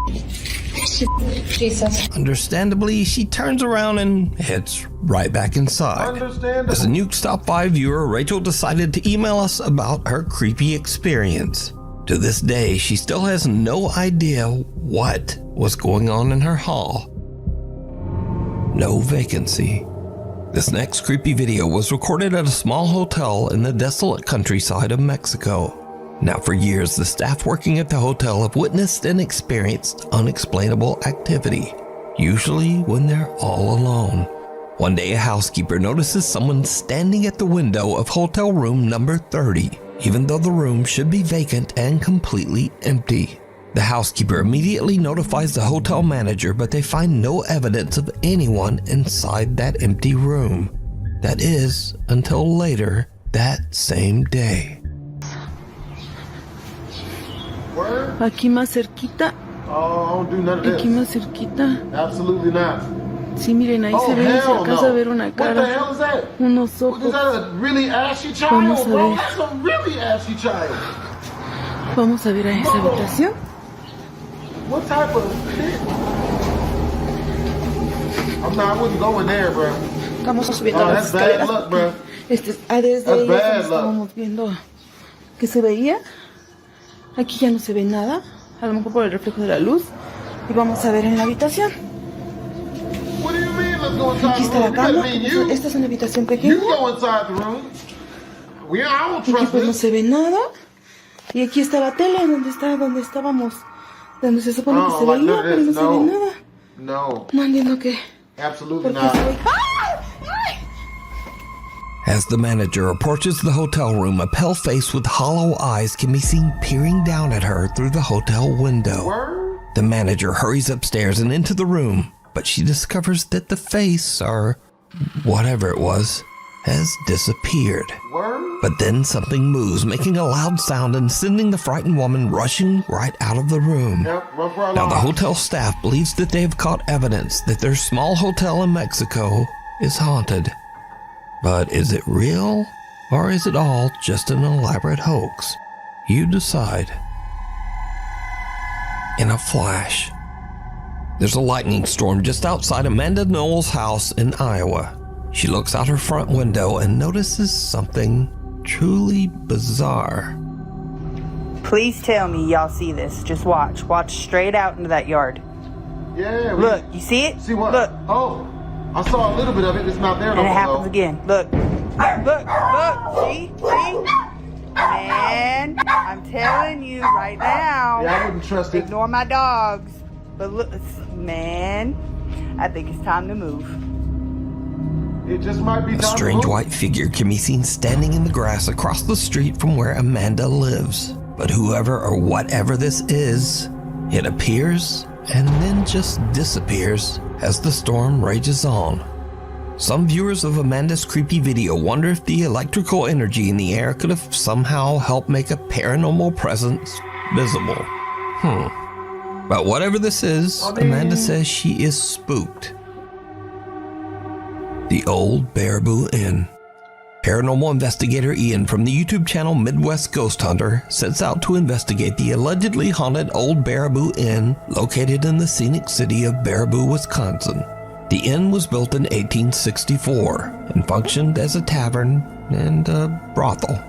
Jesus. Understandably, she turns around and heads right back inside. As a Nuke Stop 5 viewer, Rachel decided to email us about her creepy experience. To this day, she still has no idea what was going on in her hall. No vacancy. This next creepy video was recorded at a small hotel in the desolate countryside of Mexico. Now, for years, the staff working at the hotel have witnessed and experienced unexplainable activity, usually when they're all alone. One day, a housekeeper notices someone standing at the window of hotel room number 30, even though the room should be vacant and completely empty. The housekeeper immediately notifies the hotel manager, but they find no evidence of anyone inside that empty room. That is, until later that same day. Word? Aquí más cerquita. Oh, I don't do none of this. Aquí más cerquita. Absolutely not. Sí, miren, ahí se ve, se alcanza a ver una cara. What the hell is that? Unos ojos. Is that a really ashy child, Vamos a bro? ver. That's a really ashy child. Vamos a ver a esa habitación. What type of shit? I wouldn't go in there, bro. Vamos subiendo Oh, las that's bad escaleras. luck, bro. Desde ahí estábamos viendo que se veía. Aquí ya no se ve nada. A lo mejor por el reflejo de la luz. Y vamos a ver en la habitación. What do you mean? Let's go inside Aquí the está la room. cama. You mean you? Esta es una habitación pequeña. You go inside the room. I don't Aquí trust pues no this. se ve nada. Y aquí está la tele donde estábamos. Donde se supone que se like veía, none of pero no this. se ve nada. No. No entiendo qué. Absolutely ¿Por qué not. se ve? As the manager approaches the hotel room, a pale face with hollow eyes can be seen peering down at her through the hotel window. The manager hurries upstairs and into the room, but she discovers that the face, or whatever it was, has disappeared. But then something moves, making a loud sound and sending the frightened woman rushing right out of the room. Now, the hotel staff believes that they have caught evidence that their small hotel in Mexico is haunted. But is it real, or is it all just an elaborate hoax? You decide. In a flash, there's a lightning storm just outside Amanda Noel's house in Iowa. She looks out her front window and notices something truly bizarre. Please tell me y'all see this. Just watch. Watch straight out into that yard. Yeah. Look, you see it? See what? Look. Oh, I saw a little bit of it. It's not there no And it more. happens again. Look. Look. See? Man, I'm telling you right now. Yeah, I wouldn't trust it. Ignore my dogs. But look, man, I think it's time to move. It just might be A time to strange move. white figure can be seen standing in the grass across the street from where Amanda lives. But whoever or whatever this is, it appears and then just disappears as the storm rages on. Some viewers of Amanda's creepy video wonder if the electrical energy in the air could have somehow helped make a paranormal presence visible. But whatever this is, Amanda says she is spooked. The Old Baraboo Inn. Paranormal investigator Ian from the YouTube channel Midwest Ghost Hunter sets out to investigate the allegedly haunted Old Baraboo Inn located in the scenic city of Baraboo, Wisconsin. The inn was built in 1864 and functioned as a tavern and a brothel.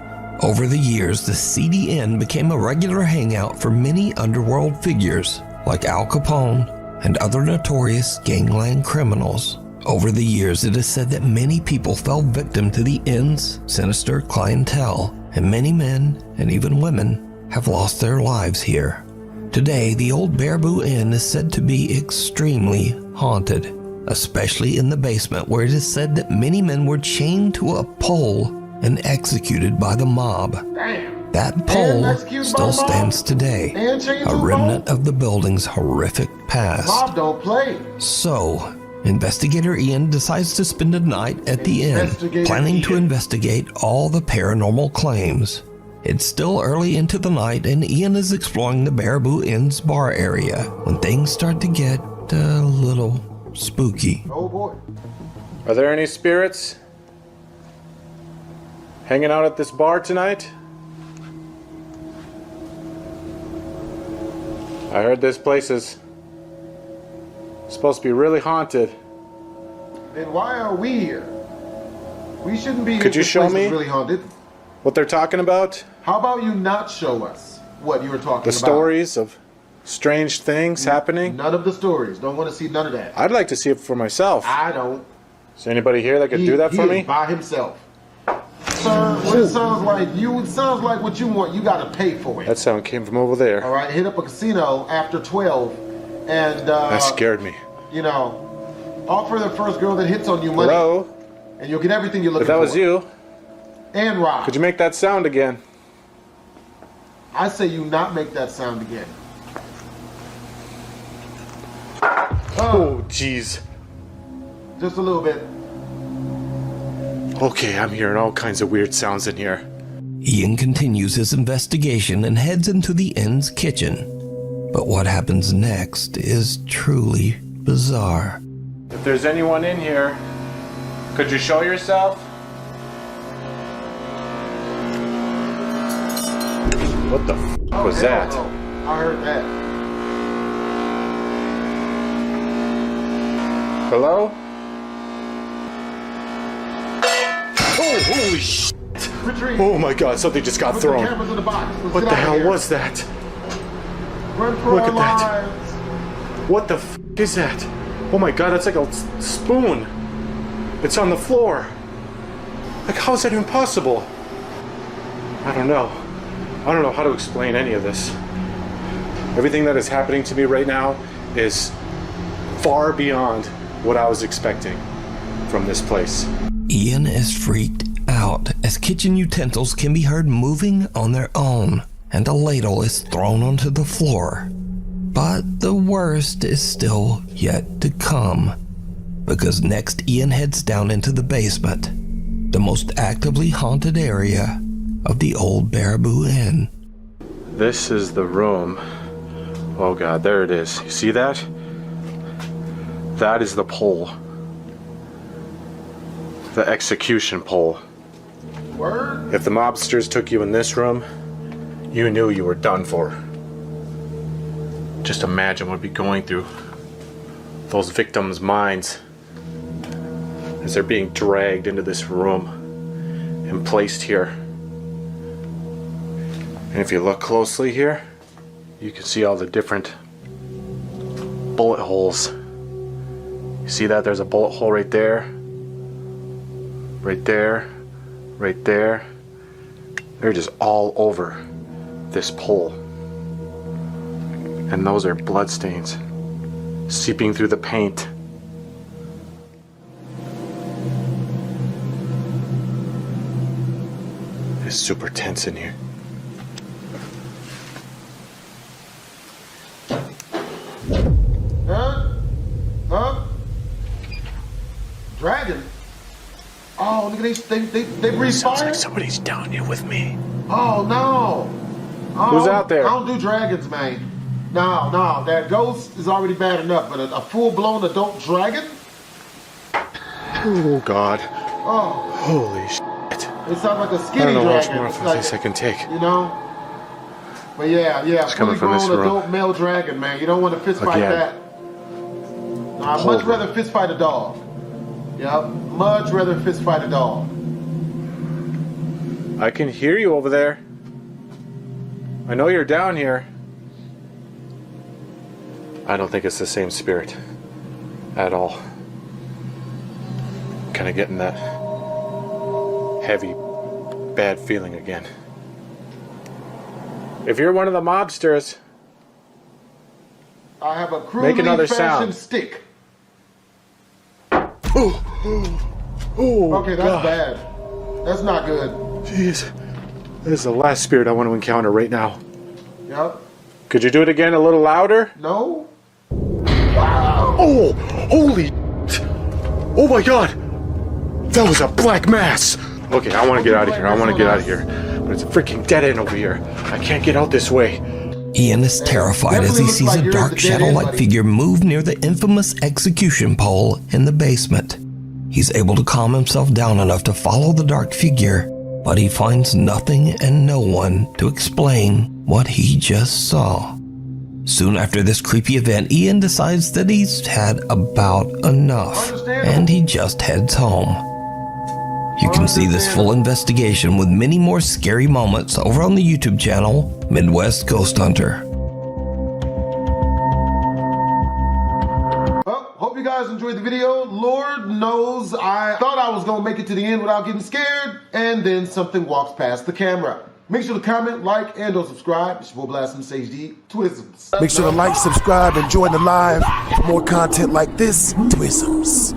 Over the years, the seedy inn became a regular hangout for many underworld figures like Al Capone and other notorious gangland criminals. Over the years, it is said that many people fell victim to the inn's sinister clientele, and many men and even women have lost their lives here. Today, the Old Baraboo Inn is said to be extremely haunted, especially in the basement, where it is said that many men were chained to a pole and executed by the mob. Damn. That pole still stands today, a remnant of the building's horrific past. Mob don't play. So, investigator Ian decides to spend a night at the inn, planning to investigate all the paranormal claims. It's still early into the night, and Ian is exploring the Baraboo Inn's bar area when things start to get a little spooky. Oh boy. Are there any spirits hanging out at this bar tonight? I heard this place is supposed to be really haunted. Then why are we here? We shouldn't be here. Could you This show place is me really haunted. what they're talking about? How about you not show us what you were talking The about? stories of strange things happening? None of the stories. Don't want to see none of that. I'd like to see it for myself. I don't. Is there anybody here that could do that for He me? is by himself. Sir, what it sounds like it sounds like what you want, you gotta pay for it. That sound came from over there. Alright, hit up a casino after 12 and That scared me. you know, offer the first girl that hits on you money. Hello? And you'll get everything you're looking If that for. was you, And rob. could you make that sound again? I say you not make that sound again. Oh, jeez. Just a little bit. Okay, I'm hearing all kinds of weird sounds in here. Ian continues his investigation and heads into the inn's kitchen. But what happens next is truly bizarre. If there's anyone in here, could you show yourself? What the f was that? No. I heard that. Hello? Oh, holy shit! Retreat. Oh my god, something just got Put thrown. the cameras in the box. Let's What get the out of hell here. was that? Run for Look our at that. lives. What the f is that? Oh my god, that's like a spoon. It's on the floor. Like, how is that even possible? I don't know. I don't know how to explain any of this. Everything that is happening to me right now is far beyond what I was expecting from this place. Ian is freaked out as kitchen utensils can be heard moving on their own, and a ladle is thrown onto the floor. But the worst is still yet to come, because next Ian heads down into the basement, the most actively haunted area of the old Baraboo Inn. This is the room. Oh god, there it is. You see that? That is the pole. The execution pole. Word? If the mobsters took you in this room, you knew you were done for. Just imagine what would be going through those victims' minds as they're being dragged into this room and placed here. And if you look closely here, you can see all the different bullet holes. You see that? There's a bullet hole right there, right there, right there. They're just all over this pole. And those are blood stains seeping through the paint. It's super tense in here. Huh? Dragon? Oh, look at they breathe Sounds fire? like somebody's down here with me. Oh, no. Oh, Who's out there? I don't do dragons, man. No, that ghost is already bad enough, but a full-blown adult dragon? Oh, God. Oh. Holy shit. It sounds like a I skinny don't know how much dragon. more It's of like, this I can take. you know? But yeah, It's coming from this fully grown room. adult male dragon, man. You don't want to fist fight Again. that. No, I'd much rather fist fight a dog. Yep, much rather fist fight a dog. I can hear you over there. I know you're down here. I don't think it's the same spirit at all. Kind of getting that heavy, bad feeling again. If you're one of the mobsters, I have a make crudely another fashioned sound. stick. Oh, Okay, that's God. bad. That's not good. Jeez. This is the last spirit I want to encounter right now. Yep. Could you do it again a little louder? No. Oh, holy shit. Oh my God. That was a black mass. Okay, I want to get out of here. But it's a freaking dead end over here. I can't get out this way. Ian is terrified as he sees a dark shadow-like figure move near the infamous execution pole in the basement. He's able to calm himself down enough to follow the dark figure, but he finds nothing and no one to explain what he just saw. Soon after this creepy event, Ian decides that he's had about enough, and he just heads home. You can see this full investigation with many more scary moments over on the YouTube channel, Midwest Ghost Hunter. Well, hope you guys enjoyed the video. Lord knows I thought I was going to make it to the end without getting scared, and then something walks past the camera. Make sure to comment, like, and or subscribe. It's your boy BlastphamousHD. Twisms. Make sure to like, subscribe, and join the live for more content like this. Twisms.